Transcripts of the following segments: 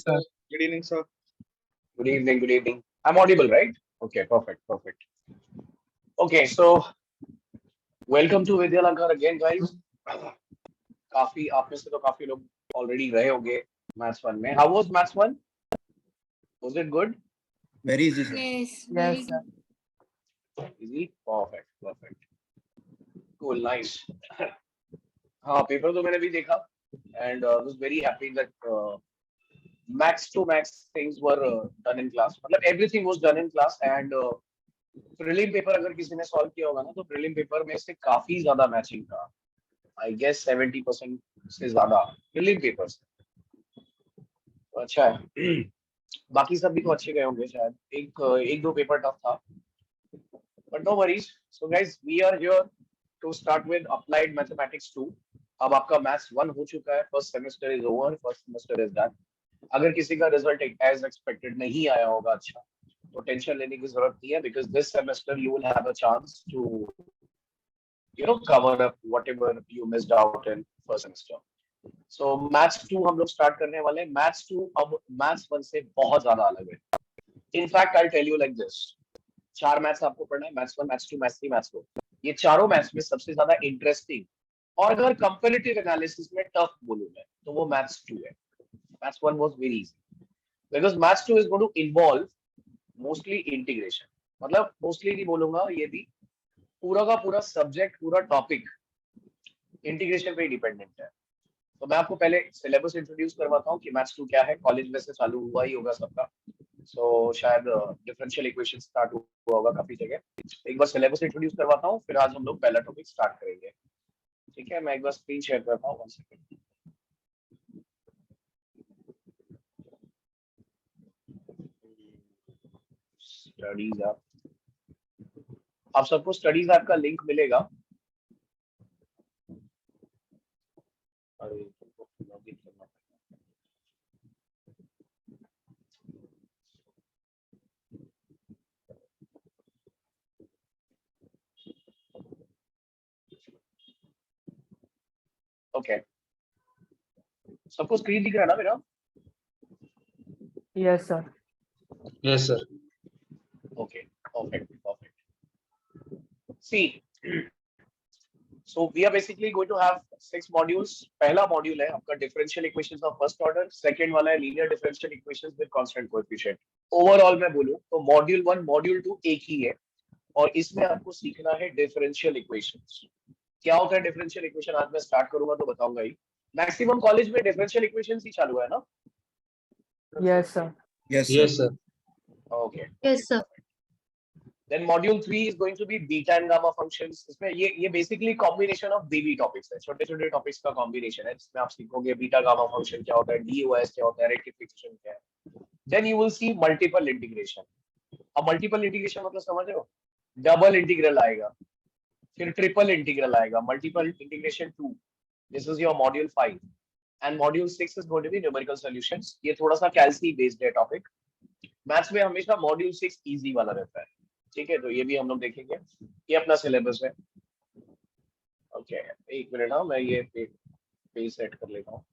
sir. Good evening, sir. Good evening, good evening. I'm audible, right? Okay, perfect, perfect. Okay, so welcome to Vidyalankar again, guys. काफी आप में से तो काफी लोग already रहे होंगे Maths 1 में. How was Maths 1? Was it good? Very easy, sir. Yes, Yes, very sir. good. Easy? Perfect, perfect. Cool, nice. हाँ, पेपर तो मैंने भी देखा and was very happy that max to max things were done in class. मतलब everything was done in class and prelim paper अगर किसी ने solve किया होगा ना तो प्रीलिम पेपर में से काफी ज्यादा मैचिंग था. आई गेस 70% से ज्यादा प्रीलिम पेपर से. तो अच्छा है. बाकी सब भी तो अच्छे गए होंगे शायद. एक दो पेपर टफ था but no worries. So guys we are here to start with applied mathematics 2. अब आपका मैथ्स 1 हो चुका है. First semester is over, first semester is done. अगर किसी का रिजल्ट एज एक्सपेक्टेड नहीं आया होगा अच्छा तो टेंशन लेने की जरूरत नहीं है because this semester you will have a chance to cover up whatever you missed out in first semester. So maths 2 हम लोग स्टार्ट करने वाले हैं. maths 2 अब maths 1 से बहुत ज्यादा अलग है. In fact I'll tell you like this. 4 maths आपको पढ़ना है. maths 1, maths 2, maths 3, maths 4. ये चारों मैथ्स में सबसे ज्यादा इंटरेस्टिंग और अगर कंपैरेटिव एनालिसिस में टफ बोलूं मैं तो वो maths 2 है. maths 1 was very easy because maths 2 is going to involve mostly integration. मतलब मोस्टली नहीं बोलूंगा, ये भी पूरा का पूरा सब्जेक्ट, पूरा टॉपिक इंटीग्रेशन पे डिपेंडेंट है. तो मैं आपको पहले सिलेबस इंट्रोड्यूस करवाता हूँ कि मैथ्स 2 क्या है. कॉलेज में से चालू हुआ ही होगा सबका. सो शायद डिफरेंशियल इक्वेशन स्टार्ट हुआ होगा काफी जगह. एक बार सिलेबस इंट्रोड्यूस करवाता हूँ, फिर आज हम लोग पहला टॉपिक स्टार्ट करेंगे. ठीक है, मैं एक बार स्क्रीन शेयर करता हूँ. 1 सेकंड. स्टडीज ऐप, आप सबको स्टडीज ऐप का लिंक मिलेगा. अरे लॉगिन करना पड़ेगा. ओके, सबको स्क्रीन दिख रहा है ना मेरा? Yes, sir. Yes, sir. Okay, perfect, perfect. See, so we are basically going to have 6 modules. पहला मॉड्यूल है आपका differential equations of first order. Second वाला है linear differential equations with constant coefficient. Overall मैं बोलूं तो मॉड्यूल 1 मॉड्यूल 2 एक ही है और इसमें आपको सीखना है डिफरेंशियल इक्वेशंस. क्या होता है डिफरेंशियल इक्वेशन, आज मैं स्टार्ट करूंगा तो बताऊंगा ही. मैक्सिमम कॉलेज में डिफरेंशियल इक्वेशंस ही चालू है ना? Yes, sir. Yes, sir. Yes, sir. Okay. Yes, sir. Then module 3 is going to be beta and gamma functions. इसमें ये basically combination of DB topics है. छोटे-छोटे topics का combination है जिसमें आप सीखोगे बीटा गामा फंक्शन क्या होता है, DOS क्या होता है, रेक्टिफिकेशन क्या है. Then you will see multiple integration. अब multiple integration मतलब समझ रहे हो? डबल इंटीग्रल आएगा, फिर ट्रिपल इंटीग्रल आएगा, multiple integration 2. This is your module 5 and module 6 is going to be numerical solutions. ये थोड़ा सा कैल्सी बेस्ड है टॉपिक. मैथ्स में हमेशा मॉड्यूल 6 इजी वाला रहता है. ठीक है, तो ये भी हम लोग देखेंगे. ये अपना सिलेबस है. ओके, एक मिनट. हाँ, मैं ये पेज सेट कर लेता हूँ.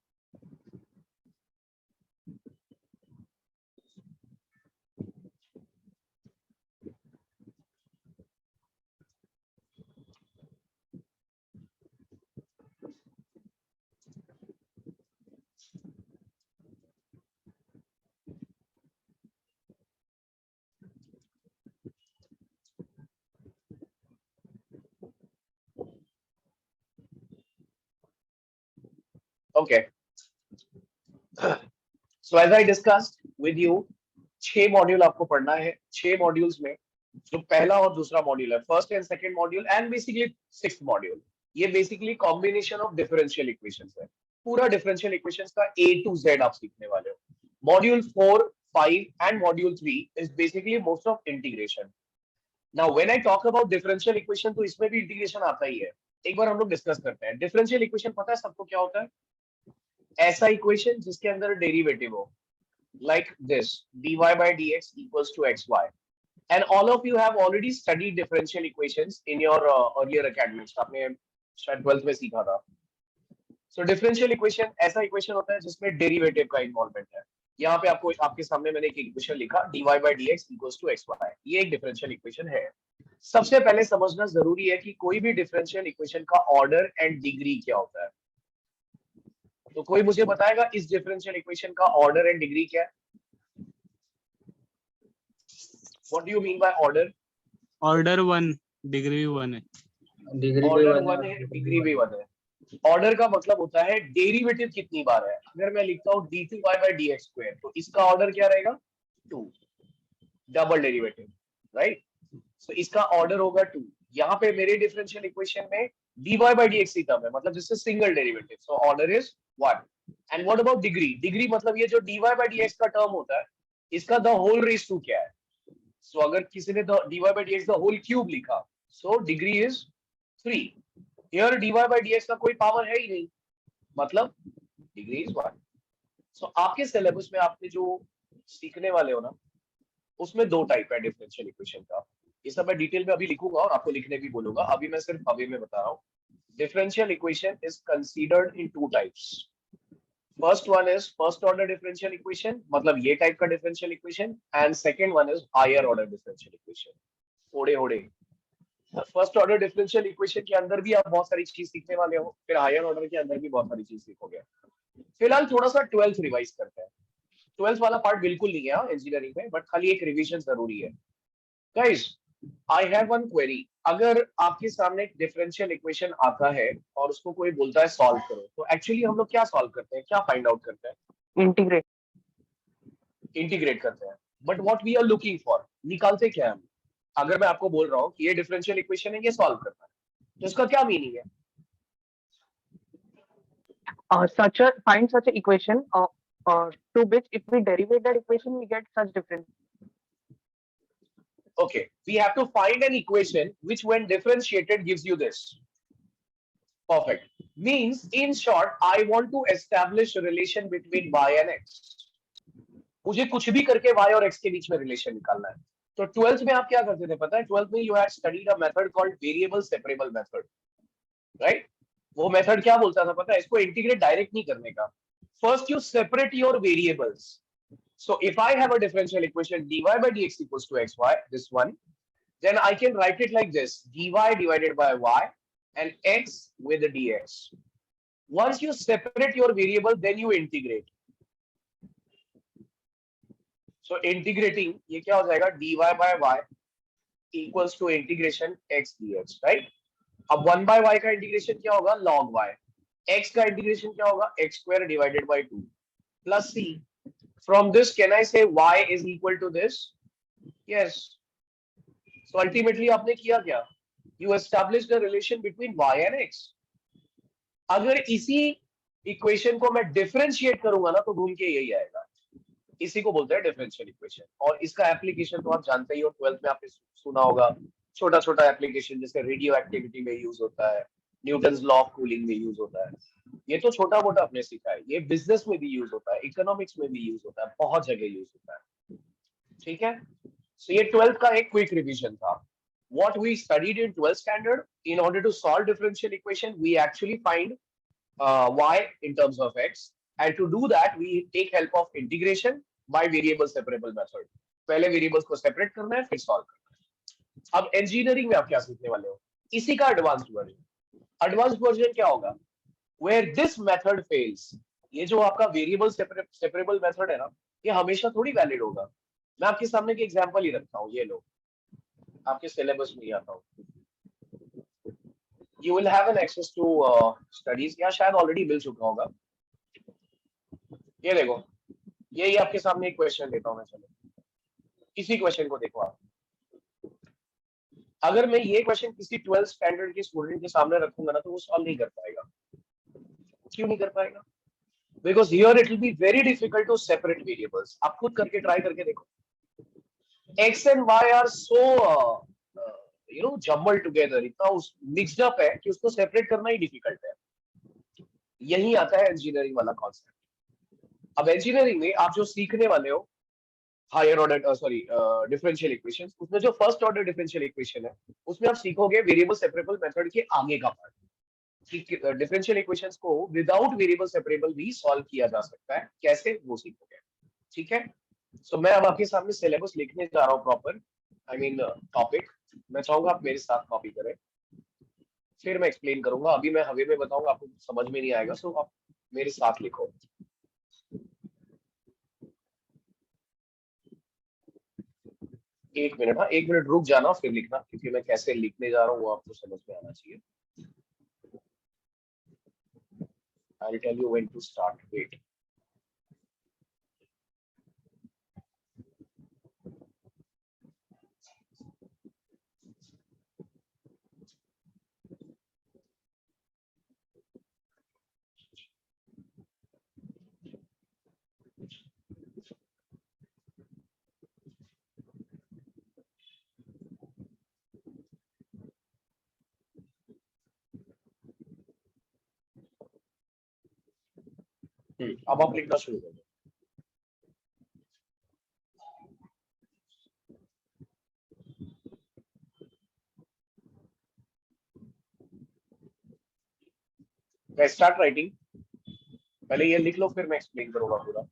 Okay. So as I discussed with you, 6 module आपको पढ़ना है. 6 मॉड्यूल्स में जो पहला और दूसरा मॉड्यूल है, first and second module and basically sixth module, ये basically combination of differential equations है. पूरा डिफरेंशियल इक्वेशंस का A to Z आप सीखने वाले हो. Module 4, 5 and module 3 is basically most of integration. Now when I talk about differential equation तो इसमें भी इंटीग्रेशन आता ही है. एक बार हम लोग डिस्कस करते हैं. डिफरेंशियल इक्वेशन पता है सबको क्या होता है? ऐसा इक्वेशन जिसके अंदर डेरिवेटिव हो, like this, dy by dx equals to xy. And all of you have already studied differential equations in your earlier academics. आपने शायद 12th में सीखा था. So differential equation ऐसा इक्वेशन होता है जिसमें डेरिवेटिव का इन्वॉल्वमेंट है. यहाँ पे आपको आपके सामने मैंने एक इक्वेशन लिखा dy by dx equals to xy, ये एक डिफरेंशियल इक्वेशन है। सबसे पहले समझना जरूरी है कि कोई भी डिफरेंशियल इक्वेशन का ऑर्डर एंड डिग्री क्या होता है। तो कोई मुझे बताएगा इस डिफरेंशियल इक्वेशन का ऑर्डर एंड डिग्री क्या है? What do you mean by order? Order 1, degree 1 है। डिग्री भी ऑर्डर वन 1 है, डिग्री भी 1 है। ऑर्डर का मतलब होता है डेरिवेटिव कितनी बार है। अगर मैं लिखता हूँ d2y by dx स्क्वायर, तो इसका ऑर्डर क्या रहेगा? 2, डबल डेरिवेटिव, राइट? सो इसका ऑर्डर होगा 2। यहाँ पे मेरे डिफरेंशियल इक्वेशन में dy by dx he term है, मतलब जिससे single derivative, so order is 1। And what about degree? Degree मतलब ये जो dy by dx का टर्म होता है, इसका द होल रेज टू क्या है? सो अगर किसी ने dy by dx the whole cube लिखा, so degree is 3। Here dy by dx का कोई पावर है ही नहीं, मतलब डिग्री इज 1। सो आपके सिलेबस में आपने जो सीखने वाले हो ना, उसमें 2 टाइप है डिफरेंशियल इक्वेशन का। ये सब मैं डिटेल में अभी लिखूंगा और आपको लिखने भी बोलूंगा, अभी मैं सिर्फ अभी में बता रहा हूँ। Differential equation is considered in 2 types. First one is first order differential equation, मतलब ये टाइप का differential equation, and second one is higher order differential equation, ODE ODE. First order differential equation के अंदर भी आप बहुत सारी चीज सीखने वाले हो, फिर हायर ऑर्डर के अंदर भी बहुत सारी चीज सीखोगे। फिलहाल थोड़ा सा 12th रिवाइज करते हैं। 12th वाला पार्ट बिल्कुल नहीं है इंजीनियरिंग में, बट खाली एक रिवीजन जरूरी है। Guys, I have one query. अगर आपके सामने एक डिफरेंशियल इक्वेशन आता है और उसको कोई बोलता है सॉल्व करो, तो एक्चुअली हम लोग क्या सॉल्व करते हैं, क्या फाइंड आउट करते हैं? Integrate. इंटीग्रेट करते हैं। But what we are looking for, निकालते क्या है हम? अगर मैं आपको बोल रहा हूँ कि ये डिफरेंशियल इक्वेशन है, ये सॉल्व करना है, तो इसका क्या मीनिंग है? Find such an equation to which if we derivate that equation we get such difference. Okay, we have to find an equation which when differentiated gives you this. Perfect. Means in short, I want to establish a relation between y and x. मुझे कुछ भी करके y और x के बीच में relation निकालना है। तो 12th में आप क्या करते थे पता है? 12th में you had studied a method called variable separable method, right? वो मेथड क्या बोलता था पता है? इसको इंटीग्रेट डायरेक्ट नहीं करने का। First you separate your variables. So if I have a differential equation dy by dx equals to xy, this one, then I can write it like this: dy divided by y and x with the dx. Once you separate your variable, then you integrate. So integrating, ये क्या हो जाएगा? dy by y equals to integration x dx, right? अब 1 by y का integration क्या होगा? log y. x का integration क्या होगा? x square divided by 2 plus c. From this, can I say y is equal to this? Yes. So ultimately आपने किया क्या? You established the relation between y and x. अगर इसी equation को मैं डिफरेंशिएट करूंगा ना, तो घूम के यही आएगा। इसी को बोलते हैं डिफरेंशियल इक्वेशन। और इसका एप्लीकेशन तो आप जानते ही हो, 12th में आपने सुना होगा। छोटा छोटा एप्लीकेशन जैसे रेडियो एक्टिविटी में यूज होता है, न्यूटन्स लॉ ऑफ कूलिंग में यूज होता है। ये तो छोटा मोटा आपने सीखा है, ये बिजनेस में भी यूज होता है, इकोनॉमिक्स में भी यूज होता है, बहुत जगह यूज होता है। ठीक है, सो ये 12th का एक क्विक रिवीजन था। What we studied in 12th standard, in order to solve differential equation, we actually find y in terms of x, and to do that we take help of integration by variable separable method. पहले variables को separate करना है, फिर solve करना है। अब engineering में आप क्या सीखने वाले हो? इसी का एडवांस्ड वर्जन। एडवांस्ड वर्जन क्या होगा? Where this method fails, ये जो आपका वेरिएबल सेपरेबल मेथड है ना, ये हमेशा थोड़ी वैलिड होगा। मैं आपके सामने की एग्जांपल ही रखता हूँ, ये लो, आपके सिलेबस में ही आता हूँ। You will have an access to studies, या शायद ऑलरेडी मिल चुका होगा। ये देखो, यही आपके सामने एक क्वेश्चन देता हूँ मैं। चलो इसी क्वेश्चन को देखो आप। अगर मैं ये क्वेश्चन किसी 12th स्टैंडर्ड के स्टूडेंट के सामने रखूंगा ना, तो वो सॉल्व नहीं कर पाएगा। क्यों नहीं कर पाएगा? Because here it will be very difficult to separate variables. आप खुद करके ट्राई करके देखो। X and Y are so jumbled together, इतना मिक्स्ड अप है कि उसको सेपरेट करना ही डिफिकल्ट है। यही आता है इंजीनियरिंग वाला कॉन्सेप्ट। अब इंजीनियरिंग में आप जो सीखने वाले हो हायर ऑर्डर डिफरेंशियल इक्वेशंस, उसमें जो फर्स्ट ऑर्डर डिफरेंशियल इक्वेशन है, उसमें आप सीखोगे वेरिएबल सेपरेबल मेथड के आगे का पार्ट। डिफरेंशियल इक्वेशंस को विदाउट वेरिएबल सेपरेबल भी सॉल्व किया जा सकता है, कैसे वो सीखोगे। ठीक है। सो मैं अब आपके सामने सिलेबस लिखने जा रहा हूँ प्रॉपर, आई मीन टॉपिक। मैं चाहूंगा आप मेरे साथ कॉपी करें, फिर मैं एक्सप्लेन करूंगा। अभी मैं हवे में बताऊंगा, आपको समझ में नहीं आएगा, सो आप मेरे साथ लिखो। एक मिनट, हाँ, एक मिनट रुक जाना फिर लिखना, क्योंकि मैं कैसे लिखने जा रहा हूँ वो आपको समझ में आना चाहिए। I'll tell you when to start. Wait. अब आप लिखना शुरू कर दो। Start writing. पहले ये लिख लो, फिर मैं एक्सप्लेन करूंगा पूरा।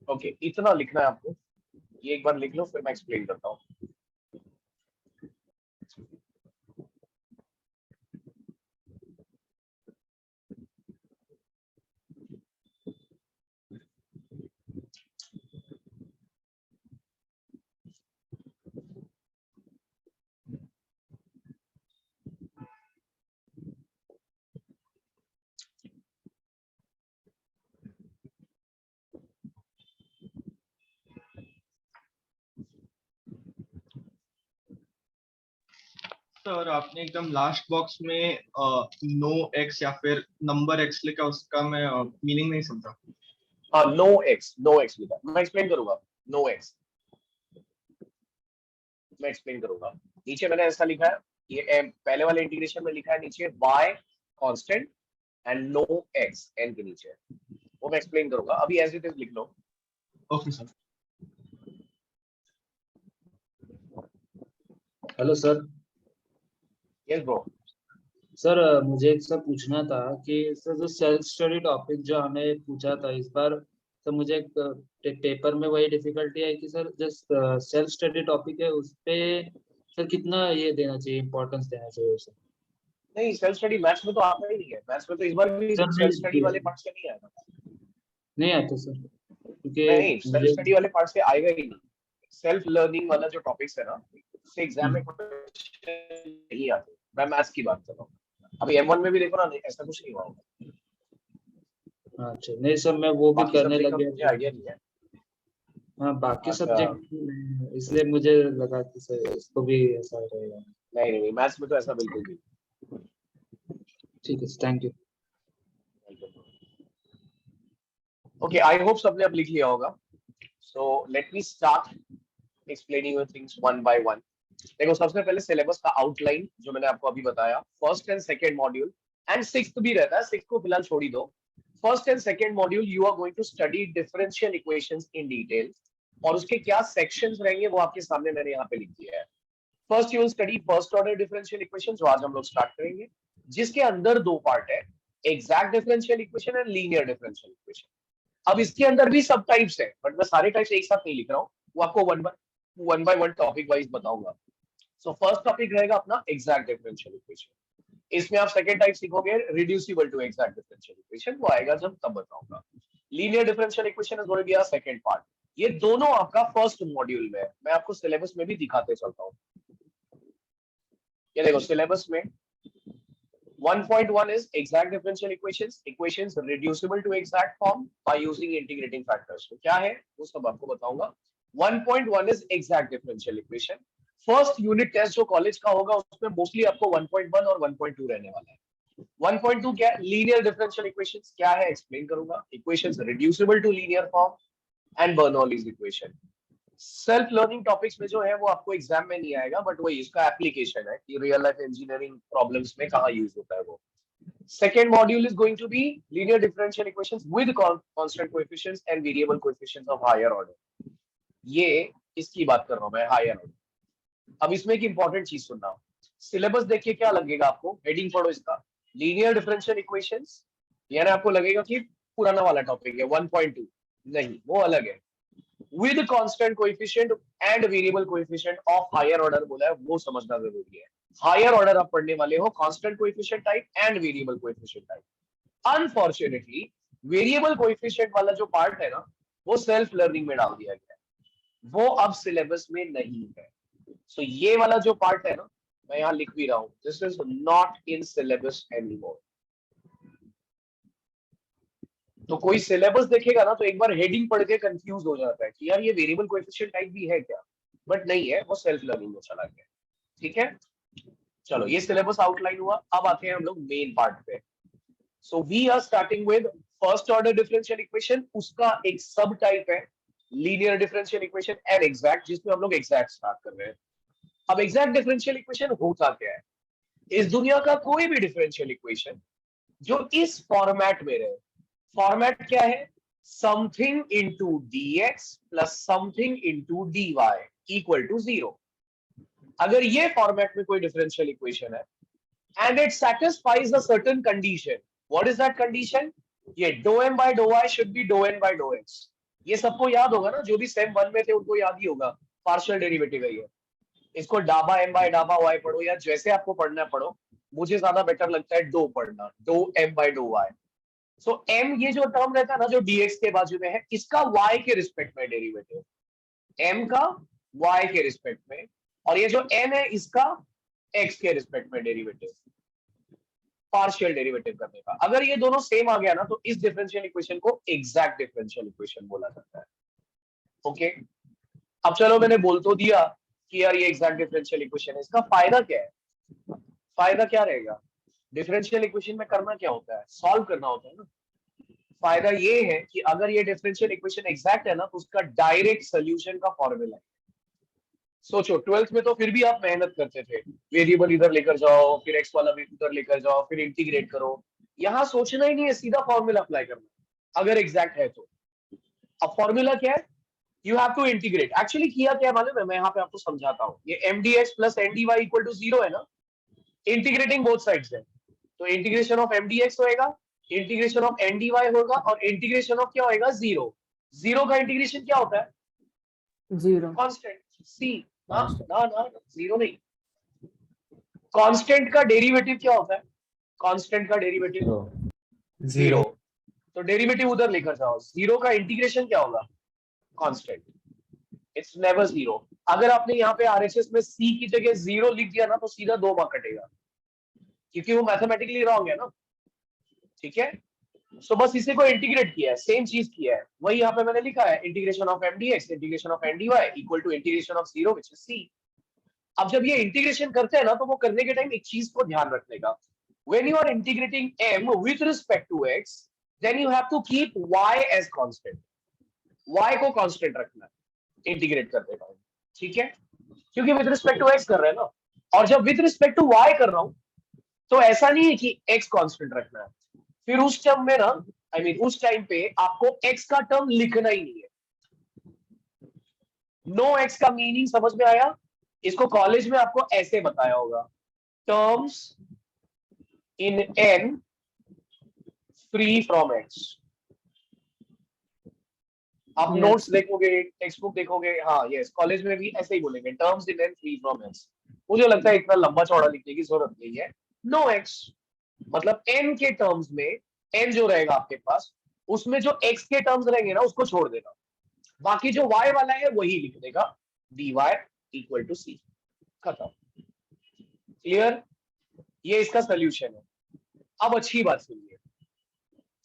ओके, इतना लिखना है आपको, ये एक बार लिख लो फिर मैं एक्सप्लेन करता हूँ। सर आपने एकदम लास्ट बॉक्स में नो एक्स या फिर नंबर एक्स लिखा, उसका मैं मीनिंग नहीं समझा। हाँ, नो एक्स लिखा, मैं एक्सप्लेन करूंगा। नो एक्स मैं एक्सप्लेन करूंगा। नीचे मैंने ऐसा लिखा है, ये पहले वाले इंटीग्रेशन में लिखा है नीचे y constant and no x n के नीचे, वो मैं एक्सप्लेन करूंगा। अभी एज इट इज लिख लो। Okay sir. Hello sir. Yes bro. Sir मुझे एक सर पूछना था कि सर जो सेल्फ स्टडी टॉपिक जो हमें पूछा था इस बार, तो मुझे एक पेपर में वही डिफिकल्टी है कि सर जो सेल्फ स्टडी टॉपिक है उस पे सर कितना ये देना चाहिए, इम्पोर्टेंस देना चाहिए उसे। नहीं, सेल्फ स्टडी मैथ्स में तो आता ही नहीं है, मैथ्स में तो इस बार भी सर सेल्फ स्टडी वाले नहीं पार्ट से नहीं आएगा। नहीं आता सर, क्योंकि नहीं, सेल्फ मुझे स्टडी वाले पार्ट से आएगा ही नहीं। सेल्फ लर्निंग वाला जो टॉपिक्स है ना, उससे एग्जाम में क्वेश्चन नहीं आते। मैं मैथ्स की बात कर रहा हूँ। अभी M1 में भी देखो ना, ऐसा कुछ नहीं हुआ होगा। अच्छा नहीं सर, मैं वो भी बाकी करने सब्जेक्ट का लग मुझे गया। आइडिया नहीं है। हाँ बाकी अच्छा, सब्जेक्ट, इसलिए मुझे लगा कि सर इसको भी ऐसा रहेगा। नहीं, मैथ्स में तो ऐसा बिल्कुल भी। ठीक है, thank you. Okay, I hope सबने अब लिख लिया होगा। So let me start explaining your things one by one. देखो, सबसे पहले सिलेबस का आउटलाइन जो मैंने आपको अभी बताया, first and second module and sixth भी रहता है, सिक्स्थ को फिलहाल छोड़ ही दो। First and second module you are going to study differential equations in detail, और उसके क्या सेक्शंस रहेंगे वो आपके सामने मैंने यहाँ पे लिख दिया है। First you will study first order differential equation, जो आज हम लोग स्टार्ट करेंगे, जिसके अंदर दो पार्ट है, exact differential equation and linear differential equation. अब इसके अंदर भी सब टाइप्स है, बट मैं सारे टाइप्स एक साथ नहीं लिख रहा हूँ, वो आपको one by one topic wise बताऊंगा। सो फर्स्ट टॉपिक रहेगा अपना एग्जैक्ट डिफरेंशियल इक्वेशन। इसमें आप सेकंड टाइप सीखोगे reducible to exact differential equation, वो आएगा जब तब बताऊंगा। Linear differential equation is going to be our second part. ये दोनों आपका फर्स्ट मॉड्यूल में है, मैं आपको सिलेबस में भी दिखाते चलता हूँ। ये देखो सिलेबस में 1.1 is exact differential equations reducible to exact form by using integrating factors। तो क्या है वो सब आपको बताऊंगा। 1.1 is exact differential equation। First unit test जो कॉलेज का होगा उसमें मोस्टली आपको 1.1 और 1.2 रहने वाला है। 1.2 क्या है? लीनियर डिफरेंशियल इक्वेशंस क्या है एक्सप्लेन करूंगा। Equations reducible to linear form and Bernoulli's equation. Self learning topics में जो है वो आपको एग्जाम में नहीं आएगा, बट वही इसका एप्लीकेशन है कि रियल लाइफ इंजीनियरिंग प्रॉब्लम्स में कहाँ यूज होता है वो। Second module is going to be linear differential equations with constant coefficients and variable coefficients of higher order। ये इसकी बात कर रहा हूं मैं, हायर ऑर्डर। अब इसमें एक इंपॉर्टेंट चीज सुनना, सिलेबस देखिए क्या लगेगा आपको, हेडिंग पढ़ो इसका, लीनियर डिफरेंशियल इक्वेशंस, यानी आपको लगेगा कि पुराना वाला टॉपिक है 1.2, नहीं वो अलग है। With constant coefficient and variable coefficient of higher order बोला है, वो समझना जरूरी है। हायर ऑर्डर आप पढ़ने वाले हो constant coefficient type and variable coefficient type. Unfortunately variable coefficient वाला जो पार्ट है ना, वो सेल्फ लर्निंग में डाल दिया गया है, वो अब सिलेबस में नहीं है। सो ये वाला जो पार्ट है ना, मैं यहाँ लिख भी रहा हूँ, this is not in syllabus anymore. तो कोई सिलेबस देखेगा ना तो एक बार हेडिंग पढ़ के कंफ्यूज हो जाता है कि यार ये वेरिएबल कोएफिशिएंट टाइप भी है क्या, बट नहीं है, वो सेल्फ लर्निंग में चला गया। ठीक है, चलो ये सिलेबस आउटलाइन हुआ। अब आते हैं हम लोग मेन पार्ट पे। So we are starting with first order differential equation, उसका एक सब टाइप है linear differential equation and exact, जिसमें हम लोग एग्जैक्ट स्टार्ट कर रहे हैं। अब एग्जैक्ट डिफरेंशियल इक्वेशन होता क्या है? इस दुनिया का कोई भी डिफरेंशियल इक्वेशन जो इस फॉर्मेट में रहे, फॉर्मेट क्या है? Something into dx plus something into dy equal to 0। अगर ये फॉर्मेट में कोई डिफरेंशियल इक्वेशन है and it satisfies a certain condition, what is that condition? ये dou m by dou y should be dou n by dou x। ये सबको याद होगा ना, जो भी सेम 1 में थे उनको याद ही होगा, पार्शियल डेरिवेटिव है ये। इसको डाबा m बाय डाबा y पढ़ो या जैसे आपको पढ़ना है पढ़ो, मुझे ज्यादा बेटर लगता है डो पढ़ना, डो m बाय डो y। सो m ये जो टर्म रहता है ना जो dx के बाजू में है, इसका y के रिस्पेक्ट में डेरिवेटिव, m का y के रिस्पेक्ट में, और ये जो n है इसका x के रिस्पेक्ट में डेरिवेटिव, पार्शियल डेरिवेटिव करने का। अगर ये दोनों सेम आ गया ना तो इस डिफरेंशियल इक्वेशन को एग्जैक्ट डिफरेंशियल इक्वेशन बोला जाता है। ओके, अब चलो मैंने बोल तो दिया कि यार ये एग्जैक्ट डिफरेंशियल इक्वेशन है, इसका फायदा क्या है? फायदा क्या रहेगा? डिफरेंशियल इक्वेशन में करना क्या होता है? सॉल्व करना होता है ना। फायदा ये है कि अगर ये डिफरेंशियल इक्वेशन एग्जैक्ट है ना तो उसका डायरेक्ट सोल्यूशन का फॉर्मूला है। सोचो 12th में तो फिर भी आप मेहनत करते थे, वेरिएबल इधर लेकर जाओ, फिर एक्स वाला भी उधर लेकर जाओ, फिर इंटीग्रेट करो। यहाँ सोचना ही नहीं है, सीधा फॉर्मूला अप्लाई करना अगर एग्जैक्ट है तो। अब फॉर्मूला क्या है? You have to integrate. Actually किया क्या मालूम है, मैं यहाँ पे आपको समझाता हूँ। ये mdx plus ndy equal to 0 है ना, इंटीग्रेटिंग बोथ साइड्स है, तो इंटीग्रेशन ऑफ mdx होएगा, इंटीग्रेशन ऑफ ndy होगा, और इंटीग्रेशन ऑफ क्या होएगा? 0। 0 का इंटीग्रेशन क्या होता है? 0. कांस्टेंट। सी ना ना ना, 0 नहीं, कांस्टेंट का डेरिवेटिव क्या होता है? कांस्टेंट का डेरिवेटिव 0। तो डेरिवेटिव उधर लेकर जाओ, 0 का इंटीग्रेशन क्या होगा? कांस्टेंट। It's never 0। अगर आपने यहाँ पे आरएचएस में सी की जगह 0 लिख दिया ना तो सीधा 2 मार्क कटेगा, क्योंकि वो मैथमेटिकली रॉन्ग है ना। ठीक है, सो बस इसे को इंटीग्रेट किया है, सेम चीज किया है, वही यहाँ पे मैंने लिखा है, integration of mdx integration of ndy equal to integration of 0 which is c। अब जब ये इंटीग्रेशन करते हैं ना तो वो करने के टाइम एक चीज को ध्यान रखने का, when you are integrating m with respect to x, then you have to keep y as constant. y को कांस्टेंट रखना है इंटीग्रेट करते टाइम, ठीक है, क्योंकि विद रिस्पेक्ट टू x कर रहे हैं ना। और जब विद रिस्पेक्ट टू y कर रहा हूं तो ऐसा नहीं है कि x कांस्टेंट रखना है, फिर उस टर्म में ना, आई मीन उस टाइम पे आपको x का टर्म लिखना ही नहीं है। नो x का मीनिंग समझ में आया? इसको कॉलेज में आपको ऐसे बताया होगा, terms in n free from x। आप Yes. नोट्स देखोगे, टेक्स्ट बुक देखोगे, हाँ यस, कॉलेज में भी ऐसे ही बोलेंगे, terms in n free from x। मुझे लगता है इतना लंबा चौड़ा लिखने की जरूरत नहीं है। नो x मतलब n के टर्म्स में, n जो रहेगा आपके पास उसमें जो x के टर्म्स रहेंगे ना उसको छोड़ देना, बाकी जो y वाला है वही लिख देगा, dy इक्वल टू c। खत्म। क्लियर? ये इसका सोल्यूशन है। अब अच्छी बात सुनिए,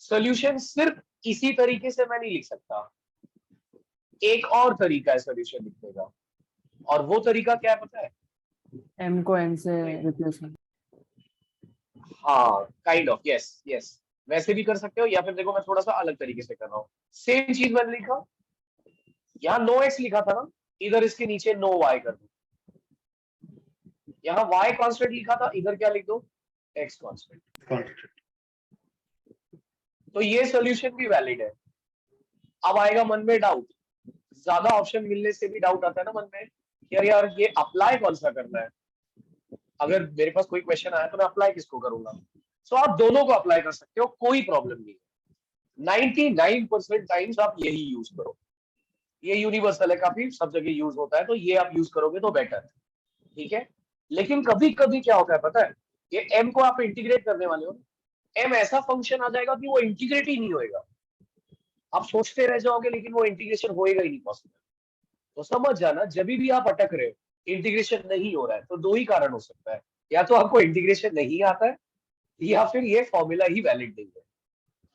सोल्यूशन सिर्फ इसी तरीके से मैं नहीं लिख सकता, एक और तरीका है सोल्यूशन लिखने का, और वो तरीका क्या है पता है? m को n से रिप्लेस कर. हाँ काइंड ऑफ, यस यस, वैसे भी कर सकते हो, या फिर देखो मैं थोड़ा सा अलग तरीके से कर रहा हूँ। सेम चीज मैंने लिखा, यहाँ नो x लिखा था ना, इधर इसके नीचे नो y कर दो। यहाँ y कांस्टेंट लिखा था, इधर क्या लिख दो? x constant. तो ये सोल्यूशन भी वैलिड है। अब आएगा मन में डाउट, ज्यादा ऑप्शन मिलने से भी डाउट आता है ना मन में, यार यार ये अप्लाई कौन सा करना है? अगर मेरे पास कोई क्वेश्चन आया तो मैं अप्लाई किसको करूंगा? सो आप दोनों को अप्लाई कर सकते हो, कोई प्रॉब्लम नहीं है। 99% टाइम्स आप यही यूज करो, ये यूनिवर्सल है, काफी सब जगह यूज होता है, तो ये आप यूज करोगे तो बेटर है, ठीक है। लेकिन कभी कभी क्या होता है पता है, ये m को आप इंटीग्रेट करने वाले हो, m ऐसा फंक्शन आ जाएगा कि वो इंटीग्रेट ही नहीं होएगा, आप सोचते रह जाओगे लेकिन वो इंटीग्रेशन होएगा ही नहीं पॉसिबल। तो समझ जाना, जब भी आप अटक रहे हो, इंटीग्रेशन नहीं हो रहा है, तो दो ही कारण हो सकता है, या तो आपको इंटीग्रेशन नहीं आता है, या फिर ये फॉर्मूला ही वैलिड नहीं है।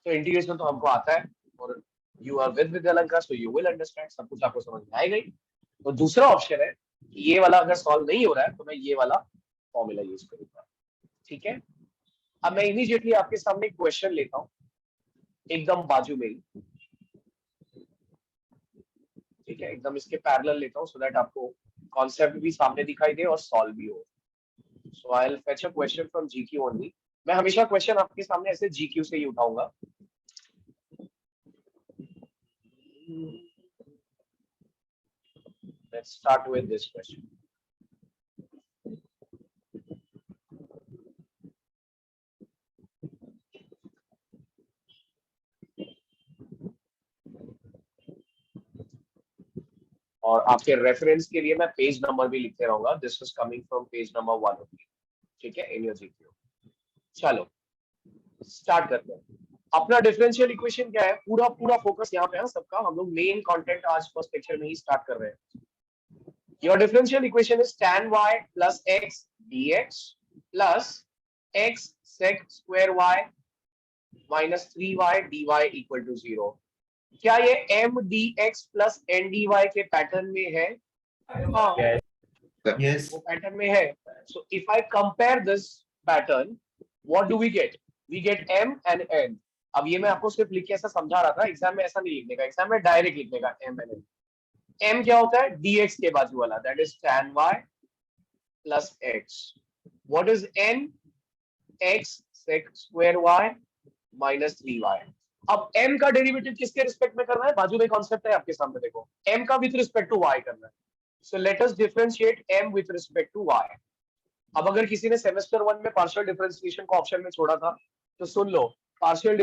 तो इंटीग्रेशन तो हमको आता है, और you are with Vidyalankar, so you will understand, सब कुछ आपको समझ में आएगा ही। तो दूसरा ऑप्शन है, ये वाला अगर सॉल्व नहीं हो रहा है तो मैं ये वाला फॉर्मूला यूज करूंगा, ठीक है। अब मैं इमीडिएटली आपके सामने एक क्वेश्चन लेता हूँ, एकदम बाजू में ही, ठीक है, एकदम इसके पैरेलल लेता हूँ, सो दैट आपको कॉन्सेप्ट भी सामने दिखाई दे और सॉल्व भी हो। So I will fetch a question from GQ only. मैं हमेशा क्वेश्चन आपके सामने ऐसे जीक्यू से ही उठाऊंगा। Let's start with this question. और आपके रेफरेंस के लिए मैं पेज नंबर भी लिखते रहूंगा. This is coming from page number 1. ठीक है, इन योर जीपीओ. चलो स्टार्ट करते हैं. अपना डिफरेंशियल इक्वेशन क्या है, पूरा पूरा फोकस यहाँ पे है सबका. हम लोग मेन कंटेंट आज फर्स्ट लेक्चर में ही स्टार्ट कर रहे हैं. Your differential equation is tan y plus x dx plus x sec square y minus 3y dy equal to 0. क्या ये m dx plus n dy के पैटर्न में है? हाँ, Yes. वो पैटर्न में है. So if I compare this pattern, what do we get? We get m and n. अब ये मैं आपको सिर्फ लिख के ऐसा समझा रहा था, एग्जाम में ऐसा नहीं लिखने का. एग्जाम में डायरेक्ट लिखने का m and n. m क्या होता है? dx के बाजू वाला, that is tan y plus x. What is n? x sec square y minus 3y. अब m का डेरिवेटिव किसके रिस्पेक्ट में करना है? बाजू में कॉन्सेप्ट है आपके सामने, देखो. m का विथ रिस्पेक्ट टू y करना है. So let us differentiate m with respect to y. अब अगर किसी ने सेमेस्टर 1 में पार्शियल डिफरेंशिएशन को ऑप्शन में छोड़ा था तो सुन लो. पार्शियल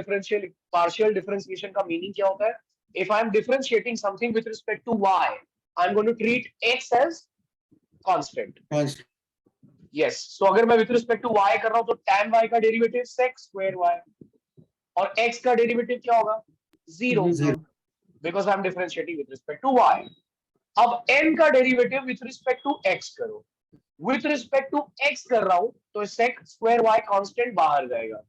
डिफरेंशिएशन का मीनिंग क्या होता है? If I am differentiating something with respect to y, I am going to treat x as constant. Constant. Yes. So अगर मैं with respect to y कर रहा हूं तो tan y का डेरिवेटिव sec square y और x का derivative क्या होगा? 0. Because I am differentiating with respect to y. अब n का derivative with respect to x करो. विथ रिस्पेक्ट टू x कर रहा हूं तो sec स्क्वायर y कांस्टेंट बाहर जाएगा.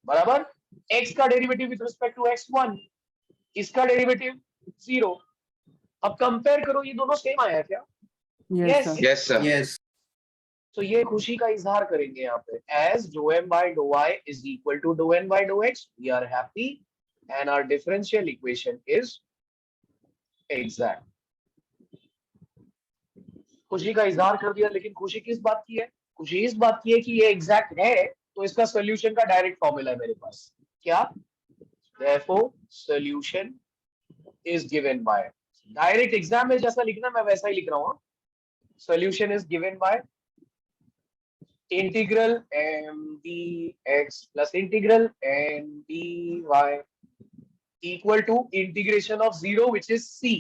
बराबर. x का derivative with respect to x 1, इसका डेरिवेटिव 0. अब कंपेयर करो, ये दोनों सेम आया क्या? Yes, sir. Yes, sir. Yes. तो ये खुशी का इजहार करेंगे यहाँ पे. As dou m by dou y is equal to dou n by dou x, we are happy and our differential equation is exact. खुशी का इजहार कर दिया, लेकिन खुशी किस बात की है? खुशी इस बात की है कि ये एग्जैक्ट है, तो इसका सॉल्यूशन का डायरेक्ट फॉर्मूला है मेरे पास. क्या? Therefore solution is given by. Direct exam में जैसा लिखना मैं वैसा ही लिख रहा हूँ. Solution is given by integral m dx plus integral n dy equal to integration of 0 which is c.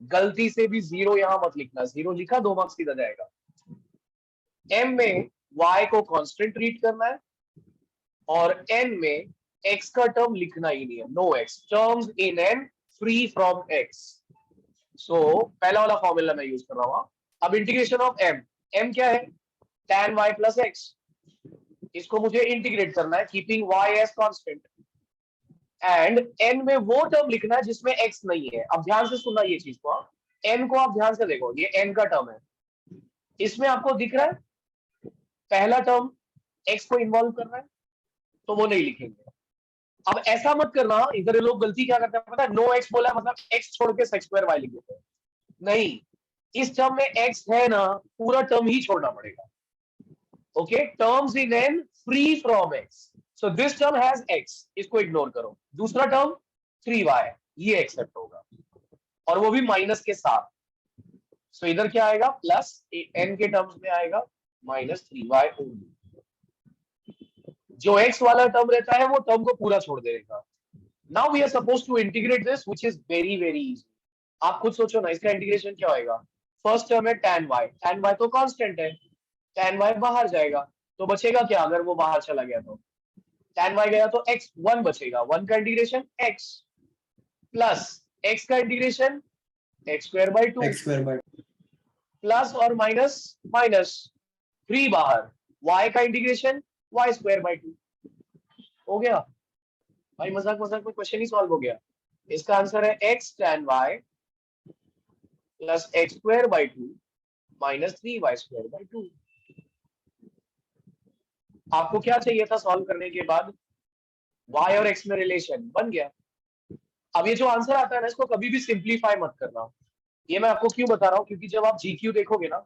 गलती से भी 0 यहां मत लिखना. 0 लिखा 2 मार्क्स सीधा जाएगा. m में y को कांस्टेंट ट्रीट करना है और n में x का टर्म लिखना ही नहीं है. No x terms in n free from x. So पहला वाला फॉर्मूला मैं यूज कर रहा हूं. अब इंटीग्रेशन ऑफ m क्या है? tan y plus x. इसको मुझे इंटीग्रेट करना है keeping y as constant. And n में वो टर्म लिखना है जिसमें x नहीं है. अब ध्यान से सुनना ये चीज को. n को आप ध्यान से देखो, ये n का टर्म है. इसमें आपको दिख रहा है पहला टर्म x को इन्वॉल्व कर रहा है, तो वो नहीं लिखेंगे. अब ऐसा मत करना, इधर लोग गलती क्या करते हैं पता है? नो x बोला मतलब x छोड़ के sec square y लिख देते हैं. नहीं, इस टर्म में x है ना, पूरा टर्म ही छोड़ना पड़ेगा. Okay, terms in n free from x. So this term has x, इसको इग्नोर करो. दूसरा टर्म 3y, ये एक्सेप्ट होगा और वो भी माइनस के साथ. So इधर क्या आएगा? प्लस n के टर्म्स में आएगा माइनस 3y ओनली. जो x वाला टर्म रहता है वो टर्म को पूरा छोड़ देगा. Now we are supposed to integrate this, which is very very easy. आप खुद सोचो ना, इसका इंटीग्रेशन क्या होएगा? फर्स्ट टर्म है tan y. tan y तो कांस्टेंट है, tan y बाहर जाएगा तो बचेगा क्या? अगर वो बाहर चला गया तो tan y गया तो x 1 बचेगा. 1 का इंटीग्रेशन x प्लस x का integration x square by 2 X square by. Plus और माइनस माइनस 3 बाहर. y का इंटीग्रेशन y स्क्वायर बाय 2 हो गया. भाई मजाक मजाक में क्वेश्चन ही सॉल्व हो गया. इसका आंसर है x tan y plus x square by 2 minus 3y square by 2. आपको क्या चाहिए था सॉल्व करने के बाद? y और x में रिलेशन बन गया. अब ये जो आंसर आता है ना, इसको कभी भी सिंपलीफाई मत करना. ये मैं आपको क्यों बता रहा हूँ, क्योंकि जब आप GQ देखोगे ना,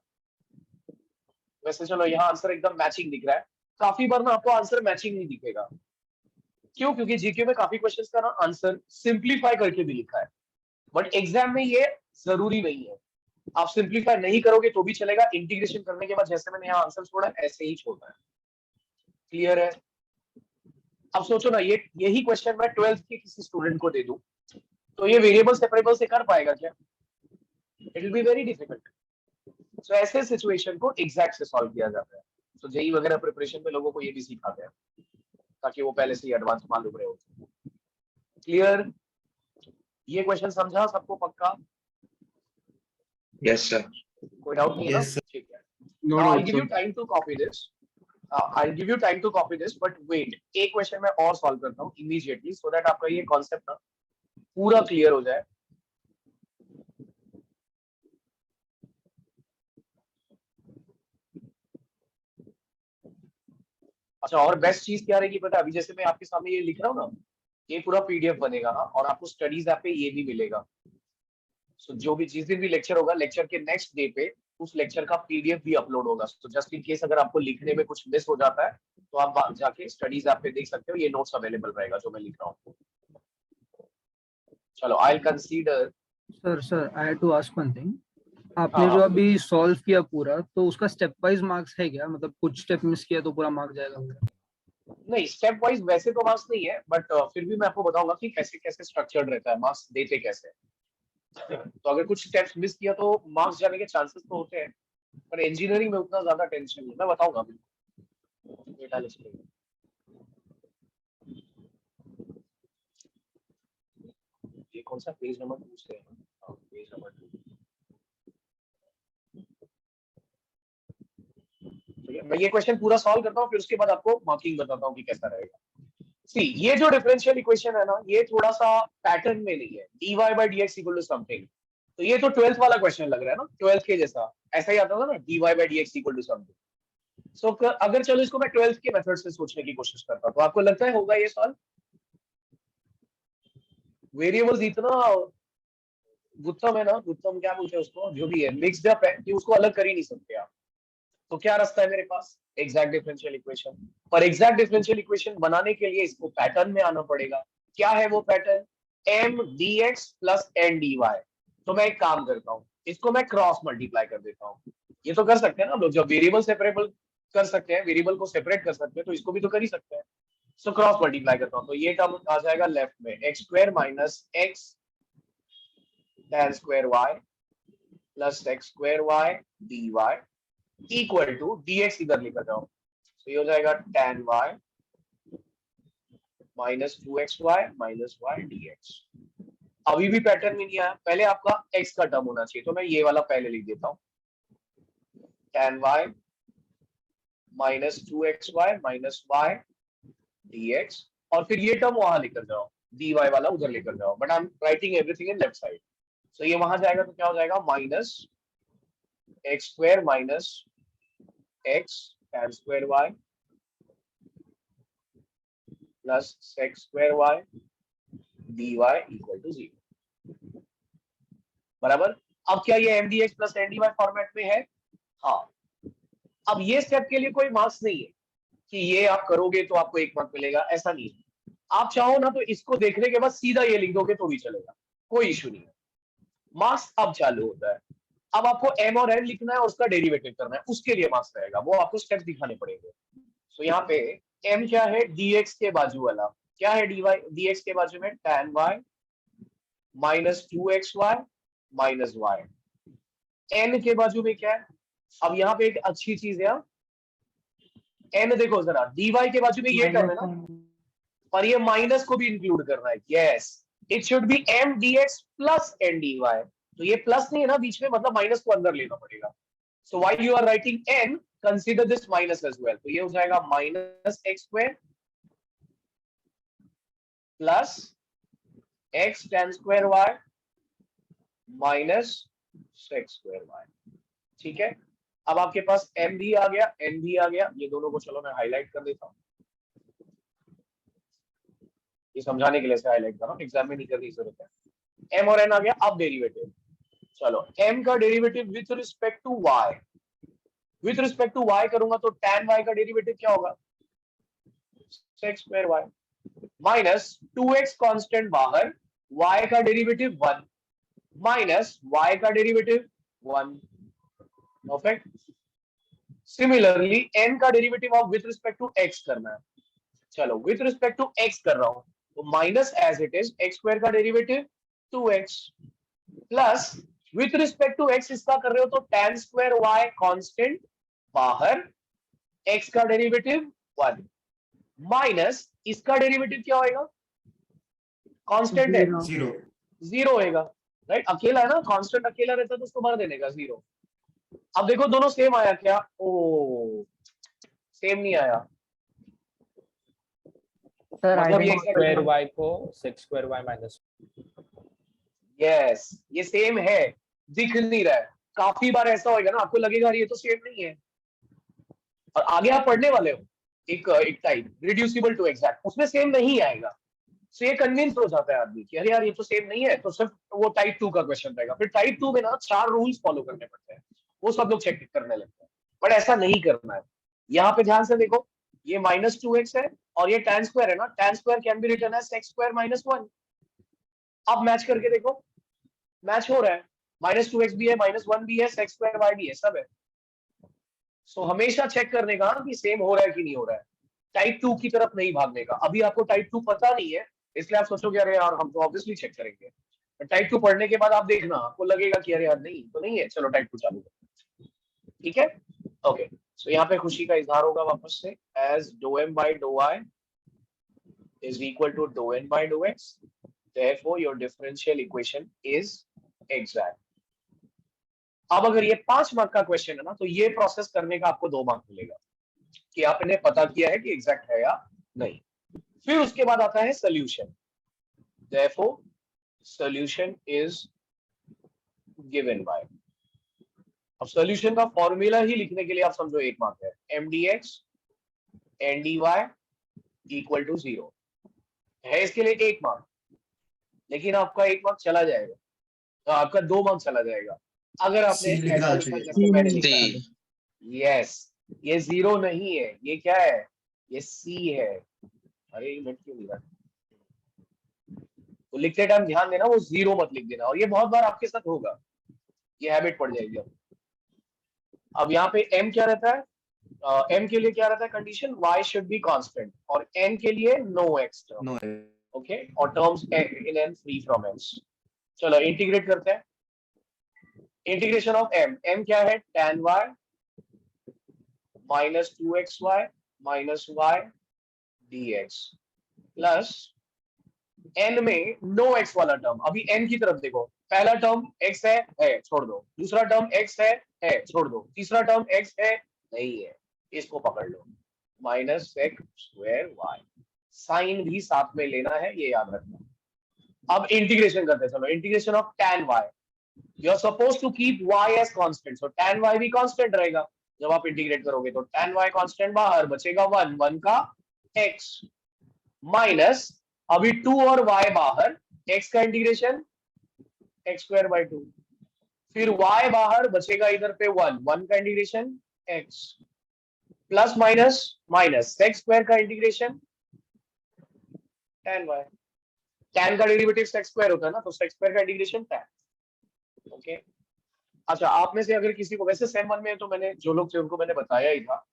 वैसे चलो यहाँ आंसर एकदम मैचिंग दिख रहा है, काफी बार ना आपको आंसर मैचिंग नहीं दिखेगा. क्यों? क्योंकि GQ में काफी क्वेश्चंस का ना आंसर सिंपलीफाई करके भी लिखा है, बट एग्जाम में ये जरूरी नहीं है. आप सिंपलीफाई नहीं करोगे तो भी चलेगा. इंटीग्रेशन करने के बाद जैसे मैंने यहाँ आंसर छोड़ा ऐसे ही छोड़ना है. क्लियर है? अब सोचो ना, यही क्वेश्चन मैं 12th के किसी स्टूडेंट को दे दूं तो ये वेरिएबल सेपरेबल से कर पाएगा क्या? It will be very difficult. So ऐसे सिचुएशन को एग्जैक्ट से सॉल्व किया जाता है। तो जेई वगैरह प्रिपरेशन में लोगों को ये भी सिखाते हैं ताकि वो पहले से ही एडवांस मालूम रहे हो। क्लियर? ये क्वेश्चन समझा सबको पक्का? Yes, sir. कोई डाउट नहीं है ना? Yes, sir. ठीक है। No Now I'll doubt, give you sir. time to copy this. I'll give you time to copy this, but wait, एक क्वेश्चन मैं और सॉल्व करता हूँ immediately so that आपका ये कॉन्सेप्ट ना पूरा क्लियर हो जाए। अच्छा, और बेस्ट चीज क्या रहेगी पता है? अभी जैसे मैं आपके सामने ये लिख रहा हूँ ना, ये पूरा पीडीएफ बनेगा ना, और आपको स्टडीज ऐप पे ये भी मिलेगा। सो जो भी जिस दिन भी लेक्चर होगा, लेक्चर के नेक्स्ट डे पे उस लेक्चर का पीडीएफ भी अपलोड होगा। तो जस्ट इन केस अगर आपको लिखने में कुछ मिस हो जाता है तो आप जाके स्टडीज ऐप पे देख सकते हो, ये नोट्स अवेलेबल रहेगा जो मैं लिख रहा हूँ। चलो, I will consider. Sir I had to ask one thing. आपने हाँ। जो अभी सॉल्व किया पूरा, तो उसका स्टेप वाइज मार्क्स है क्या? मतलब कुछ स्टेप मिस किया तो पूरा मार्क जाएगा मेरा? नहीं, स्टेप वाइज वैसे तो मार्क्स नहीं है, बट फिर भी मैं आपको बताऊंगा कि कैसे कैसे स्ट्रक्चर्ड रहता है, मार्क्स देते कैसे। तो अगर कुछ स्टेप्स मिस किया तो मार्क्स जाने के चांसेस तो होते हैं, पर इंजीनियरिंग में उतना ज्यादा टेंशन नहीं, मैं बताऊंगा बिल्कुल। डेटा लिस्ट में ये कौन सा पेज नंबर 2 से है? हाँ, पेज नंबर 2। मैं ये क्वेश्चन पूरा सॉल्व करता हूँ, फिर उसके बाद आपको मार्किंग बताता हूँ कि कैसा रहेगा। सी, ये जो डिफरेंशियल इक्वेशन है ना, ये थोड़ा सा पैटर्न में नहीं है। dy by dx equal to something, तो ये तो 12th वाला क्वेश्चन लग रहा है ना, 12th के जैसा ऐसा ही आता था ना, dy by dx equal to something। सो अगर चलो इसको मैं 12th के मेथड से सोचने की कोशिश करता हूँ, तो आपको लगता है होगा ये सॉल्व? वेरिएबल्स इतना गुत्तम है ना, गुत्तम क्या बोलते हैं उसको, जो भी है मिक्स्ड अप है कि उसको अलग कर ही नहीं सकते आप। तो क्या रास्ता है मेरे पास? Exact differential equation. पर एग्जैक्ट डिफरेंशियल इक्वेशन बनाने के लिए इसको पैटर्न में आना पड़ेगा। क्या है वो pattern? m dx plus n dy। तो मैं एक काम करता हूँ, इसको मैं क्रॉस मल्टीप्लाई कर देता हूँ। ये तो कर सकते हैं ना लोग, जब वेरिएबल सेपरेबल कर सकते हैं, वेरिएबल को सेपरेट कर सकते हैं, तो इसको भी तो कर ही सकते हैं। सो क्रॉस मल्टीप्लाई करता हूँ, तो ये टर्म आ जाएगा लेफ्ट में x square minus x tan square y plus x square y dy equal to dx इधर लेकर जाओ, तो ये हो जाएगा tan y minus 2xy minus y dx। अभी भी पैटर्न में नहीं आया, पहले आपका x का टर्म होना चाहिए, तो मैं ये वाला पहले लिख देता हूँ, tan y minus 2xy minus y dx, और फिर ये टर्म वहां लेकर जाओ, dy वाला उधर लेकर जाओ, but I am writing everything in left side. So ये वहां जाएगा तो क्या हो जाएगा? Minus x square minus x tan square y plus sec square y dy equal to 0। बराबर। अब क्या ये mdx प्लस ndy फॉर्मेट में है? हाँ। अब ये स्टेप के लिए कोई मार्क्स नहीं है कि ये आप करोगे तो आपको 1 मार्क मिलेगा, ऐसा नहीं है। आप चाहो ना तो इसको देखने के बाद सीधा ये लिख दोगे तो भी चलेगा, कोई इश्यू नहीं है। मार्क्स अब चालू होता है। अब आपको m और n लिखना है और उसका डेरिवेटिव करना है, उसके लिए मार्क्स रहेगा, वो आपको स्टेप्स दिखाने पड़ेंगे। तो यहाँ पे m क्या है? dx के बाजू वाला। क्या है dx के बाजू में? tan y minus 2xy minus y। n के बाजू में क्या है? अब यहाँ पे एक अच्छी चीज है, n देखो जरा, dy के बाजू में ये टर्म है ना, पर ये माइनस को भी इंक्लूड करना है। Yes, it should be m dx plus n dy। तो ये प्लस नहीं है ना बीच में, मतलब माइनस को अंदर लेना पड़ेगा। So while you are writing n, consider this minus as well. तो ये हो जाएगा minus x square plus x tan square y minus sec square y। ठीक है, अब आपके पास m भी आ गया, n भी आ गया। ये दोनों को चलो मैं हाईलाइट कर देता हूँ, ये समझाने के लिए से हाईलाइट कर रहा हूँ, एग्जाम में नहीं करने की जरूरत है। m और n आ गया। अब डेरिवेटिव, चलो m का derivative with respect to y, with respect to y करूंगा तो tan y का डेरिवेटिव क्या होगा? sec square y minus 2x constant बाहर, y का डेरिवेटिव 1 माइनस y का डेरिवेटिव 1। परफेक्ट। सिमिलरली n का डेरिवेटिव आप विथ रिस्पेक्ट टू x करना है। चलो विथ रिस्पेक्ट टू x कर रहा हूं, तो minus as it is x square का derivative 2x plus with respect to X इसका कर रहे हो तो tan स्क्वायर y कांस्टेंट बाहर, x का डेरिवेटिव 1 माइनस इसका डेरिवेटिव क्या होएगा, कांस्टेंट है Zero. 0 होएगा, राइट। अकेला है ना, कांस्टेंट अकेला रहता तो उसको भर देने का 0। अब देखो दोनों सेम आया क्या, ओ सेम नहीं आया, Sir, मतलब ये identical. स्क्वायर y को sec square y minus, yes ये सेम है, दिख नहीं रहा है। काफी बार ऐसा होगा ना, आपको लगेगा ये तो सेम नहीं है, और आगे आप पढ़ने वाले हो एक टाइप रिड्यूसिबल टू एग्जैक्ट, उसमें सेम नहीं आएगा। सो ये कन्विंस हो जाता है आदमी कि अरे यार ये तो सेम नहीं है, तो सिर्फ वो टाइप 2 का क्वेश्चन रहेगा। फिर टाइप 2 में ना 4 रूल्स फॉलो करने पड़ते हैं, वो सब लोग चेक करने लगते हैं, बट ऐसा नहीं करना है। यहाँ पे ध्यान से देखो, ये -2x है और ये tan स्क्वायर है ना, tan स्क्वायर can be written as sec square -1। अब मैच करके देखो, मैच हो रहा है, -2x भी है, -1 भी है, sec स्क्वायर y भी है, सब है। सो हमेशा चेक करने का कि सेम हो रहा है कि नहीं हो रहा है, टाइप 2 की तरफ नहीं भागने का। अभी आपको टाइप 2 पता नहीं है, इसलिए आप सोचोगे अरे यार हम तो ऑब्वियसली चेक करेंगे, टाइप 2 पढ़ने के बाद आप देखना, आपको लगेगा कि अरे यार नहीं तो नहीं है, चलो टाइप 2 चालू करो, ठीक है। ओके, सो यहाँ पे खुशी का इजहार होगा वापस से, एज डो m by डो y is equal to डो n by डो x, therefore your differential equation is exact। अब अगर ये 5 मार्क का क्वेश्चन है ना, तो ये प्रोसेस करने का आपको 2 मार्क मिलेगा कि आपने पता किया है कि एग्जैक्ट है या नहीं। फिर उसके बाद आता है solution, therefore solution is given by। अब सोल्यूशन का फॉर्मूला ही लिखने के लिए आप समझो 1 मार्क है, mdx ndy इक्वल टू 0 है, इसके लिए 1 मार्क, लेकिन आपका 1 मार्क चला जाएगा, तो आपका 2 मार्क चला जाएगा अगर आपने ऐसा लिखा जैसे मैंने लिखा। यस, ये 0 नहीं है, ये क्या है, ये C है। अरे ये मिनट क्यों लिखा, तो लिखते टाइम ध्यान देना, वो 0 मत लिख देना, और ये बहुत बार आपके साथ होगा, ये हैबिट पड़ जाएगी। अब यहाँ पे m क्या रहता है, m के लिए क्या रहता है condition, y should be constant, और n के लिए नो x टर्म, ओके, और terms in n free from x। चलो इंटीग्रेट करते हैं, इंटीग्रेशन ऑफ m क्या है, tan y minus 2xy minus y dx plus n में नो x वाला टर्म। अभी n की तरफ देखो, पहला टर्म x है छोड़ दो, दूसरा टर्म x है छोड़ दो, तीसरा टर्म x है नहीं है, इसको पकड़ लो, minus sec square y, sign भी साथ में लेना है, ये याद रखना। अब इंटीग्रेशन करते हैं, चलो integration of tan y, you are supposed to keep y as constant, सो tan y भी कांस्टेंट रहेगा जब आप इंटीग्रेट करोगे, तो tan y कांस्टेंट बाहर, बचेगा 1 का x माइनस, अभी 2 और y बाहर, x का इंटीग्रेशन x स्क्वायर बाय 2, फिर y बाहर, बचेगा इधर पे 1 का integration x plus minus minus sec square का इंटीग्रेशन tan y, tan का डेरिवेटिव sec स्क्वायर होता है ना, तो sec स्क्वायर का इंटीग्रेशन tan, ओके। अच्छा, आप में से अगर किसी को, वैसे सेम 1 में तो मैंने जो लोग थे उनको मैंने बताया ही था,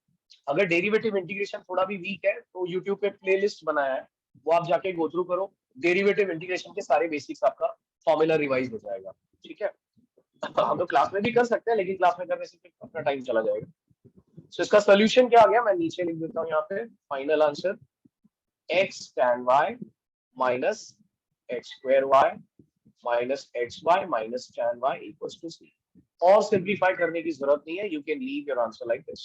अगर डेरिवेटिव इंटीग्रेशन थोड़ा भी वीक है तो YouTube पे प्लेलिस्ट बनाया है, वो आप जाके गो थ्रू करो, डेरिवेटिव इंटीग्रेशन के सारे बेसिक्स, आपका फॉर्मूला रिवाइज हो जाएगा, ठीक है। हम तो क्लास में भी कर सकते हैं, लेकिन क्लास में करने से अपना टाइम चला जाएगा। सो इसका सोल्यूशन क्या आ गया, मैं नीचे लिख देता हूँ यहाँ पे, final answer x tan y minus x square y minus xy minus tan y equals to c। और सिंपलीफाई करने की जरूरत नहीं है, you can leave your answer like this.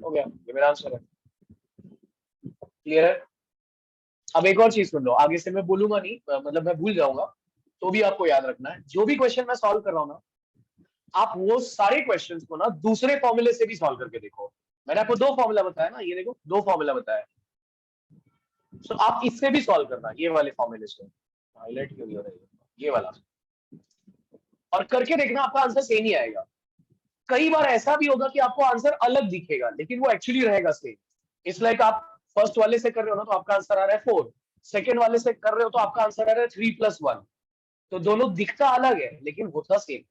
हो गया, ये मेरा आंसर है, क्लियर है। अब एक और चीज सुन लो, आगे से मैं बोलूंगा नहीं, मतलब मैं भूल जाऊंगा, तो भी आपको याद रखना है, जो भी क्वेश्चन मैं सॉल्व कर रहा हूँ ना, आप वो सारे क्वेश्चंस को ना दूसरे फॉर्मूले से भी सॉल्व करके देखो। मैंने आपको 2 फॉर्मूला बताया ना, ये देखो 2 फॉर्मूला बताया, सो आप इससे भी सॉल्व करना, ये वाले फॉर्मूले से, हाईलाइट क्यों नहीं हो रहा है ये वाला, और करके देखना, आपका आंसर सेम ही आएगा। कई बार ऐसा भी होगा कि आपको आंसर अलग दिखेगा, लेकिन वो एक्चुअली रहेगा सेम। इट्स लाइक आप फर्स्ट वाले से कर रहे हो ना, तो आपका आंसर आ रहा है 4, सेकंड वाले से कर रहे हो तो आपका आंसर आ रहा है 3 + 1, तो दोनों दिखता अलग है लेकिन होता सेम,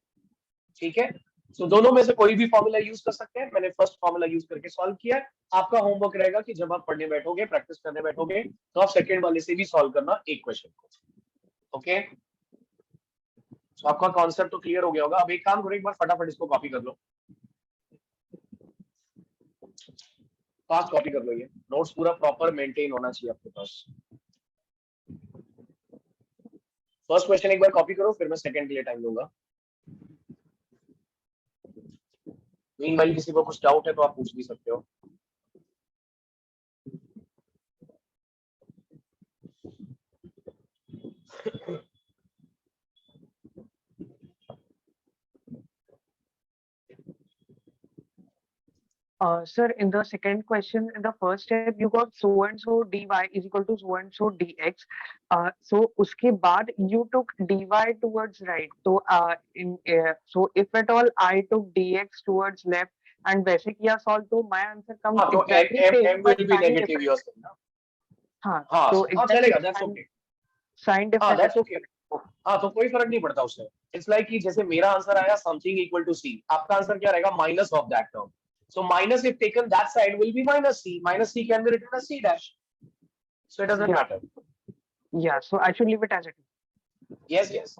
ठीक है। सो दोनों में से कोई भी फॉर्मूला यूज कर सकते हैं, मैंने फर्स्ट फॉर्मूला यूज करके सॉल्व किया है। आपका होमवर्क रहेगा कि जब आप पढ़ने बैठोगे, प्रैक्टिस करने बैठोगे, तो आप सेकंड वाले से भी सॉल्व करना एक क्वेश्चन को, ओके। तो आपका कॉन्सेप्ट तो क्लियर हो गया होगा। अब एक काम करो, एक बार फटाफट इसको कॉपी कर लो, फास्ट कॉपी कर लो। ये नोट्स पूरा प्रॉपर मेंटेन होना चाहिए आपके पास। फर्स्ट क्वेश्चन एक बार कॉपी करो, फिर मैं सेकंड के लिए टाइम लूंगा। मीनवाइल किसी को कुछ डाउट है तो आप पूछ भी सकते हो। Sir, in the second question, in the first step, you got so and so dy is equal to so and so dx. So उसके बाद you took dy towards right. So if at all I took dx towards left and वैसे किया solve तो my answer comes हाँ, तो exactly m same but will be sign negative different. yours ना। हाँ, हाँ so हाँ, exactly चलेगा, that's okay। sign हाँ, different. that's okay। हाँ, तो कोई फर्क नहीं पड़ता उससे। इट्स लाइक कि जैसे मेरा आंसर आया समथिंग इक्वल टू सी, आपका आंसर क्या रहेगा? Minus of that term. So minus if taken that side will be minus c. Minus c can be written as c dash. So it doesn't Yeah. matter. Yeah, so I should leave it as it is. Yes, yes.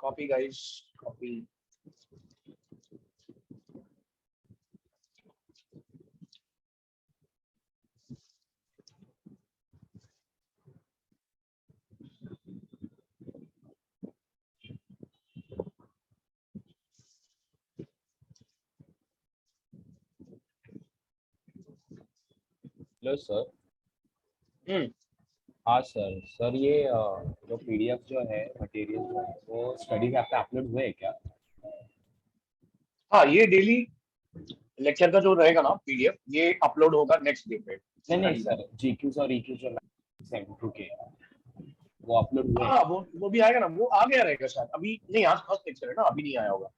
Copy, guys. Copy. Hello sir. Hmm. हाँ sir, sir ये जो PDF जो है, material जो है, वो study app पे upload हुए हैं क्या? हाँ, ये डेली लेक्चर का जो रहेगा ना पीडीएफ, ये अपलोड होगा नेक्स्ट डे पे। नहीं सर, जीक्यूज और ईक्यूज जो सेंड टू के वो अपलोड हुए हैं? हाँ, वो भी आएगा ना, वो आ गया रहेगा शायद। अभी नहीं, आज फर्स्ट लेक्चर है ना, अभी नहीं आया होगा।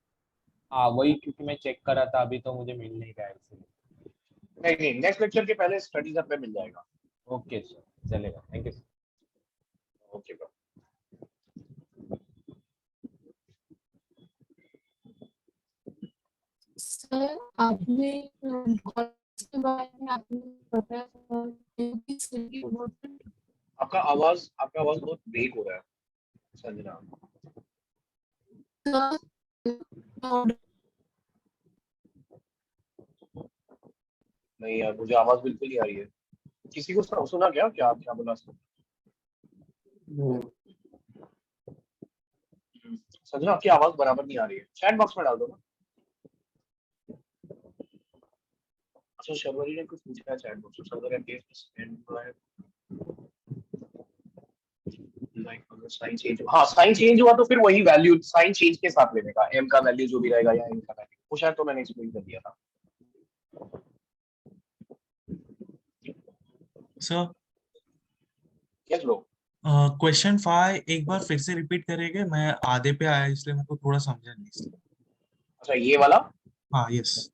हाँ वही, क्योंकि मैं चेक कर रहा था, अभी तो मुझे मिल नहीं रहा है इसलिए। नहीं, नेक्स्ट लेक्चर के पहले स्टडीज ऐप पे मिल जाएगा। ओके सर, चलेगा, thank you sir. Okay bro. Sir आपने के बारे में आपने बताया आपका आवाज बहुत ब्रेक हो रहा है संजना। नहीं यार, मुझे आवाज बिल्कुल नहीं आ रही है। किसी को सुना क्या? क्या क्या बोला? संजना, आपकी आवाज बराबर नहीं आ रही है। चैट बॉक्स में डाल दो ना। अच्छा, शर्वरी ने कुछ पूछा है चैट बॉक्स में। शर्वरी लाइक अगर साइन चेंज, हाँ साइन चेंज हुआ तो फिर वही वैल्यू साइन चेंज के साथ लेने का, m का वैल्यू जो भी रहेगा या n का वैल्यू, वो शायद तो मैंने एक्सप्लेन कर दिया था। Sir yes bro. क्वेश्चन 5 एक बार फिर से रिपीट करेंगे? मैं आधे पे आया इसलिए मेरे को थोड़ा समझा नहीं इसलिए। अच्छा, ये वाला? हाँ यस।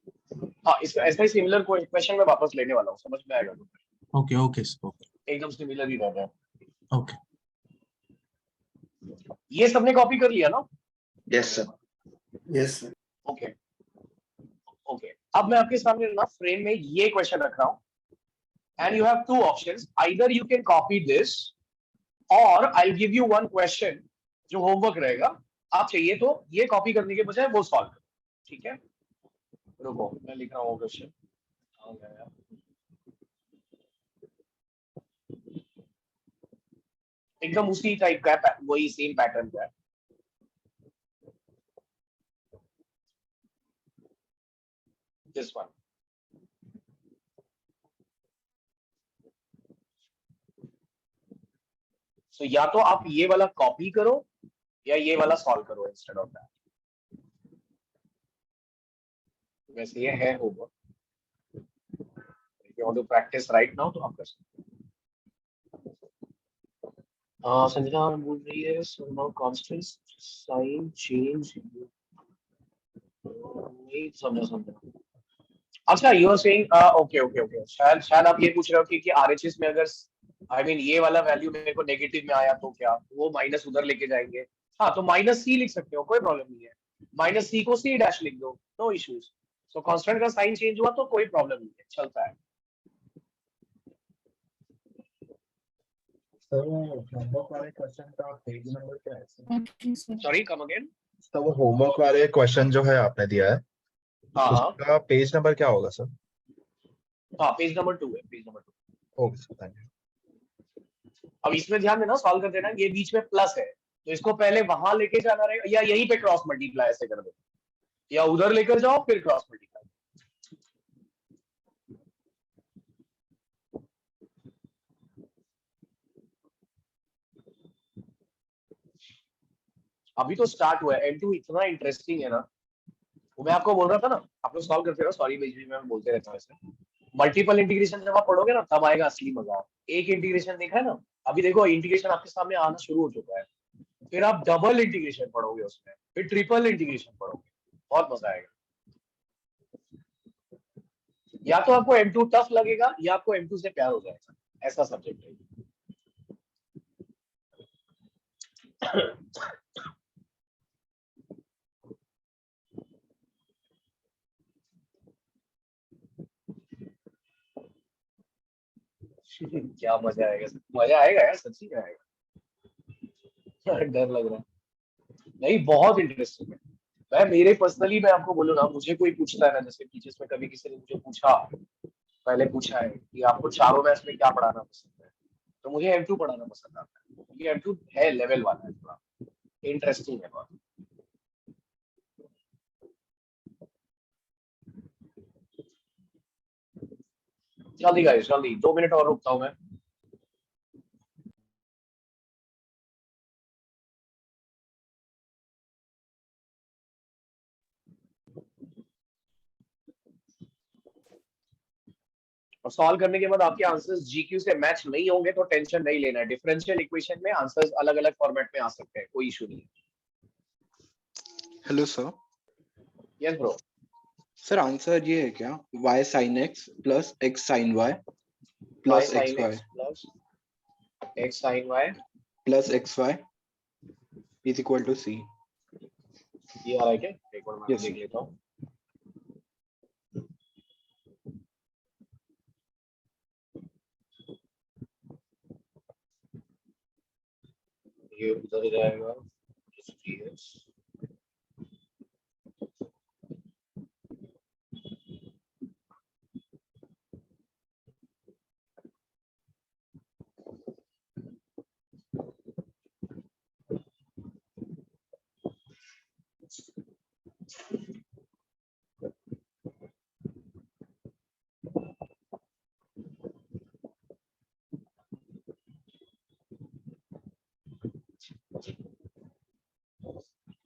हाँ, इसका ऐसा ही सिमिलर क्वेश्चन मैं वापस लेने वाला हूँ, समझ में आएगा? ओके ओके सर, ओके एकदम सिमिलर ही रहता है। ओके। ये सबने कॉपी कर लिया ना? Yes sir. Yes sir. Okay okay, अब मैं आपके सामने ना फ्रेम में ये क्वेश्चन रख रहा हूँ and you have two options, either you can copy this और I give you one question जो होमवर्क रहेगा। आप चाहिए तो ये कॉपी करने के बजाय वो सॉल्व करो, ठीक है? रुको, मैं लिख रहा हूँ क्वेश्चन। एकदम उसी टाइप का है, वही सेम पैटर्न का है। This one. सो या तो आप ये वाला कॉपी करो या ये वाला सॉल्व करो इंस्टेड ऑफ दैट। वैसे ये है homework. You want to practice right now तो आप कर सकते हैं। संजना बोल रही है सो कांस्टेंट साइन चेंज नहीं समझा। अच्छा you are saying okay okay okay, शायद आप ये पूछ रहे हो कि आरएचएस में अगर आई मीन ये वाला वैल्यू मेरे को नेगेटिव में आया तो क्या वो माइनस उधर लेके जाएंगे? हाँ तो माइनस सी लिख सकते हो, कोई प्रॉब्लम नहीं है। माइनस सी को सी डैश लिख दो, नो इश्यूज। सो कांस्टेंट का साइन चेंज हुआ तो कोई प्रॉब्लम नहीं है, चलता है। सर वो होमवर्क वाले क्वेश्चन का पेज नंबर क्या है sir? Sorry come again. Sir वो होमवर्क वाले क्वेश्चन जो है आपने दिया है हाँ उसका पेज नंबर क्या होगा सर? हाँ पेज नंबर 2 है, page number 2। Okay sir, thank you. अब इसमें ध्यान देना, सॉल्व कर देना, ये बीच में प्लस है तो इसको पहले वहां लेके जाना रहेगा या यहीं पे क्रॉस मल्टीप्लाई ऐसे कर दो, या उधर लेकर जाओ फिर क्रॉस मल्टीप्लाई। अभी तो स्टार्ट हुआ है, M2 इतना इंटरेस्टिंग है ना, वो मैं आपको बोल रहा था ना, आप लोग सॉल्व करते रहो, सॉरी बीच में मैं बोलते रहता हूँ ऐसे। मल्टीपल इंटीग्रेशन जब आप पढ़ोगे ना तब आएगा असली मजा। एक इंटीग्रेशन देखा है ना, अभी देखो इंटीग्रेशन आपके सामने आना शुरू हो चुका है, फिर आप डबल इंटीग्रेशन पढ़ोगे उसमें, फिर ट्रिपल इंटीग्रेशन पढ़ोगे, बहुत मजा आएगा। या तो आपको M2 टफ लगेगा या आपको M2 से प्यार हो जाएगा, ऐसा सब्जेक्ट है। क्या मजा आएगा, मजा आएगा यार, सच्ची में आएगा। डर लग रहा है, नहीं बहुत इंटरेस्टिंग है। मैं पर्सनली आपको बोलूँ ना, मुझे कोई पूछता है ना, जैसे टीचर्स में कभी किसी ने मुझे पूछा, पहले पूछा है कि आपको चारों मैथ्स में क्या पढ़ाना पसंद है, तो मुझे M2 पढ़ाना पसंद आता है, क्योंकि M2 है लेवल वाला है, थोड़ा इंटरेस्टिंग है बहुत। जल्दी गाइस जल्दी, 2 मिनट और रुकता हूँ मैं। और सॉल्व करने के बाद आपके आंसर्स GQ से मैच नहीं होंगे तो टेंशन नहीं लेना है, डिफरेंशियल इक्वेशन में आंसर्स अलग अलग फॉर्मेट में आ सकते हैं, कोई इशू नहीं है। Hello sir. Yes bro. Sir answer ये है क्या, y sin x plus x sin y plus xy plus x sin y plus xy is equal to c? ये आ रहा है क्या? एक बार मैं Yes, देख लेता हूँ। ये उधर जाएगा,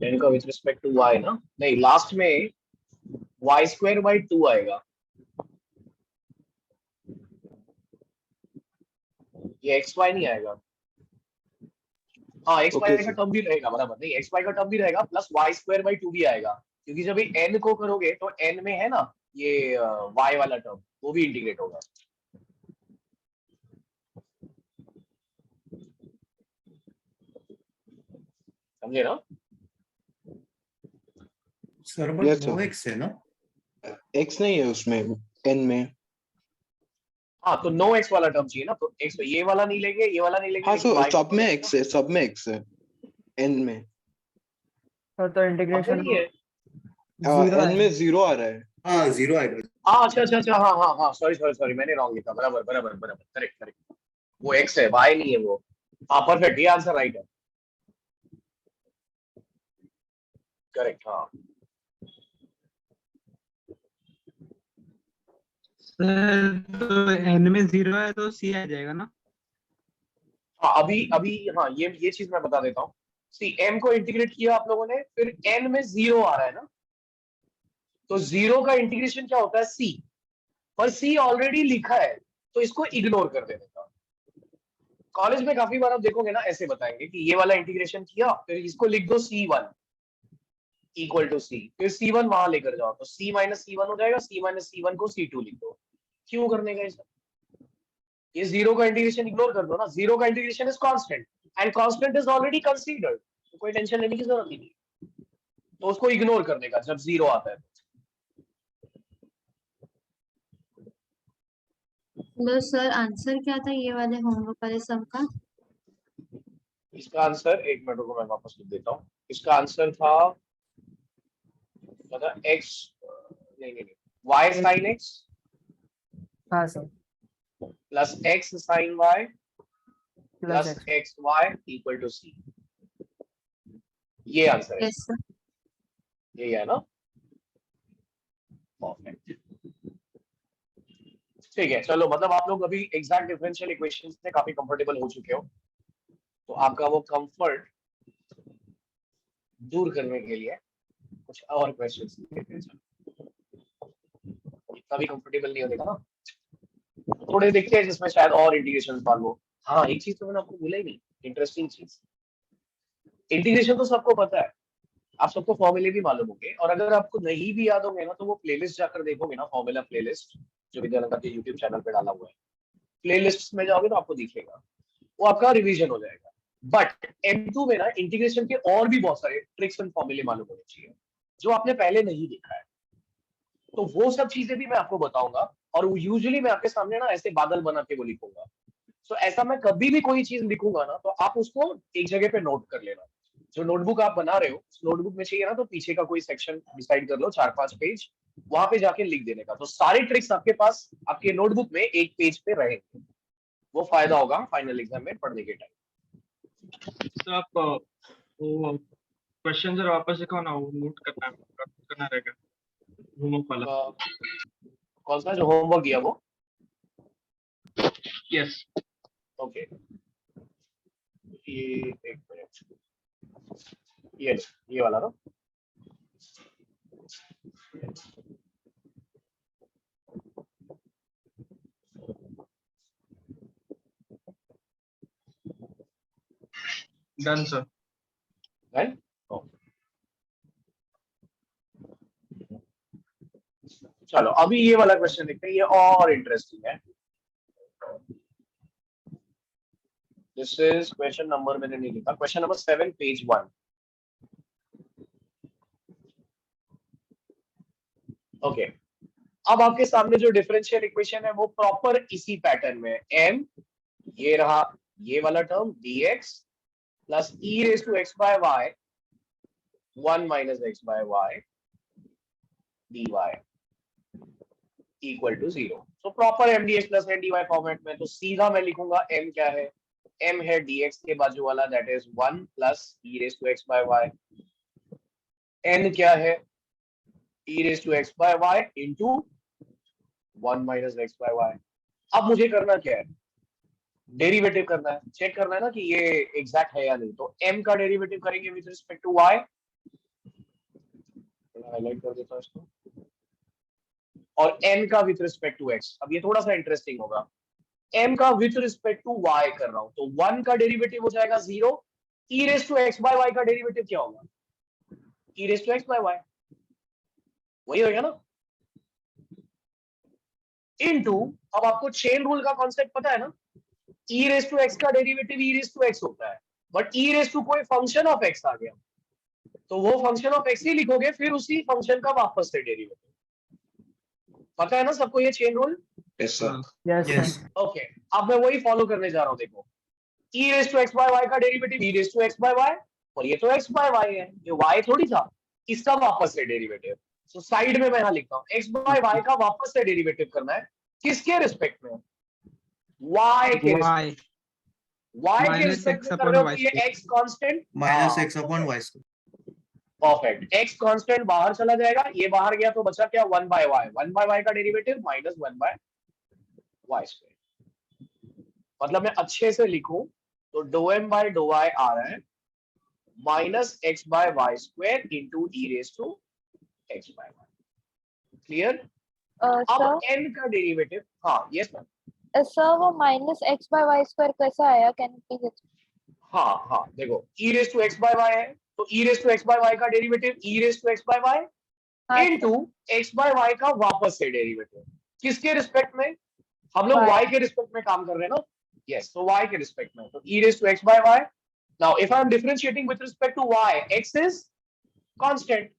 इनका विद रिस्पेक्ट टू y ना, नहीं लास्ट में y²/2 आएगा, ये xy नहीं आएगा। हाँ xy Okay, का sir. टर्म भी रहेगा, बराबर, नहीं xy का टर्म भी रहेगा प्लस y²/2 भी आएगा, क्योंकि जब ये n को करोगे तो n में है ना ये y वाला टर्म, वो भी इंटीग्रेट होगा। समझे ना? Sir Yes, but sir. वो x है ना? x नहीं है उसमें, n में। हाँ तो नो x वाला टर्म चाहिए ना, तो x ये वाला नहीं लेंगे, ये वाला नहीं लेंगे, हाँ लेकिन सर y को सब में x है, सब में x है, n में। सर तो इंटीग्रेशन नहीं है। n में 0 आ रहा है। हाँ 0 आएगा। हाँ अच्छा हाँ सॉरी मैंने रॉन्ग लिखा, बराबर करेक्ट, वो x है, y नहीं है वो। हाँ परफेक्ट, ये आंसर राइट है, करेक्ट। हाँ सर तो n में 0 है तो c आ जाएगा ना? हाँ अभी हाँ ये चीज मैं बता देता हूँ। सी m को इंटीग्रेट किया आप लोगों ने, फिर n में 0 आ रहा है ना, तो 0 का इंटीग्रेशन क्या होता है, c। पर सी ऑलरेडी लिखा है तो इसको इग्नोर कर देने का। कॉलेज में काफी बार आप देखोगे ना, ऐसे बताएंगे कि ये वाला इंटीग्रेशन किया, फिर इसको लिख दो C1 इक्वल टू सी, फिर C1 वहां लेकर जाओ तो C माइनस C1 हो जाएगा, C माइनस C1 को C2 लिख दो। क्यों करने का ये सब? ये जीरो का इंटीग्रेशन इग्नोर कर दो ना, जीरो का integration is constant and constant is already considered, तो कोई टेंशन लेने की जरूरत ही नहीं, तो उसको इग्नोर करने का जब जीरो आता है। तो सर आंसर क्या था ये वाले होमवर्क वाले सब का? इसका आंसर, एक मिनट को मैं वापस लिख देता हूँ। इसका आंसर था x, नहीं, y sin x हाँ sir plus x sin y plus x y equal to c। ये आंसर है। Yes sir. यही है ना? परफेक्ट। ठीक है, चलो, मतलब आप लोग अभी एग्जैक्ट डिफरेंशियल इक्वेशंस से काफी कंफर्टेबल हो चुके हो, तो आपका वो कंफर्ट दूर करने के लिए कुछ और क्वेश्चंस लेते हैं। इतना भी कंफर्टेबल नहीं होगा ना, थोड़े देखते हैं जिसमें शायद और इंटीग्रेशन मान लो। हाँ, एक चीज तो मैंने आपको बोला ही नहीं, इंटरेस्टिंग चीज। इंटीग्रेशन तो सबको पता है, आप सबको फॉर्मूले भी मालूम होंगे, और अगर आपको नहीं भी याद होंगे ना तो वो प्लेलिस्ट जाकर देखोगे ना, फॉर्मूला प्लेलिस्ट जो विद्यानंद के यूट्यूब चैनल पे डाला हुआ है, प्लेलिस्ट में जाओगे तो आपको दिखेगा, वो आपका रिवीजन हो जाएगा। बट M2 में ना इंटीग्रेशन के और भी बहुत सारे ट्रिक्स एंड फॉर्मूले मालूम होने चाहिए जो आपने पहले नहीं देखा है, तो वो सब चीजें भी मैं आपको बताऊंगा, और यूजुअली मैं आपके सामने ना ऐसे बादल बना के वो लिखूंगा। तो ऐसा मैं कभी भी कोई चीज लिखूंगा ना तो आप उसको एक जगह पे नोट कर लेना। जो नोटबुक आप बना रहे हो, उस नोटबुक में चाहिए ना तो पीछे का कोई सेक्शन डिसाइड कर लो, 4-5 पेज, वहां पे जाके लिख देने का, तो सारे ट्रिक्स आपके पास आपके नोटबुक में एक पेज पे रहेंगे, वो फायदा होगा फाइनल एग्जाम में पढ़ने के टाइम। तो आप वो क्वेश्चन जरा वापस दिखाओ ना, वो नोट करना रहेगा होमवर्क वाला। कौन सा जो होमवर्क दिया वो? यस ओके, ये एक मिनट, ये वाला ना, डन सर। राइट? चलो अभी ये वाला क्वेश्चन देखते हैं, ये और इंटरेस्टिंग है। दिस इज क्वेश्चन नंबर, मैंने नहीं लिखा, क्वेश्चन नंबर 7 पेज 1। ओके, अब आपके सामने जो डिफरेंशियल इक्वेशन है वो प्रॉपर इसी पैटर्न में है। m, ये रहा ये वाला term dx plus e raise to x by y 1 minus x by y dy equal to 0। तो proper m dx plus n dy format में, तो सीधा मैं लिखूंगा m क्या है, m है dx के बाजू वाला, that is 1 plus e raise to x by y, n क्या है e raise to x by y into 1 minus x by y। अब मुझे करना क्या है, डेरिवेटिव करना है, चेक करना है ना कि ये एग्जैक्ट है या नहीं, तो m का डेरिवेटिव करेंगे with respect to y, highlight कर देता हूं इसको, और n का विद रिस्पेक्ट टू x। अब ये थोड़ा सा इंटरेस्टिंग होगा, m का विद रिस्पेक्ट टू y कर रहा हूं, तो 1 का डेरिवेटिव हो जाएगा 0, e raise to x by y का डेरिवेटिव क्या होगा, e raise to x by y, वही होगा ना, इनटू, अब आपको चेन रूल का कॉन्सेप्ट पता है ना, e रेज टू x का derivative e raise to x होता है, बट e रेज टू कोई फंक्शन ऑफ x आ गया तो वो फंक्शन ऑफ x ही लिखोगे, फिर उसी फंक्शन का वापस से डेरिवेटिव। पता है ना सबको ये chain rule? Yes sir. Yes okay, अब मैं वही फॉलो करने जा रहा हूं। देखो, e raise to x by y का derivative e raise to x by y, और ये तो x बाय y है, ये y थोड़ी था, इसका वापस से डेरिवेटिव। तो साइड में मैं यहां लिखता हूं x बाय y का वापस से डेरिवेटिव करना है, किसके रिस्पेक्ट में, y के रिस्पेक्ट, y के रिस्पेक्ट में कर रहे हो, ये x constant minus x upon y square. Perfect, x constant बाहर चला जाएगा, ये बाहर गया तो बचा क्या, 1 बाय y, 1 बाय y का derivative minus 1 by y square. मतलब मैं अच्छे से लिखूं तो डो m बाय डो y आ रहा है minus x by y square into e raise to x by y। Clear? अब सर n का डेरिवेटिव, हाँ यस मैम, सर वो minus x by y square कैसा आया, कैन यू प्लीज? हाँ हाँ देखो e raise to x by y है, तो e raise to x by y का derivative e raise to x by y into x by y का वापस से डेरिवेटिव, किसके रिस्पेक्ट में? हम लोग y के रिस्पेक्ट में काम कर रहे हैं ना, यस, तो y के रिस्पेक्ट में, तो e raise to x by y. Now if I am differentiating with respect to y, x is constant,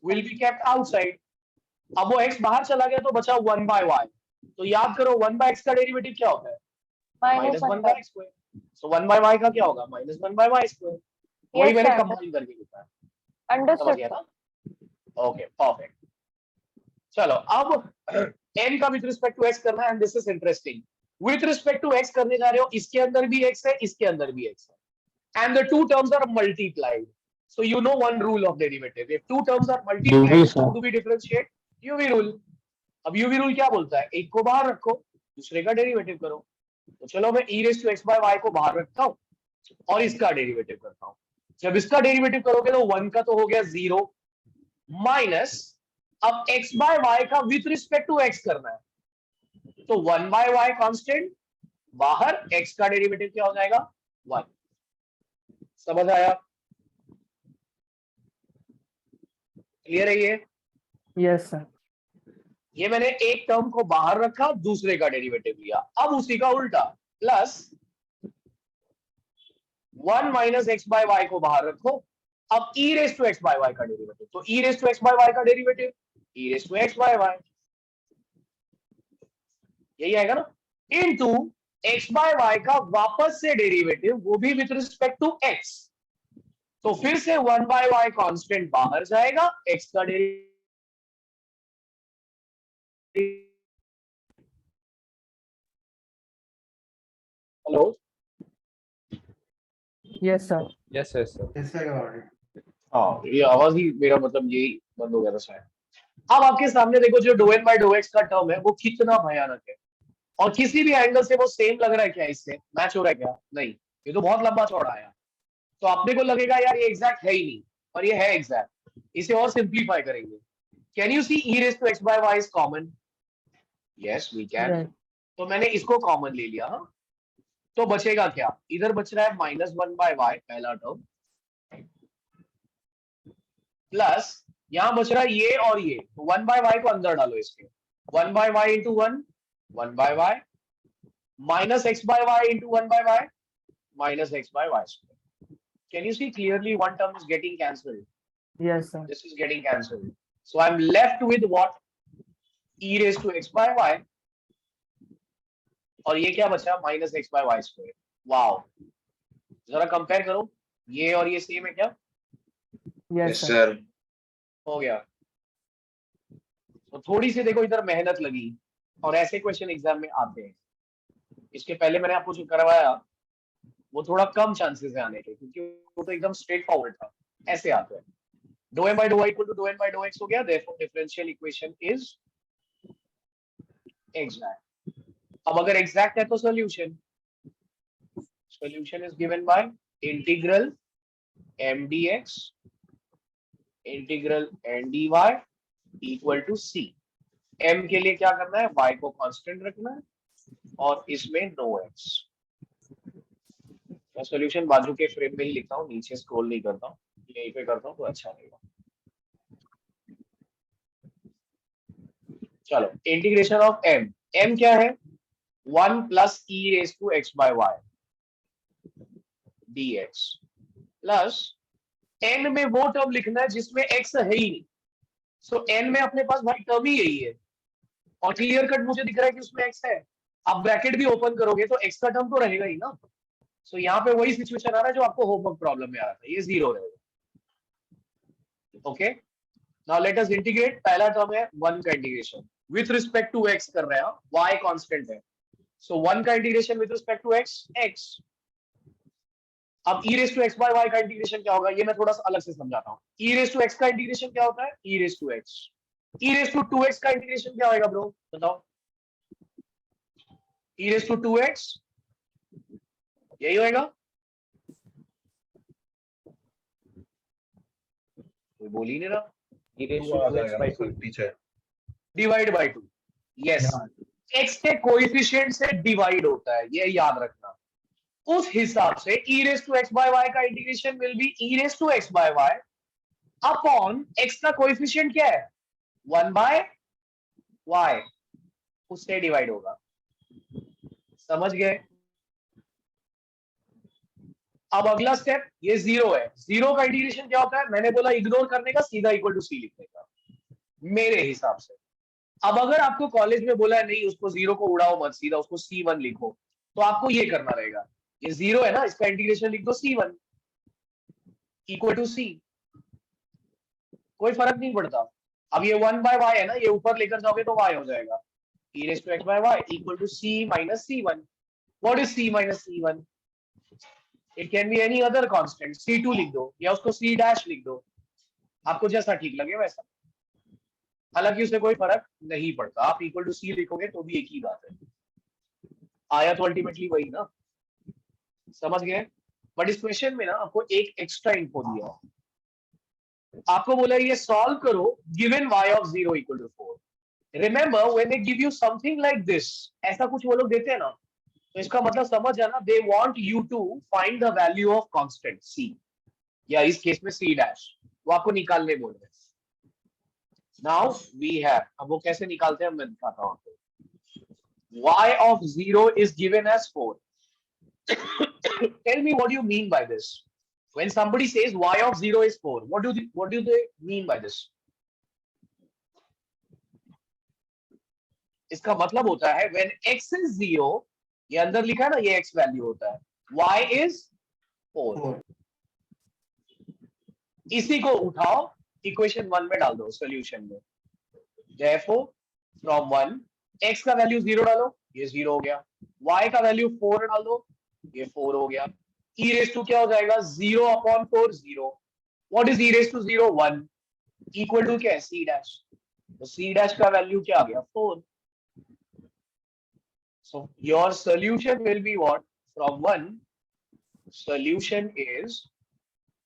will be kept outside. अब वो x बाहर चला गया तो बचा 1 बाय y. तो याद करो 1 बाय x का डेरिवेटिव क्या होता है? Minus 1 by x square. So 1 by y का क्या होगा? Minus 1 by y square. वही मैंने कंबाइन करके लिखा है. समझ गया ना? Okay perfect. चलो अब n का विद रिस्पेक्ट टू x करना है, and this is interesting. With respect to x करने जा रहे हो, इसके अंदर भी x है, इसके अंदर भी x है, and the two terms are multiplied. So you know one rule of derivative. If two terms are multiplied, how do we differentiate? UV rule. अब UV rule क्या बोलता है? एक को बाहर रखो, दूसरे का डेरिवेटिव करो. तो चलो मैं e raise to x by y को बाहर रखता हूँ और इसका डेरिवेटिव करता हूँ. जब इसका डेरिवेटिव करोगे तो 1 का तो हो गया 0 माइनस, अब x बाय y का विथ रिस्पेक्ट टू x करना है, तो 1 बाय y कांस्टेंट, बाहर x का डेरिवेटिव क्या हो जाएगा? 1. समझ आया? क्लियर है ये? Yes sir. ये मैंने एक टर्म को बाहर रखा, दूसरे का डेरिवेटिव लिया. अब उसी का उल्टा, plus 1 minus x by y को बाहर रखो, अब e raise to x by y का डेरिवेटिव, तो e raise to x by y का derivative e raise to x by y, यही आएगा ना, इनटू एक्स बाय वाई का वापस से डेरिवेटिव, वो भी विथ रिस्पेक्ट टू x. तो फिर से 1 बाय वाई कांस्टेंट बाहर जाएगा, x का derivative. Hello, yes sir. Yes yes sir. Yes, sir, got it. हाँ ये आवाज ही, मेरा मतलब यही बंद हो गया था शायद. अब आपके सामने देखो, जो डो एन बाय डो एक्स का टर्म है वो कितना भयानक है, और किसी भी एंगल से वो सेम लग रहा है क्या? इससे मैच हो रहा है क्या? नहीं, ये तो बहुत लंबा चौड़ा है. तो आपने को लगेगा यार ये एग्जैक्ट है ही नहीं, और ये है एग्जैक्ट. इसे और सिंप्लीफाई करेंगे. Can you see e raise to x by y is common? Yes we can. तो मैंने इसको कॉमन ले लिया. हाँ, तो बचेगा क्या? इधर बच रहा है माइनस 1 बाय y पहला टर्म, प्लस यहां बच रहा है ये और ये, तो 1 बाय y को अंदर डालो इसके, 1 by y into 1, 1 by y, minus x by y into 1 by y, minus x by y square. Can you see clearly one term is getting cancelled? Yes sir. This is getting cancelled. So I'm left with what? E raised to x by y. और ये क्या बचा? Minus x by y square. Wow, जरा compare करो, ये और ये same है क्या? Yes sir. हो गया. तो थोड़ी सी देखो इधर मेहनत लगी, और ऐसे क्वेश्चन एग्जाम में आते हैं. इसके पहले मैंने आपको जो करवाया वो थोड़ा कम चांसेस है आने के, क्योंकि वो तो एकदम स्ट्रेट फॉरवर्ड था. ऐसे आते हैं. डो एम बाय डो वाई इक्वल टू डो एन बाय डो एक्स हो गया, therefore differential equation is exact. अब अगर एग्जैक्ट है तो solution is given by integral m dx integral n dy equal to c. m के लिए क्या करना है? y को कांस्टेंट रखना है, और इसमें नो x. मैं सॉल्यूशन बाजू के फ्रेम में ही लिखता हूँ, नीचे स्क्रॉल नहीं करता हूँ, यहीं पे करता हूँ तो अच्छा रहेगा. चलो, इंटीग्रेशन ऑफ m. m क्या है? 1 plus e raise to x by y dx, plus n में वो टर्म लिखना है जिसमें x है ही नहीं. सो n में अपने पास भाई टर्म ही यही है, और क्लियर कट मुझे दिख रहा है कि उसमें x है. आप ब्रैकेट भी ओपन करोगे तो x का टर्म तो रहेगा ही ना. सो यहाँ पे वही सिचुएशन आ रहा है जो आपको होमवर्क प्रॉब्लम में आ रहा था, ये 0 रहेगा. Okay, now let us integrate. पहला टर्म है 1 का integration with respect to x कर रहे हैं, y कांस्टेंट है, सो 1 का integration with respect to x. अब e raise to x by y का इंटीग्रेशन क्या होगा, ये मैं थोड़ा सा अलग से समझाता हूँ. e रेज़ टू x का इंटीग्रेशन क्या होता है? e raise to x. e raise to 2x का इंटीग्रेशन क्या होगा ब्रो, बताओ? e रेज़ टू 2x यही होएगा. कोई बोल ही नहीं रहा. e raised to 2x by 2 teacher divide by 2. Yes, x के कोएफिशिएंट से डिवाइड होता है, ये याद रखना। उस हिसाब से e raise to x by y का integration will be e raise to x by y upon x का कोएफिशिएंट क्या है 1 बाय y, उससे डिवाइड होगा। समझ गए? अब अगला स्टेप, ये जीरो है, जीरो का इंटीग्रेशन क्या होता है? मैंने बोला इग्नोर करने का, सीधा इक्वल टू सी लिखने का मेरे हिसाब से। अब अगर आपको कॉलेज में बोला है नहीं उसको जीरो को उड़ाओ मत, सीधा उसको C1 लिखो, तो आपको ये करना रहेगा, ये जीरो है ना, इसका इंटीग्रेशन लिख दो C1 इक्वल टू सी, कोई फर्क नहीं पड़ता। अब ये 1 बाय वाई है ना, ये ऊपर लेकर जाओगे तो y हो जाएगा e raise to x by y equal to c minus c1। What is c minus c1? It can be any other constant, c2 लिख दो या उसको c डैश लिख दो, आपको जैसा ठीक लगे वैसा। हालांकि उससे कोई फर्क नहीं पड़ता, आप इक्वल टू सी लिखोगे तो भी एक ही बात है, आया तो अल्टीमेटली वही ना। समझ गए? बट इस क्वेश्चन में ना आपको एक एक्स्ट्रा इन्फो दिया, आपको बोला ये सॉल्व करो given y of 0 equal to 4। Remember when they give you something like this, ऐसा कुछ वो लोग देते हैं ना, तो इसका मतलब समझ जाना, they want you to find the value of constant c, या इस केस में c डैश, वो आपको निकालने बोल रहे हैं। नाउ वी हैव, अब वो कैसे निकालते हैं मैं दिखाता हूं आपको। y of 0 is given as 4. Tell me what you mean by this. When somebody says y of 0 is 4, what do they mean by this? इसका मतलब होता है when x is 0, ये अंदर लिखा है ना, ये x वैल्यू होता है, y is 4। इसी को उठाओ इक्वेशन 1 में डाल दो सॉल्यूशन में। Therefore from 1 x का वैल्यू 0 डालो, ये 0 हो गया, y का वैल्यू 4 डाल दो, ये 4 हो गया, e रेज टू क्या हो जाएगा 0 upon 4 0। What is e raise to 0? 1 equal to क्या है c डैश, तो c डैश का वैल्यू क्या आ गया 4। So your solution will be what? From 1, solution is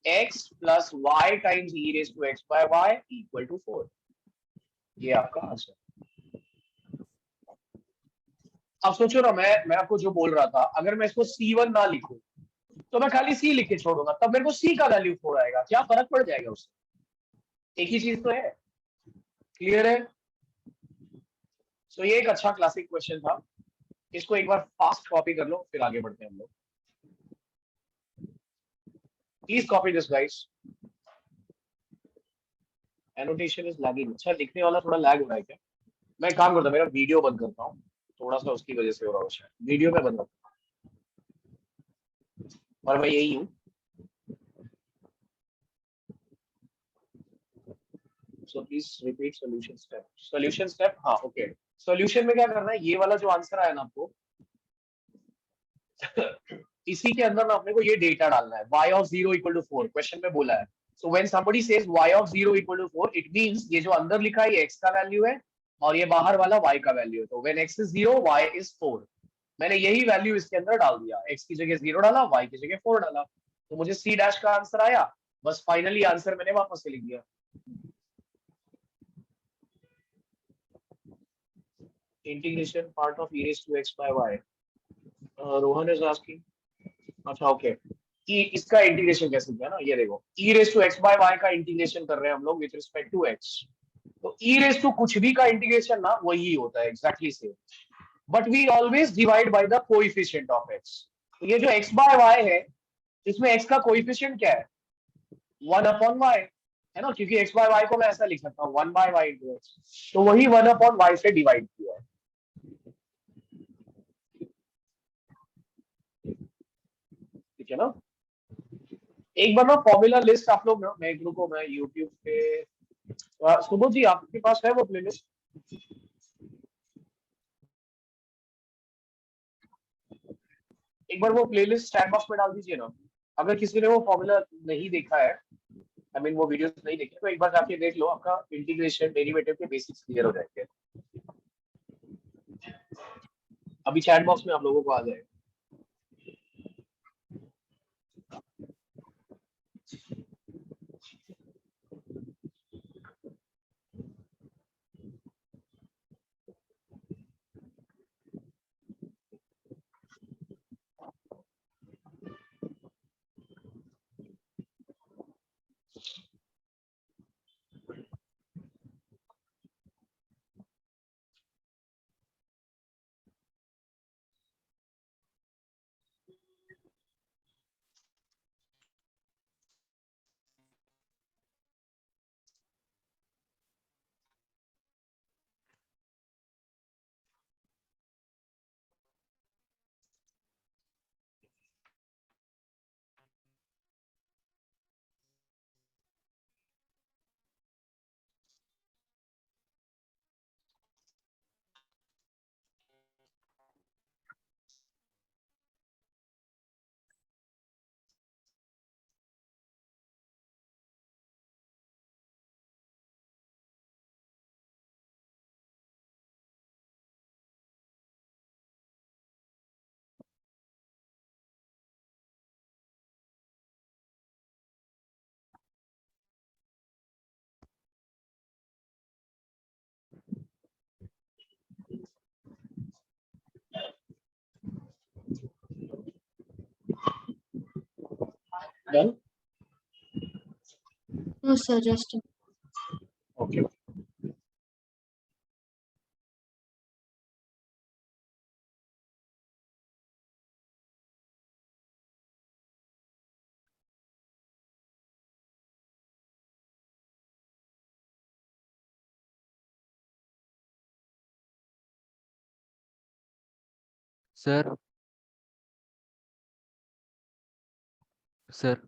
x plus y times e raised to x by y equal to 4. ये आपका answer. अब सोचो ना, मैं आपको जो बोल रहा था, अगर मैं इसको C1 ना लिखूं तो मैं खाली C लिख के छोड़ूंगा, तब मेरे को C का वैल्यू 4 आएगा, क्या फर्क पड़ जाएगा उससे? एक ही चीज तो है। क्लियर है? सो ये एक अच्छा क्लासिक क्वेश्चन था, इसको एक बार फास्ट कॉपी कर लो, फिर आगे बढ़ते हैं हम लोग। Please copy this guys. Annotation is lagging. अच्छा, लिखने वाला थोड़ा लैग हो रहा है क्या? मैं काम करता हूँ, मेरा वीडियो बंद करता हूँ, थोड़ा सा उसकी वजह से हो रहा है शायद, वीडियो में बंद करता हूँ, और मैं यही हूँ। So please repeat solution step. Solution step, हाँ ओके। सॉल्यूशन में क्या करना है, ये वाला जो आंसर आया ना आपको इसी के अंदर ना अपने को ये डेटा डालना है, y of 0 equal to 4, question में बोला है। So when somebody says y of 0 equal to 4, it means ये जो अंदर लिखा है ये x का वैल्यू है और ये बाहर वाला y का वैल्यू है। तो when x is 0, y is 4। मैंने यही वैल्यू इसके अंदर डाल दिया, x की जगह 0 डाला, y की जगह 4 डाला, तो मुझे c डैश का आंसर आया। बस फाइनली आंसर मैंने वापस से लिख दिया। Integration part of e raised to x by y. Rohan is asking. अच्छा ओके, इसका इंटीग्रेशन कैसे किया ना, ये देखो e raise to x by y का इंटीग्रेशन कर रहे हैं हम लोग विद रिस्पेक्ट टू x। तो e रेज टू कुछ भी का इंटीग्रेशन ना वही होता है, exactly same, but we always divide by the coefficient of x। तो ये जो x बाय y है, इसमें x का कोएफिशिएंट क्या है 1 अपॉन y है ना, क्योंकि x बाय y को मैं ऐसा लिख सकता हूँ 1 बाय y इनटू x, तो वही 1 अपॉन y से डिवाइड किया है। ठीक है ना? एक बार ना फॉर्मूला लिस्ट आप लोग ना, मैं एक को मैं YouTube पे, सुबोध जी आपके पास है वो प्लेलिस्ट? एक बार वो प्लेलिस्ट चैट बॉक्स में डाल दीजिए ना, अगर किसी ने वो फॉर्मूला नहीं देखा है, आई मीन वो वीडियोस नहीं देखे, तो एक बार जाके देख लो, आपका इंटीग्रेशन डेरिवेटिव के बेसिक्स क्लियर हो जाएंगे। अभी चैट बॉक्स में आप लोगों को आ जाएगा। Done? No, sir, just Okay. Sir, sir,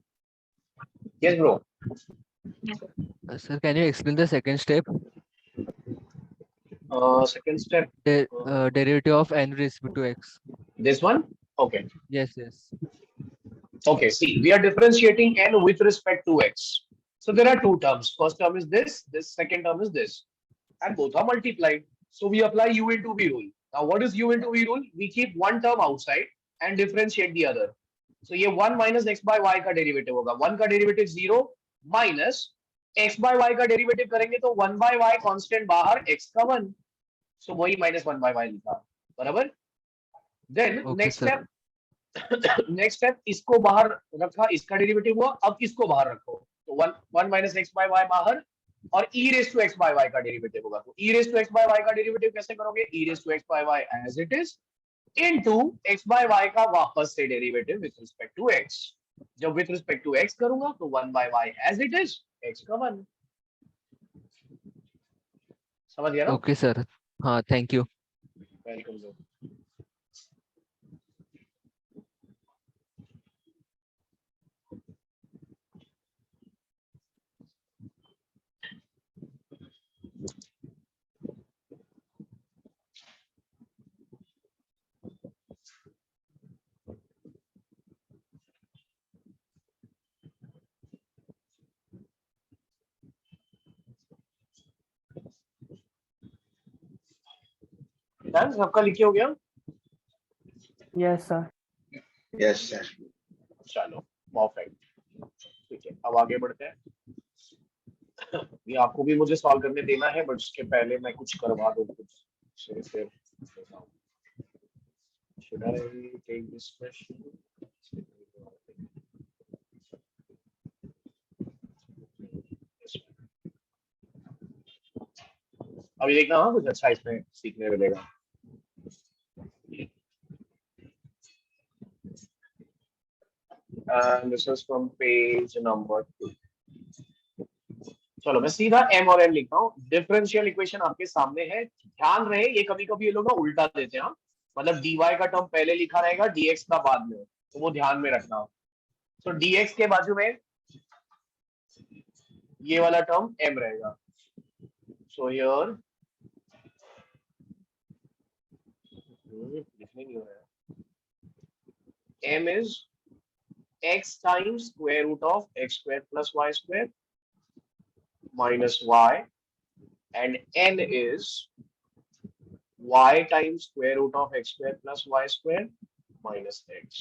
Yes, bro. sir, can you explain the second step? Second step. Derivative of n raised to x. This one? Okay. Yes, yes. Okay, see, we are differentiating n with respect to x. So there are two terms. First term is this second term is this. And both are multiplied. So we apply u into v rule. Now what is u into v rule? We keep one term outside and differentiate the other. So ये 1 minus x by y का derivative होगा. 1 का derivative 0 minus x by y का derivative करेंगे तो 1 by y constant बाहर x का 1. So वही minus 1 by y लिखा. बराबर? Then Okay, next sir. step next step इसको बाहर रखा, इसका डेरिवेटिव हुआ, अब इसको बाहर रखो तो 1 minus x by y बाहर और e raised to x by y का डेरिवेटिव होगा. तो e raised to x by y का डेरिवेटिव कैसे करोगे? e raised to x by y as it is into x by y का वापस से derivative with respect to x. जब विथ रिस्पेक्ट टू x करूंगा तो 1 by y as it is x का 1. समझ गया ना? Okay, sir. हाँ, thank you. Welcome sir. Done? सबका लिखे हो गया? Yes, sir. Yes, sir. चलो परफेक्ट. ठीक है, अब आगे बढ़ते हैं. ये आपको भी मुझे सॉल्व करने देना है, बट उसके पहले मैं कुछ करवा दूं कुछ. फिर should I take this question? अभी देखना, हाँ कुछ अच्छा इसमें सीखने मिलेगा. And this is from page number 2. चलो मैं सीधा m और n लिखता हूँ. डिफरेंशियल इक्वेशन आपके सामने है. ध्यान रहे ये कभी कभी ये लोग ना उल्टा देते हैं. मतलब dy का टर्म पहले लिखा रहेगा, dx का बाद में, तो वो ध्यान में रखना. तो dx के बाजू में ये वाला टर्म m रहेगा. सो हियर लिखने नहीं हो रहा है. m is x times square root of x square plus y square minus y, and n is y times square root of x square plus y square minus x.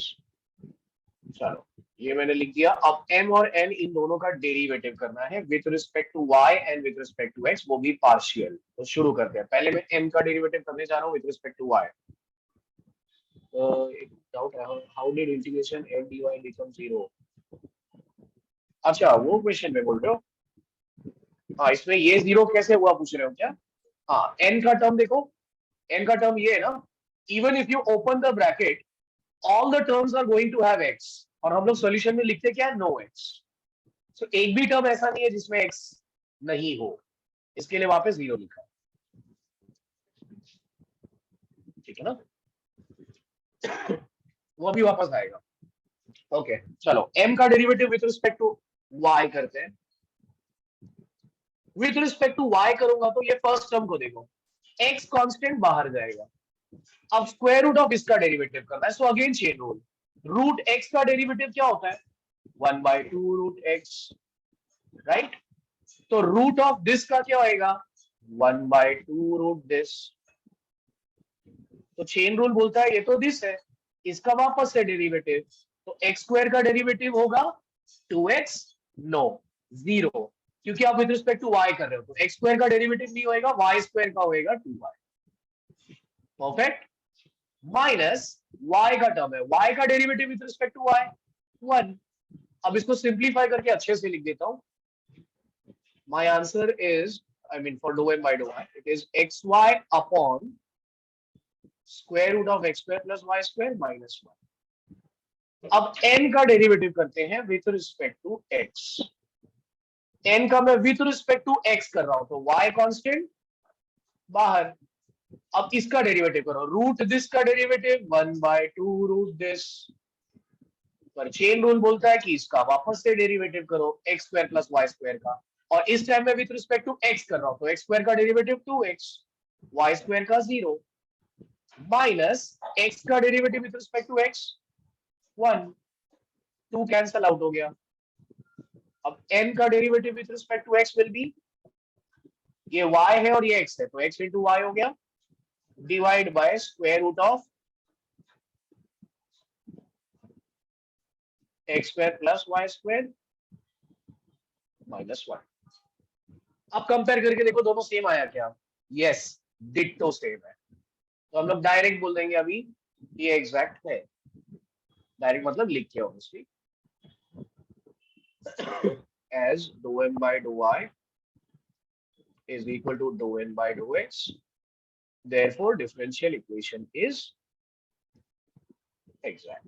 चलो ये मैंने लिख दिया. अब m और n इन दोनों का derivative करना है with respect to y and with respect to x, वो भी पार्शियल. तो शुरू करते हैं. पहले मैं m का डेरिवेटिव करने जा रहा हूँ विथ रिस्पेक्ट टू y. एक डाउट है, how did integration m dy become 0? अच्छा वो क्वेश्चन में बोल रहे हो. हाँ इसमें ये 0 कैसे हुआ पूछ रहे हो क्या? हाँ n का टर्म देखो, n का टर्म ये है ना. Even if you open the bracket all the terms are going to have x, और हम लोग सॉल्यूशन में लिखते क्या है? No x. सो एक भी टर्म ऐसा नहीं है जिसमें x नहीं हो. इसके लिए वापस 0 लिखा. ठीक है ना? वो भी वापस आएगा. ओके चलो m का derivative with respect to y करते हैं. विथ रिस्पेक्ट टू y करूंगा तो ये फर्स्ट टर्म को देखो, x कांस्टेंट बाहर जाएगा. अब स्क्वायर रूट ऑफ इसका डेरिवेटिव करना है. So again chain rule. Root x का डेरिवेटिव क्या होता है? 1/2 रूट x, राइट? तो रूट ऑफ दिस का क्या होएगा? 1/2 रूट दिस. तो चेन रूल बोलता है ये तो दिस है, इसका वापस से डेरिवेटिव, तो x स्क्वायर का डेरिवेटिव होगा 2x. नो 0, क्योंकि आप विद रिस्पेक्ट टू y कर रहे हो. तो x स्क्वायर का डेरिवेटिव नहीं होएगा, y स्क्वायर का होएगा 2y. परफेक्ट. माइनस y का टर्म है, y का derivative with respect to y 1. अब इसको सिंप्लीफाई करके अच्छे से लिख देता हूँ. My answer is, I mean for dou m by dou y, it is xy upon square root of x square plus y square minus 1. अब n का डेरिवेटिव करते हैं with respect to x. n का मैं with respect to x कर रहा हूं तो y कांस्टेंट बाहर. अब इसका डेरिवेटिव करो, रूट दिस का डेरिवेटिव 1/2 रूट दिस. पर चेन रूल बोलता है कि इसका वापस से डेरिवेटिव करो x square plus y square का, और इस टाइम में विथ रिस्पेक्ट टू x कर रहा हूं तो x स्क्वायर का डेरिवेटिव 2x, y स्क्वायर का 0 माइनस x का derivative with respect to x 1, 2 cancel out हो गया. अब n का derivative with respect to x will be, ये y है और ये x है तो x इंटू y हो गया, divide by square root of x square plus y square minus 1. अब कंपेयर करके देखो दोनों सेम आया क्या? यस, डिट्टो सेम है. तो हम लोग डायरेक्ट बोल देंगे अभी ये एग्जैक्ट है. डायरेक्ट मतलब लिख के obviously, as dou m by dou y is equal to dou n by dou x, therefore differential equation is exact.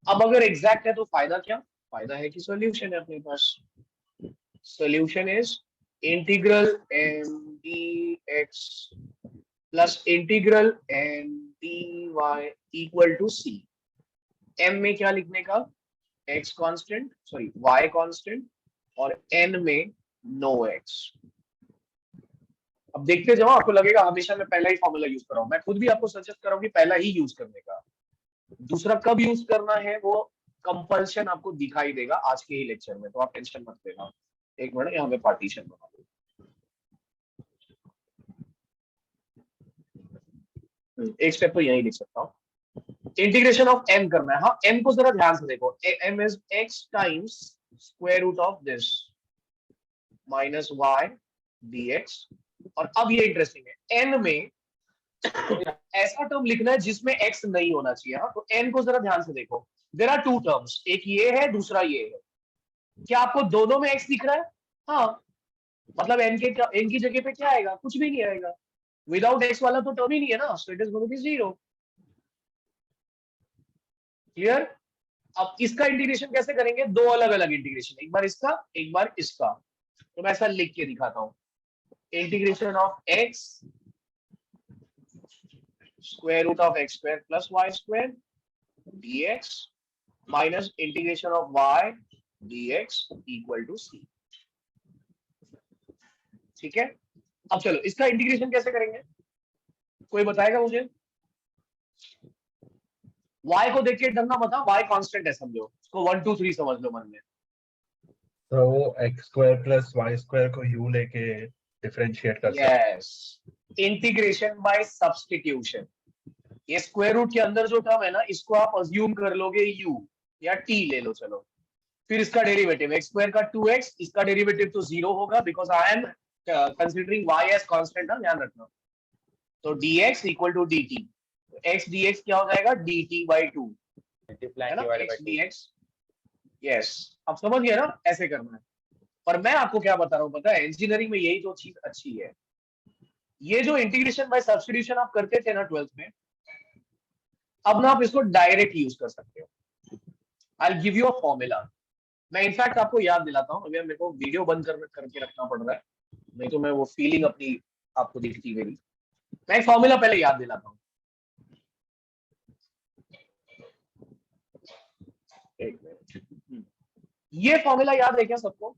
अब अगर एग्जैक्ट है तो फायदा क्या? फायदा है कि सॉल्यूशन है अपने पास. Solution is integral m dx plus integral m dy equal to c. m में क्या लिखने का? x constant, sorry y constant, और n में नो x. अब देखते जाओ, आपको लगेगा हमेशा मैं पहला ही फॉर्मूला यूज कर रहा हूं. मैं खुद भी आपको सजेस्ट कर रहा हूं कि पहला ही यूज करने का. दूसरा कब यूज करना है वो कंपल्शन आपको दिखाई देगा आज के ही लेक्चर में, तो आप टेंशन मत लेना. एक मिनट, यहाँ पे पार्टीशन बना दो. एक स्टेप तो यही लिख सकता हूँ. इंटीग्रेशन ऑफ m करना है. हाँ, m को जरा ध्यान से देखो. m is x times square root of this minus y dx. और अब ये इंटरेस्टिंग है, n में ऐसा टर्म लिखना है जिसमें x नहीं होना चाहिए. हाँ, तो n को जरा ध्यान से देखो. देयर आर टू टर्म्स, एक ये है दूसरा ये है. क्या आपको दोनों में x दिख रहा है? हाँ, मतलब n की जगह पे क्या आएगा? कुछ भी नहीं आएगा. विदाउट x वाला तो टर्म ही नहीं है ना, so it is going to be 0. Clear? अब इसका इंटीग्रेशन कैसे करेंगे? दो अलग अलग इंटीग्रेशन, एक बार इसका एक बार इसका. तो मैं ऐसा लिख के दिखाता हूं. Integration of x square root of x square plus y square dx minus integration of y dx equal to c. ठीक है? अब चलो इसका इंटीग्रेशन कैसे करेंगे? कोई बताएगा मुझे? y को देख के डरना मत. y कांस्टेंट है समझो, इसको 1 2 3 समझ लो मन में. तो x square plus y square को u लेके डिफरेंशिएट कर सकते हैं. Yes, integration by substitution. ये स्क्वायर रूट के अंदर जो टर्म है ना, इसको आप अज्यूम कर लोगे u या t ले लो. चलो, फिर इसका डेरिवेटिव x स्क्वायर का 2x, इसका डेरिवेटिव तो 0 होगा because I am considering y as constant. ध्यान रखना. तो dx equal to dt. x dx क्या हो जाएगा? dt by 2 है ना, x dx. यस, अब समझ गया ना ऐसे करना है. पर मैं आपको क्या बता रहा हूँ पता है, इंजीनियरिंग में यही तो चीज अच्छी है. ये जो इंटीग्रेशन बाय सब्स्टिट्यूशन आप करते थे ना 12th में, अब ना आप इसको डायरेक्ट यूज कर सकते हो. I will give you a formula. मैं इनफैक्ट आपको याद दिलाता हूँ. अभी मेरे को वीडियो बंद करके रखना पड़ रहा है, नहीं तो मैं वो फीलिंग अपनी आपको दिखती मेरी. मैं एक फॉर्मूला पहले याद दिलाता हूँ. एक मिनट. ये फॉर्मूला याद है क्या सबको?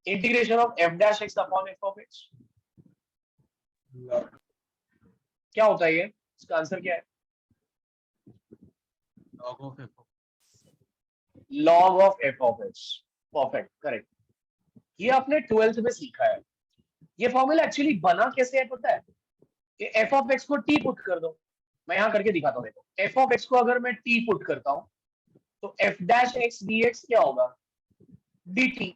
Integration of f dash x upon f of x. क्या होता है ये? इसका आंसर क्या है? log of f of x. Perfect, correct. ये आपने 12th में सीखा है. ये फॉर्मूला एक्चुअली बना कैसे है पता है? ये f of x को t पुट कर दो. मैं यहां करके दिखाता हूं. देखो, f of x को अगर मैं t पुट करता हूं तो f डैश x dx क्या होगा? dt.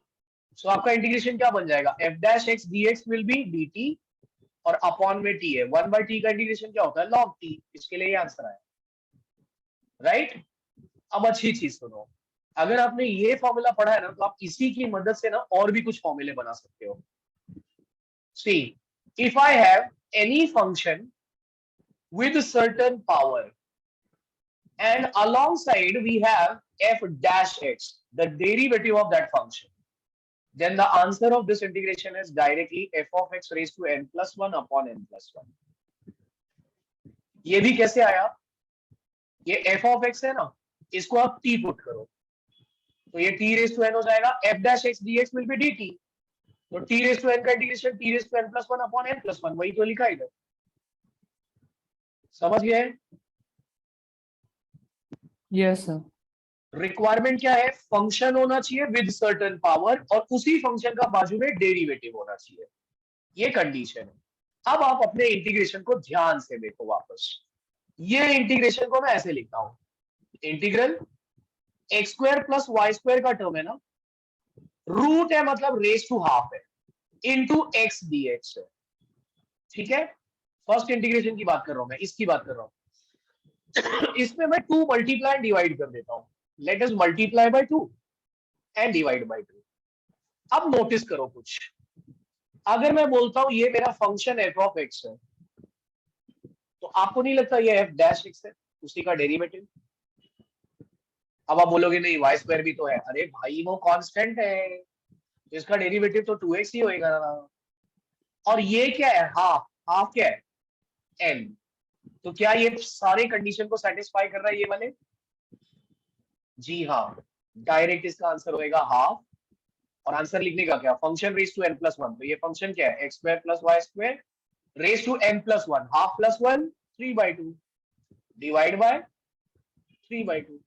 सो आपका इंटीग्रेशन क्या बन जाएगा? f dash x dx will be dt और अपॉन में t है. 1/t का इंटीग्रेशन क्या होता है? log t. इसके लिए ये आंसर आया. राइट? अब अच्छी चीज सुनो, अगर आपने ये फॉर्मूला पढ़ा है ना तो आप इसी की मदद से ना और भी कुछ फॉर्मूले बना सकते हो। See if I have any function with certain power and alongside we have f dash x, the derivative of that function, then the answer of this integration is directly f of x raised to n plus 1 upon n plus 1. ये भी कैसे आया? ये f of x है ना, इसको आप t put करो तो ये t raised to n हो जाएगा, f dash x dx will be dt, तो t raised to n का integration t raised to n plus 1 upon n plus 1, वही तो लिखा इधर। समझ गए? Yes sir. रिक्वायरमेंट क्या है? फंक्शन होना चाहिए विद सर्टेन पावर और उसी फंक्शन का बाजू में डेरिवेटिव होना चाहिए, ये कंडीशन है। अब आप अपने इंटीग्रेशन को ध्यान से देखो वापस। ये इंटीग्रेशन को मैं ऐसे लिखता हूं, integral x square plus y square का टर्म है ना, रूट है मतलब रेस टू हाफ है, इनटू एक्स डीएक्स है। ठीक है, फर्स्ट इंटीग्रेशन की बात कर रहा हूं मैं, इसकी बात कर रहा हूं। इसमें मैं 2 मल्टीप्लाई डिवाइड कर देता हूं, let us multiply by 2 and divide by 2। अब नोटिस करो कुछ, अगर मैं बोलता हूं ये मेरा फंक्शन f ऑफ x है, तो आपको नहीं लगता ये f डैश x है, उसी का डेरिवेटिव? अब आप बोलोगे नहीं y स्क्वायर भी तो है, अरे भाई वो कांस्टेंट है, इसका डेरिवेटिव तो 2x ही होएगा। और ये क्या है? हाफ, हाफ क्या है? n। तो क्या ये सारे कंडीशन को सेटिस्फाई कर रहा है ये वाले? जी हाँ, डायरेक्ट इसका आंसर होएगा हाफ। और आंसर लिखने का क्या? Function raise to n plus 1, तो ये फंक्शन क्या है? X square plus y square raise to n plus 1, half plus 1 3/2 divide by 3/2।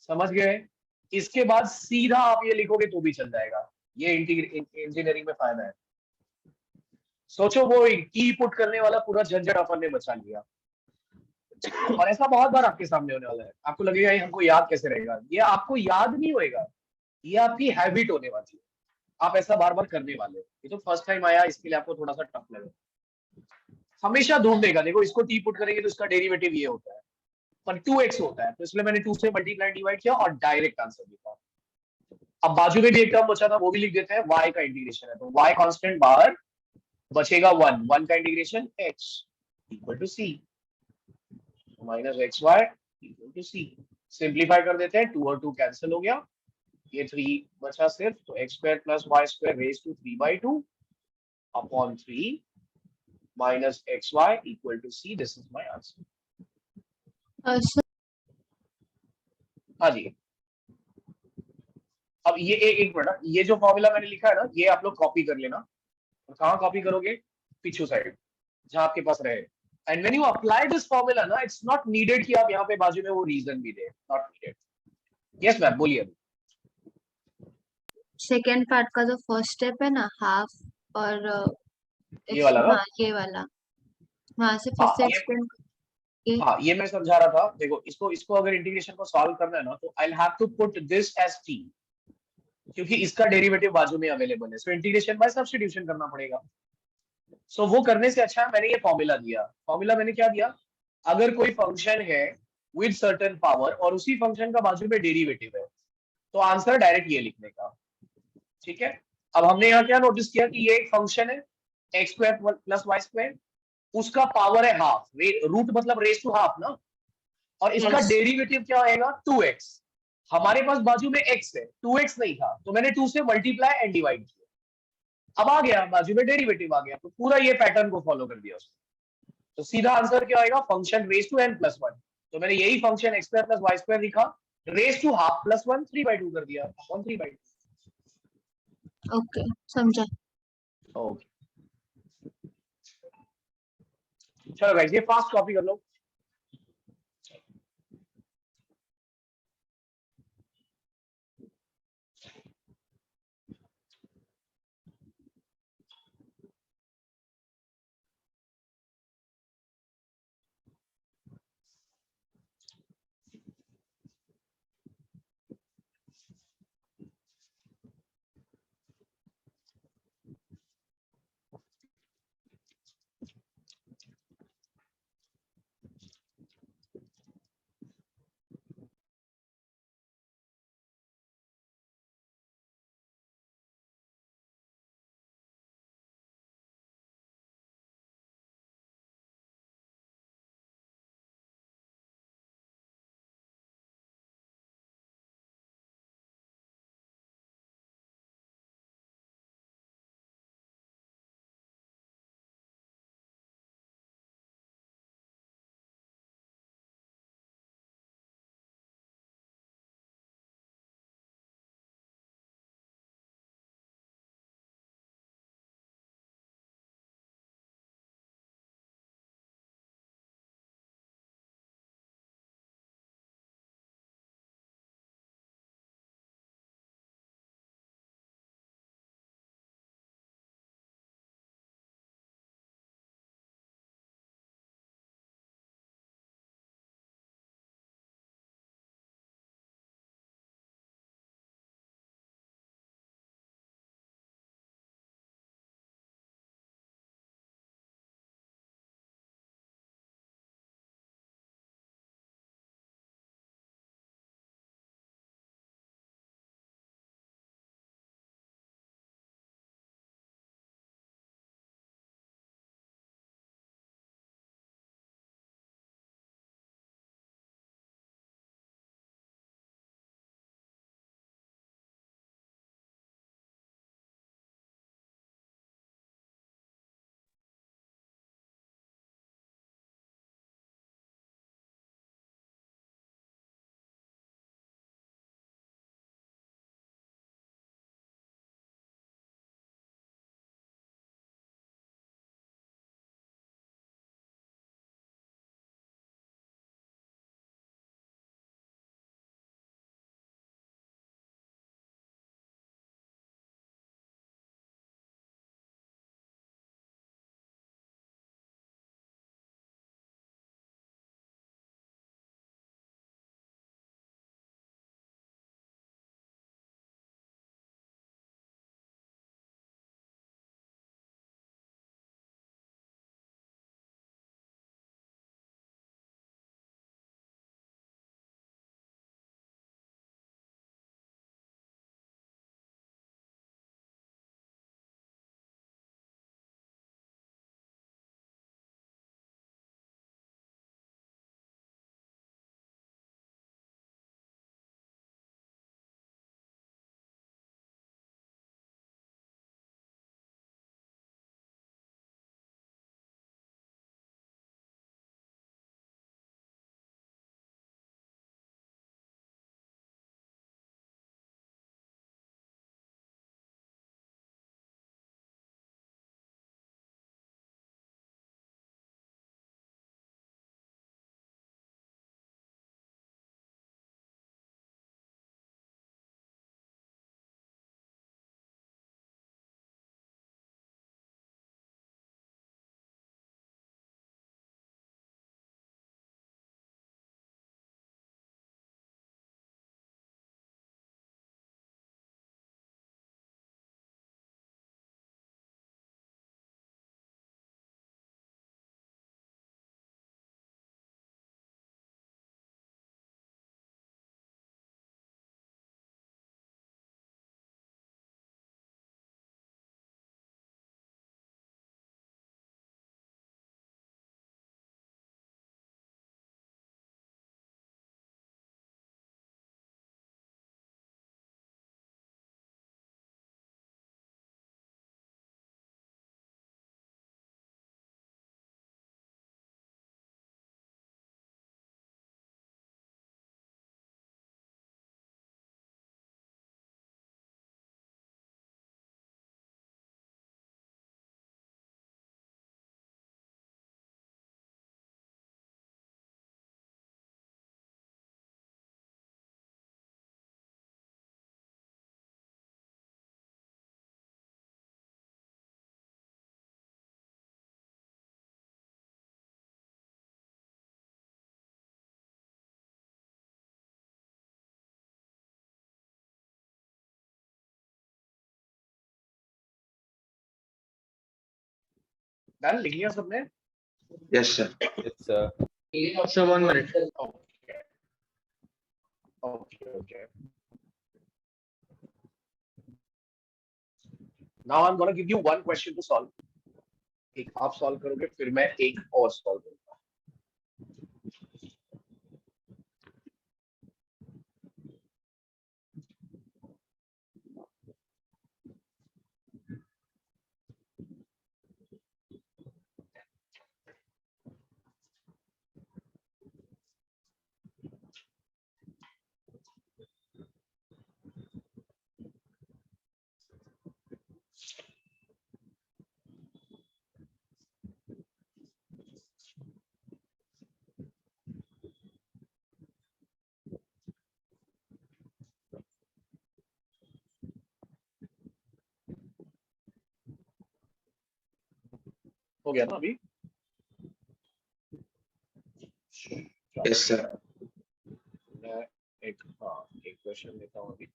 समझ गए? इसके बाद सीधा आप ये लिखोगे तो भी चल जाएगा, ये इंजीनियरिंग में फायदा है। सोचो वो की पुट करने वाला पूरा झंझट अपन ने बचा लिया। और ऐसा बहुत बार आपके सामने होने वाला है, आपको लगेगा ये हमको याद कैसे रहेगा? ये आपको याद नहीं होएगा, ये आपकी हैबिट होने वाली है, आप ऐसा बार बार करने वाले हो। ये तो फर्स्ट टाइम आया, इसके लिए आपको थोड़ा सा टफ लगेगा। हमेशा ढूंढेगा, देखो इसको टी पुट करेंगे तो इसका डेरिवेटिव ये होता है, पर 2x होता है, तो इसलिए मैंने 2 से मल्टीप्लाई डिवाइड किया और डायरेक्ट आंसर लिखा। अब बाजू में भी एक टर्म बचा था, वो भी लिख देते हैं, y का इंटीग्रेशन है, तो y कांस्टेंट बाहर बचेगा 1, 1 का integration x equal to c minus xy equal to c। Simplify कर देते हैं, 2 और 2 कैंसिल हो गया, ये 3 बचा सिर्फ, तो x square plus y square raise to 3/2 upon 3 minus xy equal to c। This is my answer. हाँ जी। अब ये एक मिनट, ये जो फॉर्मूला मैंने लिखा है ना, ये आप लोग कॉपी कर लेना। और कहाँ कॉपी करोगे? पीछू साइड, जहां आपके पास रहे। And when you apply this formula ना, इट्स नॉट नीडेड कि आप यहाँ पे बाजू में वो रीजन भी दे, नॉट नीडेड। यस मैम, बोलिए। सेकेंड पार्ट का जो फर्स्ट स्टेप है ना, हाफ और ये वाला ना? हाँ ये वाला, वहां से फिर हाँ से ये, एक्सटेंड। हाँ ये मैं समझा रहा था। देखो इसको अगर इंटीग्रेशन को सॉल्व करना है ना, तो I have to put this as t, क्योंकि इसका डेरिवेटिव बाजू में अवेलेबल है, सो इंटीग्रेशन बाय सब्स्टिट्यूशन करना पड़ेगा। सो वो करने से अच्छा मैंने ये फॉर्मूला दिया। फॉर्मूला मैंने क्या दिया? अगर कोई फंक्शन है विद सर्टेन पावर और उसी फंक्शन का बाजू में डेरिवेटिव है, तो आंसर डायरेक्ट ये लिखने का। ठीक है, अब हमने यहाँ क्या नोटिस किया कि ये एक फंक्शन है x square plus y square, उसका पावर है हाफ, रूट मतलब रेस टू हाफ ना, और इसका डेरिवेटिव क्या आएगा? 2x। हमारे पास बाजू में x है, 2x नहीं था, तो मैंने 2 से मल्टीप्लाई एंड डिवाइड किया। अब आ गया बाजू में डेरिवेटिव आ गया, तो पूरा ये पैटर्न को फॉलो कर दिया उसने। तो सीधा आंसर क्या आएगा? Function raise to n plus 1, तो मैंने यही function x square plus y square लिखा, रेस टू हाफ प्लस 1 3/2 कर दिया, 3/2। ओके, समझा। ओके, चलो गाइस ये फास्ट कॉपी कर लो। डन, लिख लिया सबने? Yes, sir. Yes, sir. So 1 minute. Okay. Okay. Now I'm gonna give you one question to solve. एक आप सॉल्व करोगे, फिर मैं एक और सॉल्व करूंगा. हो गया ना अभी? Yes, sir. मैं एक क्वेश्चन लेता हूँ अभी.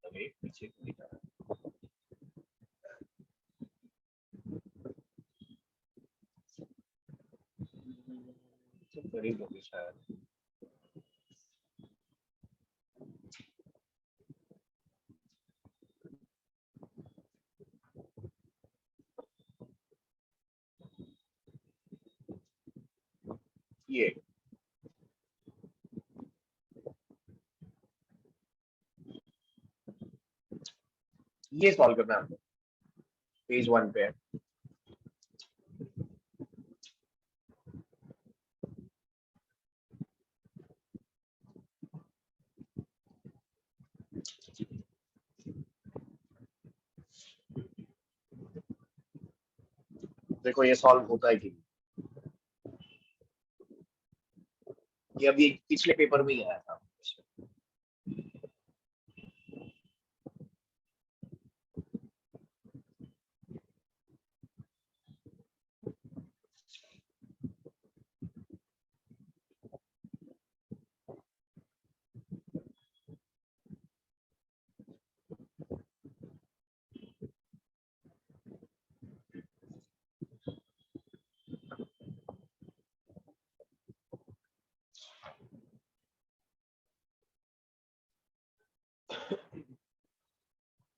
अभी पीछे तो करीब होगी शायद. ये सॉल्व करना है पेज 1 पे. देखो ये सॉल्व होता है कि ये अभी पिछले पेपर में ही आया था.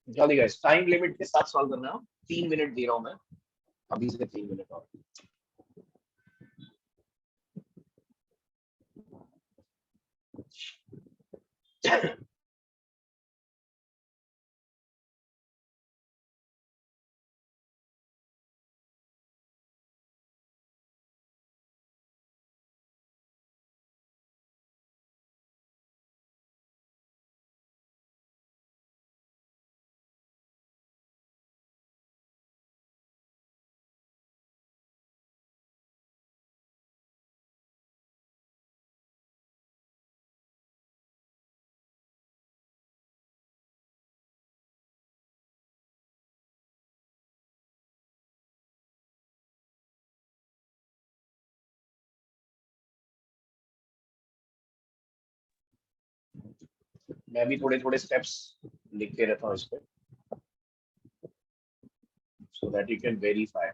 जल्दी गाइस, टाइम लिमिट के साथ सॉल्व करना है. 3 मिनट दे रहा हूं मैं अभी से. 3 मिनट और. मैं भी थोड़े थोड़े स्टेप्स लिखते रहता हूँ इस पे, so that you can verify.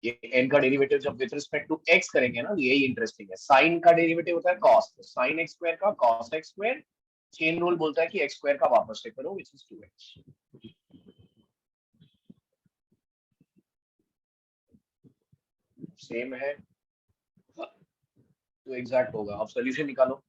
ये n का डेरिवेटिव जब विद रिस्पेक्ट टू x करेंगे ना, यही इंटरेस्टिंग है. साइन का डेरिवेटिव होता है cos, तो sin x स्क्वायर का cos x square. Chain rule बोलता है कि x स्क्वायर का वापस से करो, which is 2x. सेम है तो एग्जैक्ट होगा. अब सॉल्यूशन निकालो.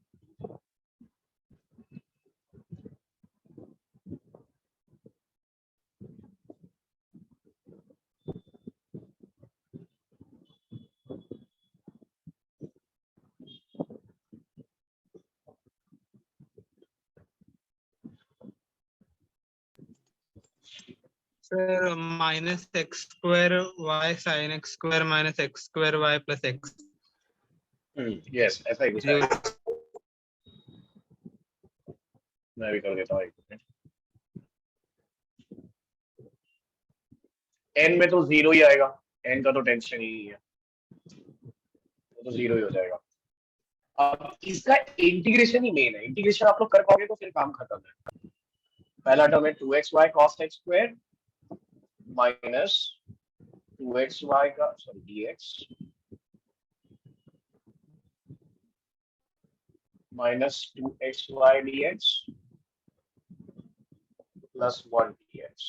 Sir minus x square y sine x square minus x square y plus x. Yes, ऐसा ही कुछ है। मैं भी कर देता हूँ, एक मिनट। n में तो 0 ही आएगा, n का तो टेंशन ही नहीं है, तो 0 ही हो जाएगा। अब इसका इंटीग्रेशन ही मेन है, इंटीग्रेशन आप लोग कर पाओगे तो फिर काम खत्म है। पहला टर्म है 2xy cos x square minus 2xy का dx minus 2xy dx plus 1 dx।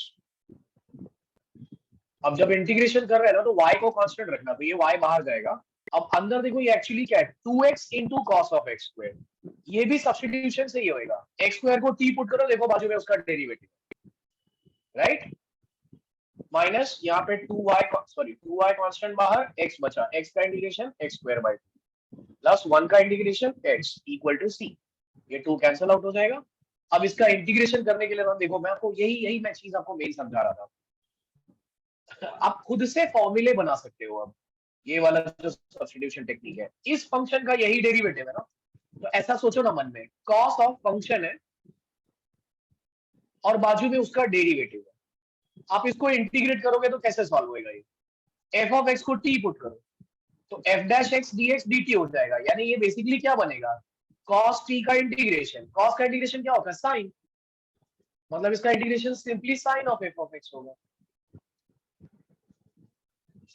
अब जब इंटीग्रेशन कर रहे हैं ना तो y को कांस्टेंट रखना, तो ये y बाहर जाएगा। अब अंदर देखो ये एक्चुअली क्या है, 2x into cos of x square, ये भी सब्स्टिट्यूशन से ही होएगा। x स्क्वायर को t पुट करो, देखो बाजू में उसका डेरिवेटिव, राइट, माइनस यहाँ पे 2y कांस्टेंट बाहर, x बचा, x का integration x square by 2 plus 1 का integration x equal to c, ये 2 कैंसिल आउट हो जाएगा। अब इसका इंटीग्रेशन करने के लिए ना देखो, मैं आपको यही मैं चीज आपको मेन समझा रहा था, आप खुद से फॉर्मूले बना सकते हो। अब ये वाला जो सब्स्टिट्यूशन टेक्निक है, इस फंक्शन का यही डेरिवेटिव है ना, तो ऐसा सोचो ना मन में, कॉस ऑफ फंक्शन है और बाजू में उसका डेरिवेटिव है, आप इसको इंटीग्रेट करोगे तो कैसे सॉल्व होएगा ये, एफ ऑफ एक्स को टी पुट करो तो f dash x dx dt हो जाएगा। यानी ये बेसिकली क्या बनेगा, कॉस टी का इंटीग्रेशन, कॉस का इंटीग्रेशन क्या होगा, साइन, मतलब इसका integration simply sine of f of x होगा।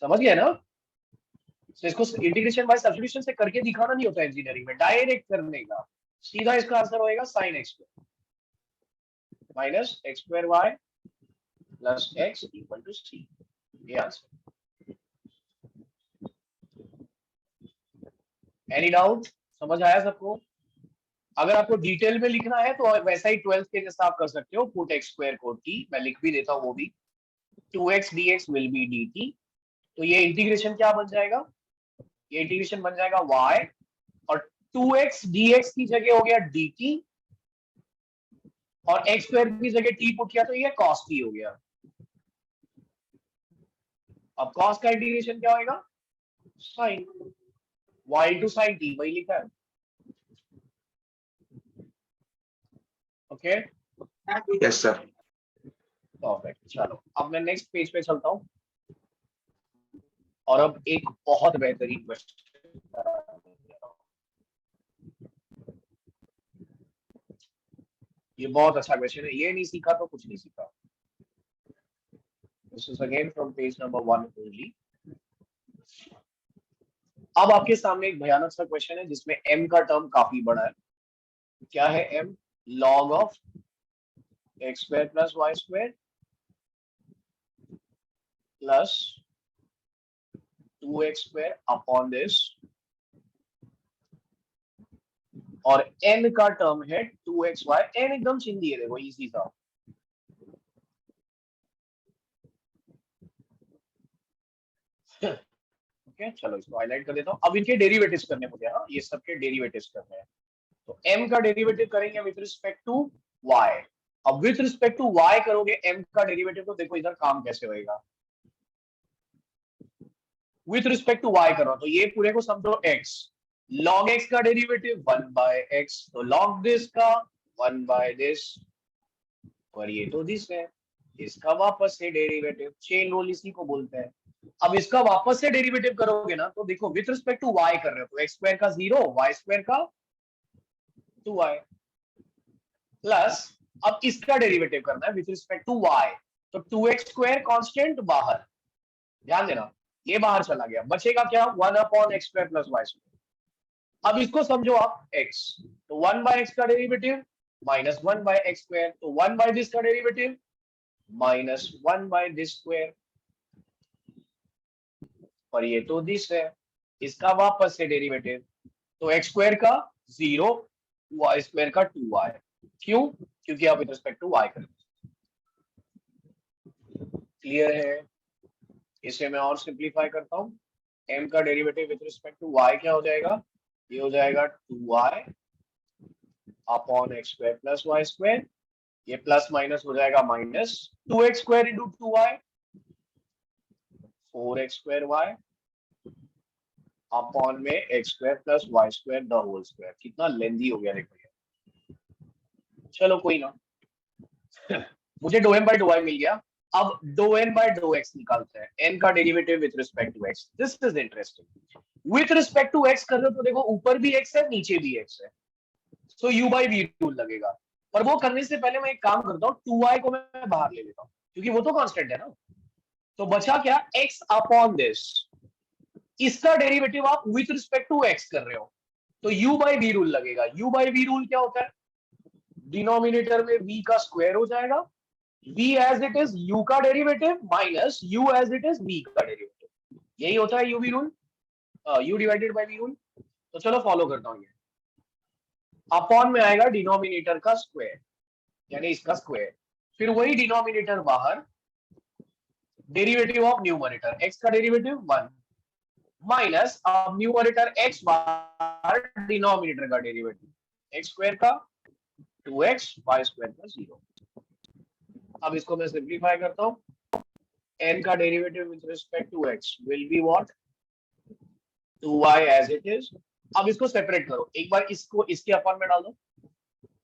समझ गया ना? तो इसको इंटीग्रेशन बाय सब्स्टिट्यूशन से करके दिखाना नहीं होता इंजीनियरिंग में, डायरेक्ट करने का, सीधा इसका आंसर होएगा sine x minus x square y plus x equal to c, ये आंसर। एनी डाउट, समझ आया सबको? अगर आपको डिटेल में लिखना है तो वैसा ही 12th के जैसा आप कर सकते हो, पुट एक्स स्क्वायर को टी, मैं लिख भी देता हूँ वो भी, 2x dx will be dt, तो ये इंटीग्रेशन क्या बन जाएगा, ये इंटीग्रेशन बन जाएगा y, और 2x dx की जगह हो गया dt, और x स्क्वायर की जगह t पुट किया तो ये cos t हो गया। अब cos का इंटीग्रेशन क्या होगा, sin, y into sin t, वही लिखा है। Okay, yes sir. परफेक्ट, चलो अब मैं नेक्स्ट पेज पे चलता हूँ, और अब एक बहुत बेहतरीन क्वेश्चन, ये बहुत अच्छा क्वेश्चन है, ये नहीं सीखा तो कुछ नहीं सीखा। This is again from page number 1 only. अब आपके सामने एक भयानक सा क्वेश्चन है जिसमें m का टर्म काफी बड़ा है। क्या है m, log of x square plus y square plus 2x square upon this, और n का टर्म है 2xy, n एकदम चिंदी है, देखो इजी था। ओके, चलो इसको हाईलाइट कर देता हूं। अब इनके डेरिवेटिव्स करने मुझे, हाँ ये सबके डेरिवेटिव्स करने हैं, तो m का डेरिवेटिव करेंगे विथ रिस्पेक्ट टू y। अब विथ रिस्पेक्ट टू y करोगे m का डेरिवेटिव, तो देखो इधर काम कैसे होएगा, विथ रिस्पेक्ट टू y करो तो ये पूरे को समझो x, log x का डेरिवेटिव 1 बाय x, तो log दिस का 1 बाय दिस, और ये तो दिस है, इसका वापस से डेरिवेटिव, चेन रूल इसी को बोलते हैं। अब इसका वापस से डेरिवेटिव करोगे ना तो देखो विथ रिस्पेक्ट टू y कर रहे हो, तो x स्क्वायर का 0, y स्क्वायर का 2y, प्लस अब इसका डेरिवेटिव करना है विथ रिस्पेक्ट टू y, तो 2x स्क्वायर कांस्टेंट बाहर, ध्यान देना ये बाहर चला गया, बचेगा क्या, 1 upon x square plus y square. अब इसको समझो आप x, तो 1 बाय x का derivative minus 1 by x square, तो 1 बाय दिस का derivative minus 1 by this square, और ये तो दिस है, इसका वापस से डेरिवेटिव, तो एक्स स्क्वायर का 0, वाई स्क्वायर का 2y, क्यों, क्योंकि आप विद रिस्पेक्ट टू y करें। क्लियर है? इसे मैं और सिंप्लीफाई करता हूं, m का derivative with respect to y क्या हो जाएगा, ये हो जाएगा 2y upon x square plus y square, ये प्लस माइनस हो जाएगा minus 2x square into 2y 4x square y upon में x square plus y square the whole square. कितना लेंदी हो गया देखो ये। चलो कोई ना मुझे डो m बाय डो y मिल गया। अब डो n बाय डो x निकालते हैं, n का derivative with respect to x। This is interesting. With respect to x कर रहे हो तो देखो ऊपर भी x है नीचे भी x है, सो u बाय v रूल लगेगा। पर वो करने से पहले मैं एक काम करता हूँ, 2y को मैं बाहर ले लेता हूँ क्योंकि वो तो कांस्टेंट है ना। तो बचा क्या, x अपॉन दिस। इसका डेरिवेटिव आप विथ रिस्पेक्ट टू x कर रहे हो तो u बाय v रूल लगेगा। u बाय v रूल क्या होता है, डिनोमिनेटर में v का स्क्वायर हो जाएगा, v as it is u का derivative minus u as it is v का डेरिवेटिव। यही होता है u v rule, u divided by v rule. तो चलो फॉलो करता हूँ। ये अपॉन में आएगा डिनोमिनेटर का स्क्वायर यानी इसका स्क्वायर, फिर वही डिनोमिनेटर बाहर, डेरिवेटिव ऑफ न्यूमरेटर x का डेरिवेटिव 1 माइनस अब न्यूमरेटर x बाहर डिनोमिनेटर का डेरिवेटिव x स्क्वायर का 2x y स्क्वायर का 0। अब इसको मैं सिंपलीफाई करता हूं, n का derivative with respect to x will be what 2y as it is. अब इसको सेपरेट करो, एक बार इसको इसके अपॉन में डाल दो,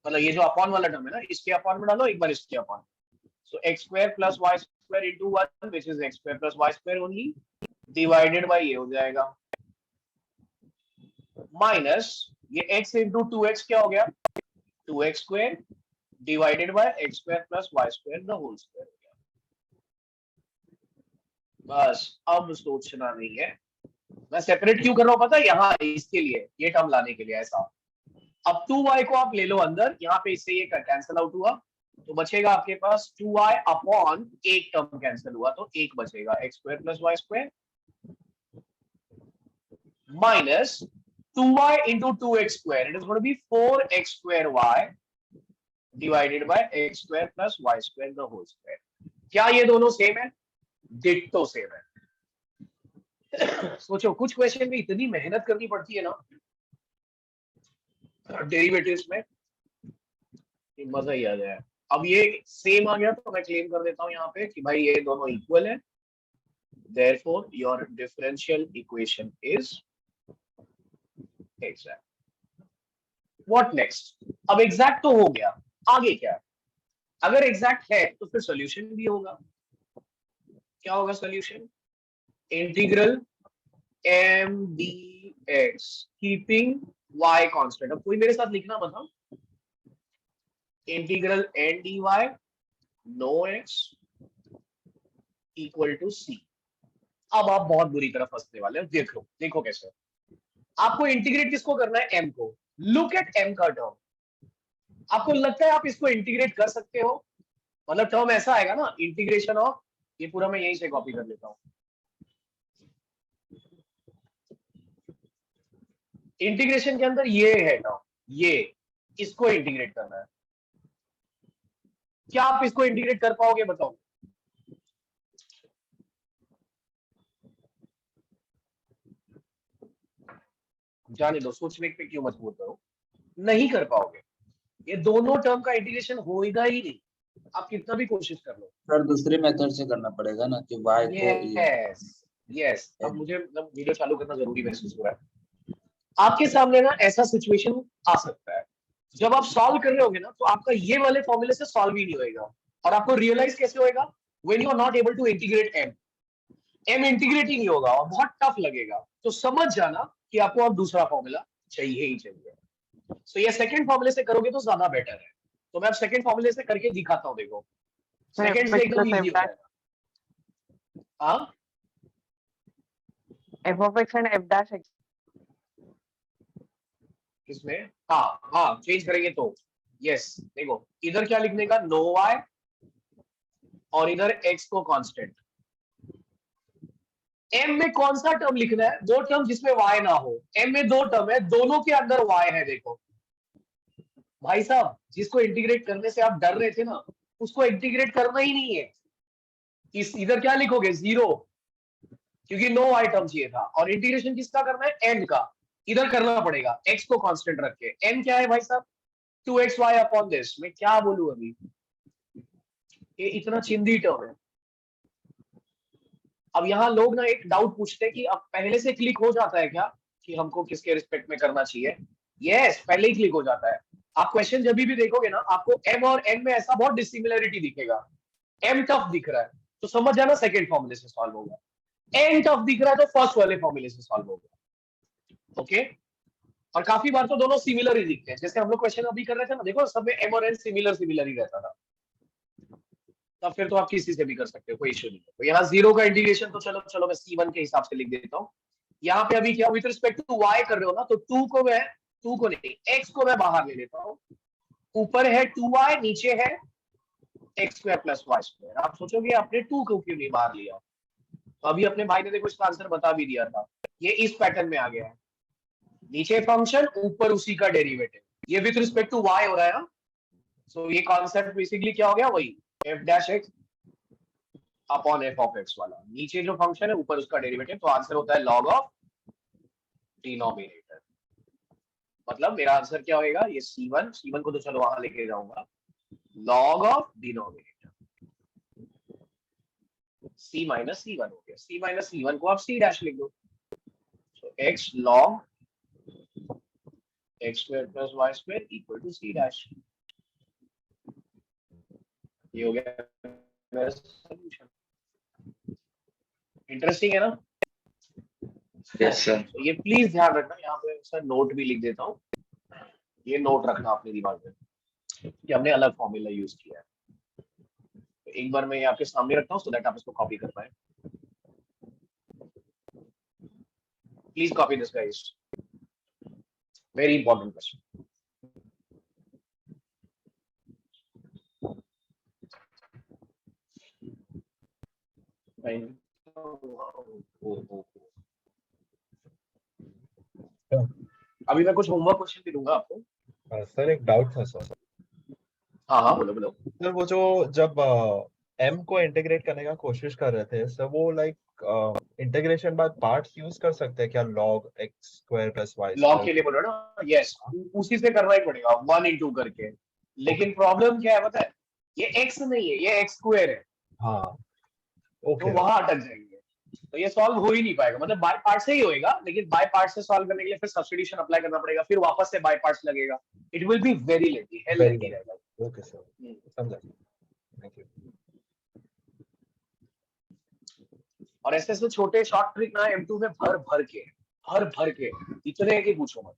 मतलब ये जो अपॉन वाला टर्म है ना इसके अपॉन में डालो, एक बार इसके upon. So x square plus y square into 1 which is x square plus y square only divided by ये हो जाएगा माइनस ये x इनटू 2x क्या हो गया 2x square divided by x square plus y square the whole square हो गया। बस अब सोचना नहीं है। मैं सेपरेट क्यों कर रहा हूं पता है, यहाँ इसके लिए, ये टर्म लाने के लिए ऐसा। अब 2y को आप ले लो अंदर, यहाँ पे इससे ये कैंसिल आउट हुआ तो बचेगा आपके पास 2y अपॉन एक टर्म कैंसिल हुआ तो एक बचेगा x square plus y square minus 2y into 2x square. It is going to be 4x square y divided by x square plus y square the whole square. क्या ये दोनों same है? Ditto same है। सोचो कुछ question में इतनी मेहनत करनी पड़ती है ना डेरिवेटिव्स में, मजा ही आ जाए। अब ये सेम आ गया तो मैं क्लेम कर देता हूं यहाँ पे कि भाई ये दोनों इक्वल है, therefore your differential equation is exact. What next? अब exact तो हो गया, आगे क्या है? अगर exact है तो फिर solution भी होगा। क्या होगा solution? Integral m dx keeping y constant। अब कोई मेरे साथ लिखना बताओ। Integral n dy no x equal to c। अब आप बहुत बुरी तरह फंसने वाले हो। देखो देखो कैसे आपको इंटीग्रेट किसको करना है, m को। लुक एट m का टर्म। आपको लगता है आप इसको इंटीग्रेट कर सकते हो, मतलब टर्म ऐसा आएगा ना इंटीग्रेशन ऑफ, ये पूरा मैं यहीं से कॉपी कर लेता हूं। इंटीग्रेशन के अंदर ये है टर्म, ये इसको इंटीग्रेट करना है। क्या आप इसको इंटीग्रेट कर पाओगे बताओ? जाने दो, सोचने पे क्यों मजबूर करो, नहीं कर पाओगे। ये दोनों टर्म का इंटीग्रेशन होगा ही नहीं, आप कितना भी कोशिश कर लो। सर दूसरे मेथड से करना पड़ेगा ना कि y को यस अब मुझे मतलब वीडियो चालू करना जरूरी महसूस हो रहा है। आपके सामने ना ऐसा सिचुएशन आ सकता है, जब आप सॉल्व कर रहे होगे ना तो आपका ये वाले फॉर्मूले से सॉल्व ही नहीं होएगा। और आपको रियलाइज कैसे होएगा, when you are not able to integrate m integrate ही नहीं होगा और बहुत टफ लगेगा। तो समझ जाना कि आपको अब दूसरा फॉर्मूला चाहिए ही चाहिए। सो ये सेकंड फॉर्मूले से करोगे तो ज्यादा बेटर है। तो मैं अब सेकंड फॉर्मूले से करके दिखाता हूँ। देखो सेकंड से एकदम इजी हो जाएगा। हाँ f of x and f dash x। किसमें? हाँ चेंज करेंगे तो यस देखो इधर क्या लिखने का, नो y और इधर x को कांस्टेंट। m में कौन सा टर्म लिखना है, वो टर्म जिसमें y ना हो। m में दो टर्म है, दोनों के अंदर y है। देखो भाई साहब, जिसको इंटीग्रेट करने से आप डर रहे थे ना, उसको इंटीग्रेट करना ही नहीं है। इधर क्या लिखोगे, 0, क्योंकि नो y टर्म चाहिए था। और इंटीग्रेशन किसका करना है, n का। इधर करना पड़ेगा x को कांस्टेंट रख के। n क्या है भाई साहब, 2xy अपॉन दिस। मैं क्या बोलूं अभी, ये इतना चिंदी टर्म है। अब यहाँ लोग ना एक डाउट पूछते हैं कि अब पहले से क्लिक हो जाता है क्या कि हमको किसके रिस्पेक्ट में करना चाहिए? यस, पहले ही क्लिक हो जाता है। आप क्वेश्चन जब भी देखोगे ना, आपको m और n में ऐसा बहुत डिसिमिलरिटी दिखेगा। m टफ दिख रहा है तो समझ जाना सेकंड फॉर्मूले से सॉल्व होगा, n टफ दिख रहा है तो फर्स्ट वाले फॉर्मूले से सॉल्व होगा। ओके, और काफी बार तो दोनों सिमिलर ही दिखते हैं, जैसे हम लोग क्वेश्चन अभी कर रहे थे ना, देखो सब में m और n सिमिलर ही रहता था, तब फिर तो आप किसी से भी कर सकते हो, कोई इश्यू नहीं है। तो यहाँ जीरो का इंटीग्रेशन तो चलो मैं c1 के हिसाब से लिख देता हूँ। यहाँ पे अभी क्या विद रिस्पेक्ट टू y कर रहे हो ना, तो 2 को नहीं x को मैं बाहर ले लेता हूँ। ऊपर है 2y, नीचे है x² + y²। आप सोचोगे आपने 2 को क्यों नहीं बाहर लिया? तो अभी अपने भाई ने देखो इसका आंसर बता भी दिया था, ये इस पैटर्न में आ गया है, नीचे फंक्शन ऊपर उसी का डेरिवेटिव, ये विद रिस्पेक्ट टू y हो रहा है ना। सो ये कॉन्सेप्ट बेसिकली क्या हो गया, वही f' upon f of x वाला, नीचे जो फंक्शन है ऊपर उसका डेरिवेटिव, तो आंसर होता है log ऑफ डिनोमिनेटर। मतलब मेरा आंसर क्या होएगा, ये c1 को तो चलो वहां लेके जाऊंगा, log of denominator c minus c1 हो गया, c माइनस c1 को आप c' लिख दो, so x log x² + y² = c'। ये हो गया मेरा सॉल्यूशन। इंटरेस्टिंग है ना? Yes sir. तो ये प्लीज ध्यान रखना, यहाँ पे सर नोट भी लिख देता हूँ, ये नोट रखना अपने दिमाग में कि हमने अलग फॉर्मूला यूज किया है। तो एक बार मैं ये आपके सामने रखता हूँ सो दैट आप इसको कॉपी कर पाए। Please copy this guys, very important question. अभी मैं कुछ होमवर्क क्वेश्चन भी दूंगा आपको। सर एक डाउट था सर। हाँ बोलो। सर वो जो जब m को इंटीग्रेट करने का कोशिश कर रहे थे सर, वो लाइक इंटीग्रेशन बाद पार्ट्स यूज कर सकते हैं क्या, log x² + y²? लॉग के लिए बोल रहे हो ना? यस, उसी से करना ही पड़ेगा 1 × करके। लेकिन प्रॉब्लम क्या है पता है, ये x नहीं है, ये x² है। हाँ तो वहां अटक जाएंगे, तो ये सॉल्व हो ही नहीं पाएगा। मतलब बाय पार्ट से ही होएगा, लेकिन बाय पार्ट से सॉल्व करने के लिए फिर सब्स्टिट्यूशन अप्लाई करना पड़ेगा, फिर वापस से बाय पार्ट्स लगेगा। It will be very lengthy, hello lengthy रहेगा। ओके सर, समझा, थैंक यू। और ऐसे छोटे शॉर्ट ट्रिक ना M2 में भर भर के इतने कि पूछो मत।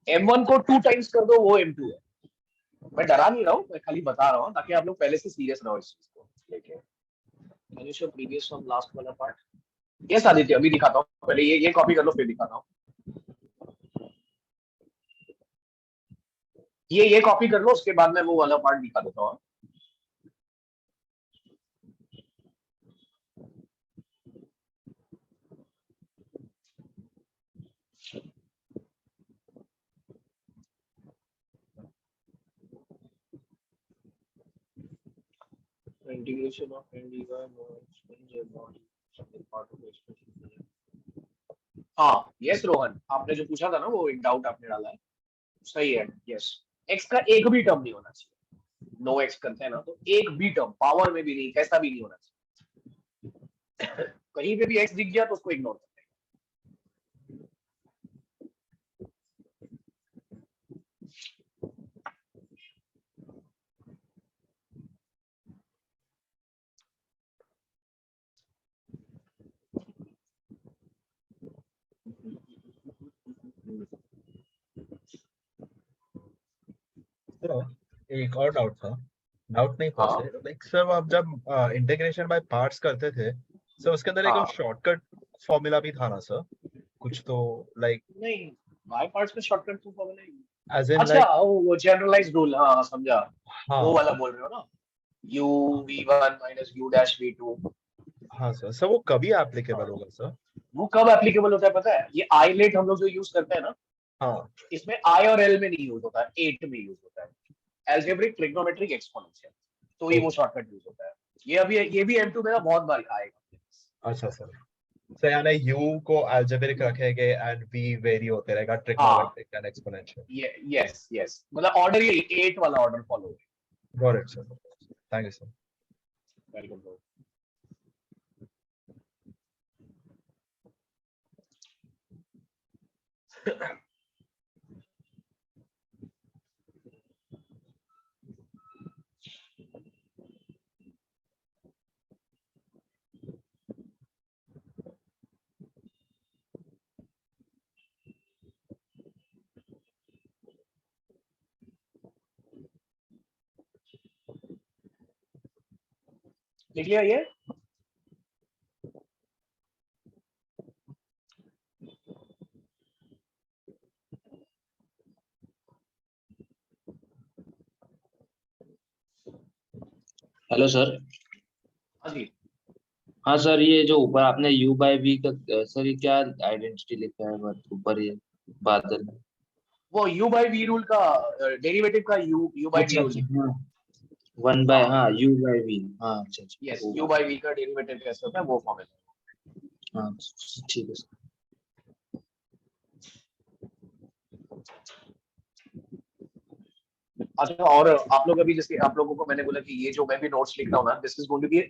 M1 को 2 टाइम्स कर दो, वो M2 है। मैं डरा नहीं रहा हूँ, मैं खाली बता रहा हूँ ताकि आप लोग पहले से सीरियस रहो इस चीज को लेके। Can you show previous from last वाला पार्ट? यस आदित्य, अभी दिखाता हूँ, पहले ये कॉपी कर लो फिर दिखाता हूँ। ये कॉपी कर लो, उसके बाद मैं वो वाला पार्ट दिखा देता हूँ। Integration of n dy no explains your body something part of the expression। हाँ यस रोहन, आपने जो पूछा था ना, वो एक डाउट आपने डाला है, सही है। यस, x का एक भी टर्म नहीं होना चाहिए। नो x करते हैं ना, तो एक भी टर्म पावर में भी नहीं, कैसा भी नहीं होना चाहिए। कहीं पे भी x दिख गया तो उसको इग्नोर करते हैं। एक और डाउट था, डाउट नहीं था सर, लाइक सर आप जब इंटीग्रेशन बाय पार्ट्स करते थे सर, उसके अंदर एक शॉर्टकट फॉर्मूला भी था ना सर कुछ, तो लाइक नहीं बाय पार्ट्स में शॉर्टकट तो फॉर्मूला नहीं। As in, अच्छा like, वो जनरलाइज्ड रूल, हाँ समझा, हाँ, वो वाला बोल रहे हो ना, u v1 - u' v2। हाँ सर वो कभी एप्लीकेबल होगा सर? वो कब एप्लीकेबल होता है पता है? ये आईलेट हम लोग जो यूज करते हैं ना, हाँ, इसमें I और L में नहीं यूज होता है, 8 में यूज होता है, अलजेब्रिक ट्रिग्नोमेट्रिक एक्सपोनेंशियल, तो ये वो शॉर्टकट यूज होता है। ये भी M2 में ना बहुत बार आएगा। अच्छा सर, So यानी u को algebraic रखेंगे and v वेरी होते रहेगा हाँ trigonometric and exponential. Yes yes, मतलब ऑर्डर ये 8 वाला order follow. Got it, sir. Thank you, sir. Welcome bro. लिख लिया ये? Hello sir. हाँ जी। हाँ सर, ये जो ऊपर आपने u बाई v का सर, ये क्या आइडेंटिटी लिखा है ऊपर ये बादल में? वो u बाई v रूल का डेरिवेटिव का u बाई v अच्छा रूल। अच्छा, हाँ, 1 बाय, हाँ u बाई v, हाँ अच्छा अच्छा, यस, वो u बाई v का डेरिवेटिव कैसे होता है वो फॉर्मूला। हाँ ठीक है सर। अच्छा, और आप लोग अभी, जैसे आप लोगों को मैंने बोला कि ये जो मैं भी नोट्स लिख रहा हूँ ना, this is going to be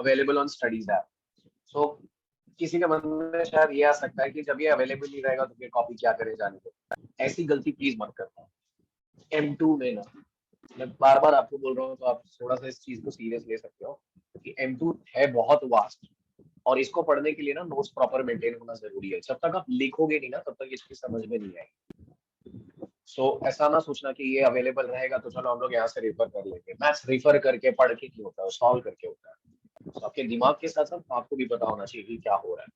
available on studies app. So किसी के मन में शायद ये आ सकता है कि जब ये अवेलेबल नहीं रहेगा तो फिर कॉपी क्या करे जाने को। ऐसी गलती प्लीज मत करना। M2 में ना, मैं बार बार आपको बोल रहा हूँ, तो आप थोड़ा सा इस चीज को सीरियस ले सकते हो कि M2 है बहुत वास्ट, और इसको पढ़ने के लिए ना नोट्स प्रॉपर मेंटेन होना जरूरी है। जब तक आप लिखोगे नहीं ना, तब तक इसकी समझ में नहीं आएगी। सो ऐसा ना सोचना कि ये अवेलेबल रहेगा तो चलो हम लोग यहाँ से रेफर कर लेंगे। मैथ्स रेफर करके पढ़ के नहीं होता है, सॉल्व करके होता है। तो आपके दिमाग के साथ साथ आपको भी पता होना चाहिए कि क्या हो रहा है।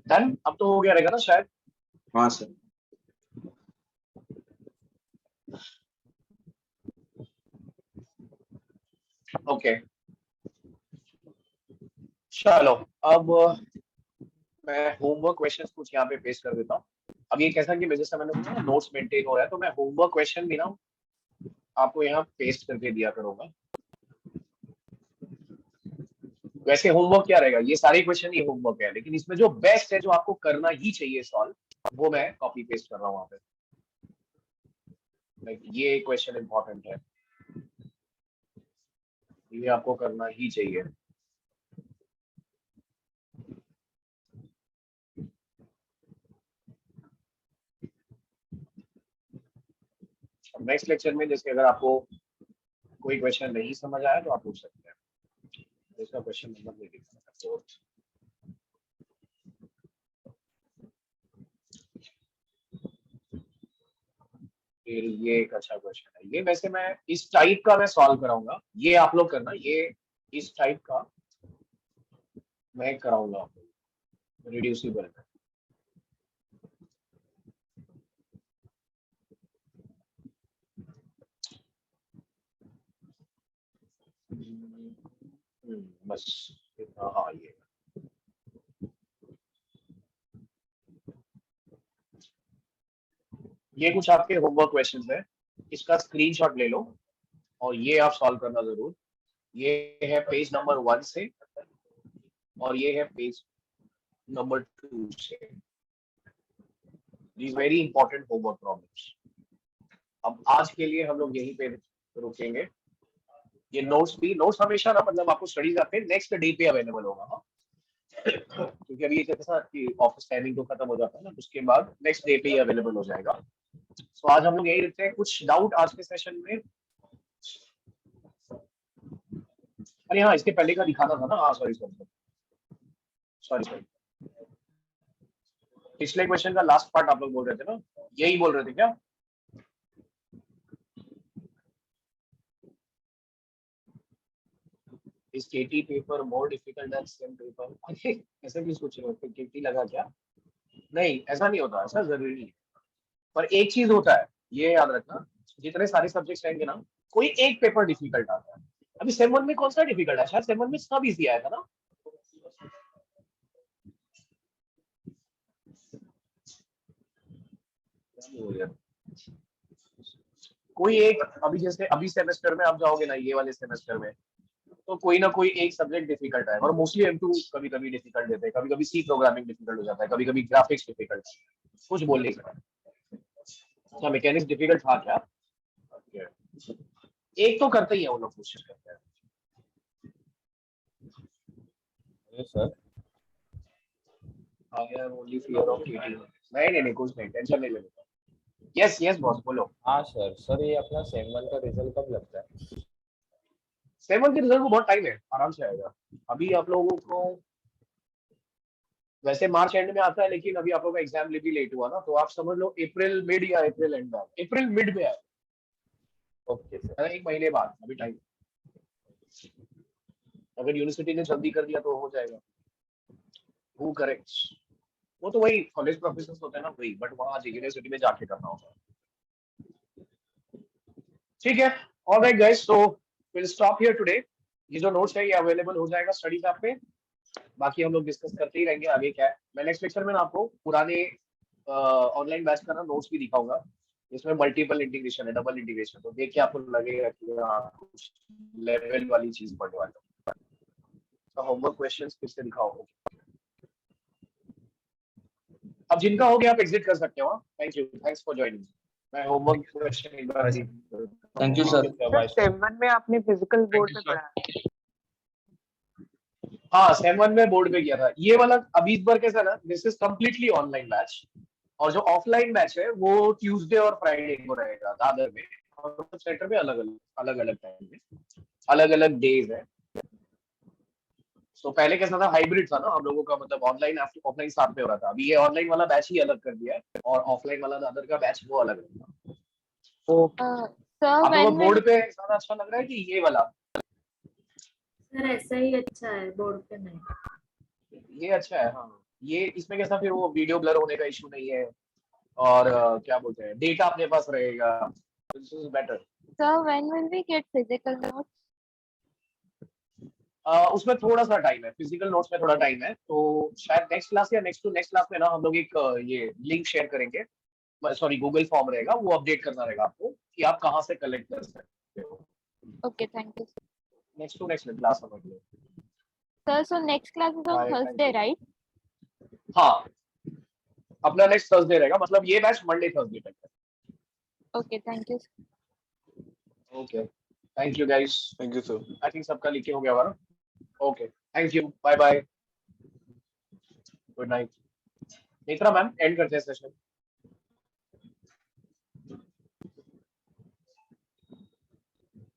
डन, अब तो हो गया रहेगा ना शायद। हाँ सर। ओके चलो, अब मैं होमवर्क क्वेश्चंस कुछ यहाँ पे पेश कर देता हूँ। अब ये कैसा कि जैसा मैंने बोला नोट्स मेंटेन हो रहा है, तो मैं होमवर्क क्वेश्चन भी ना आपको यहाँ पेस्ट करके दिया करूंगा। वैसे होमवर्क क्या रहेगा, ये सारे क्वेश्चन ही होमवर्क है, लेकिन इसमें जो बेस्ट है, जो आपको करना ही चाहिए सॉल्व, वो मैं कॉपी पेस्ट कर रहा हूँ वहां पे। ये क्वेश्चन इंपॉर्टेंट है, ये आपको करना ही चाहिए। नेक्स्ट लेक्चर में जैसे अगर आपको कोई क्वेश्चन नहीं समझ आया तो आप पूछ सकते हैं। इसका क्वेश्चन नंबर नहीं दिखा फोर्थ। फिर ये एक अच्छा क्वेश्चन है, ये वैसे मैं इस टाइप का मैं सॉल्व कराऊंगा, ये आप लोग करना, ये इस टाइप का मैं कराऊंगा रिड्यूसिबल। बस इतना। हाँ ये कुछ आपके होमवर्क क्वेश्चंस है, इसका स्क्रीनशॉट ले लो और ये आप सॉल्व करना जरूर। ये है पेज नंबर 1 से और ये है पेज नंबर 2 से। These very important homework problems. अब आज के लिए हम लोग यहीं पे रुकेंगे। ये नोट्स हमेशा ना मतलब आपको स्टडीज आपके नेक्स्ट डे पे अवेलेबल होगा। हाँ क्योंकि अभी ये कैसा कि ऑफिस टाइमिंग तो खत्म हो जाता है ना, उसके बाद नेक्स्ट डे पे ही अवेलेबल हो जाएगा। तो आज हम लोग यही रखते हैं। कुछ डाउट आज के सेशन में? अरे हाँ, इसके पहले का दिखाना था ना। हाँ सॉरी पिछले क्वेश्चन का लास्ट पार्ट आप लोग बोल रहे थे ना, यही बोल रहे थे क्या? इस KT paper more difficult than sem paper? ऐसा क्यों सोच रहे हो? केटी लगा क्या? नहीं ऐसा नहीं होता, ऐसा जरूरी नहीं। पर एक चीज होता है, ये याद रखना, जितने सारे सब्जेक्ट्स रहेंगे ना, कोई एक पेपर डिफिकल्ट आता है। अभी सेम 1 में कौन सा डिफिकल्ट है? शायद सेम 1 में सब इजी आया था ना। कोई एक, अभी जैसे अभी सेमेस्टर में आप जाओगे ना, ये वाले सेमेस्टर में, तो कोई ना कोई एक सब्जेक्ट डिफिकल्ट है। और मोस्टली M2 कभी कभी डिफिकल्ट देते हैं, कभी कभी सी प्रोग्रामिंग डिफिकल्ट हो जाता है, कभी कभी ग्राफिक्स डिफिकल्ट, कुछ बोल नहीं सकता। अच्छा मैकेनिक्स डिफिकल्ट था क्या? एक तो करते ही है वो लोग, कोशिश करते हैं। Sir I am only fear of cheating. नहीं कुछ नहीं, टेंशन नहीं लेना। यस बॉस बोलो। हाँ सर ये अपना सेम 1 का रिजल्ट कब लगता है? सेम 1 के रिजल्ट को बहुत टाइम है, आराम से आएगा। अभी आप लोगों को वैसे मार्च एंड में आता है, लेकिन अभी आप लोगों का एग्जाम भी लेट हुआ ना, तो आप समझ लो अप्रैल मिड या अप्रैल एंड में, अप्रैल मिड में आए। Okay sir. 1 महीने बाद, अभी टाइम। अगर यूनिवर्सिटी ने जल्दी कर दिया तो हो जाएगा। Who correct? वो तो वही कॉलेज प्रोफेसर होते हैं ना वही, बट वहां यूनिवर्सिटी में जाके करना होता है। ठीक है, alright guys, so will stop here today. ये जो नोट्स है ये अवेलेबल हो जाएगा स्टडीज ऐप पे। बाकी हम लोग डिस्कस करते ही रहेंगे आगे क्या है। मैं नेक्स्ट लेक्चर में ना आपको पुराने ऑनलाइन बैच का ना नोट्स भी दिखाऊंगा। इसमें मल्टीपल इंटीग्रेशन है, डबल इंटीग्रेशन, तो देख के आपको लगेगा कि कुछ लेवल वाली चीज पढ़ने वाला। तो होमवर्क क्वेश्चंस फिर से दिखाओ। अब जिनका हो गया आप एग्जिट कर सकते हो। Thank you, thanks for joining. मैं होमवर्क क्वेश्चन एक बार थैंक यू सर। सेम 1 में आपने फिजिकल बोर्ड पे पढ़ा है? हाँ सेम 1 में बोर्ड पे किया था। ये वाला अभी इस बार कैसा ना, this is completely online batch, और जो ऑफलाइन बैच है वो ट्यूसडे और फ्राइडे को रहेगा दादर में, और सेंटर में अलग अलग टाइम में अलग अलग डेज है। तो पहले कैसा था, हाइब्रिड था ना हम लोगों का, मतलब ऑनलाइन ऑफलाइन साथ में हो रहा था। अभी ये ऑनलाइन वाला बैच ही अलग कर दिया है, और ऑफलाइन वाला दादर का बैच वो अलग है। आप लोगों को बोर्ड पे ज्यादा अच्छा लग रहा है कि ये वाला? सर ऐसा ही अच्छा है, बोर्ड पे नहीं। ये अच्छा है। हाँ ये इसमें कैसा फिर वो वीडियो ब्लर होने का इशू नहीं है, और क्या बोलते हैं, डेटा अपने पास रहेगा। This is better. Sir when will we get physical notes? उसमें थोड़ा सा टाइम है, फिजिकल नोट्स में थोड़ा टाइम है, तो शायद नेक्स्ट क्लास या नेक्स्ट टू नेक्स्ट क्लास में ना हम लोग एक ये लिंक शेयर करेंगे। सॉरी गूगल फॉर्म रहेगा, वो अपडेट करना रहेगा आपको कि आप कहाँ से कलेक्ट कर सकते हो। Okay thank you next to next class समझ लो। Sir. So next class is on Thursday right? हाँ अपना नेक्स्ट थर्सडे रहेगा, मतलब ये बैच मंडे थर्सडे तक है। Okay thank you. Okay thank you guys. Thank you sir. I think सबका लिखे हो गया हमारा। Okay thank you, bye bye, good night. Netra ma'am end करते हैं सेशन।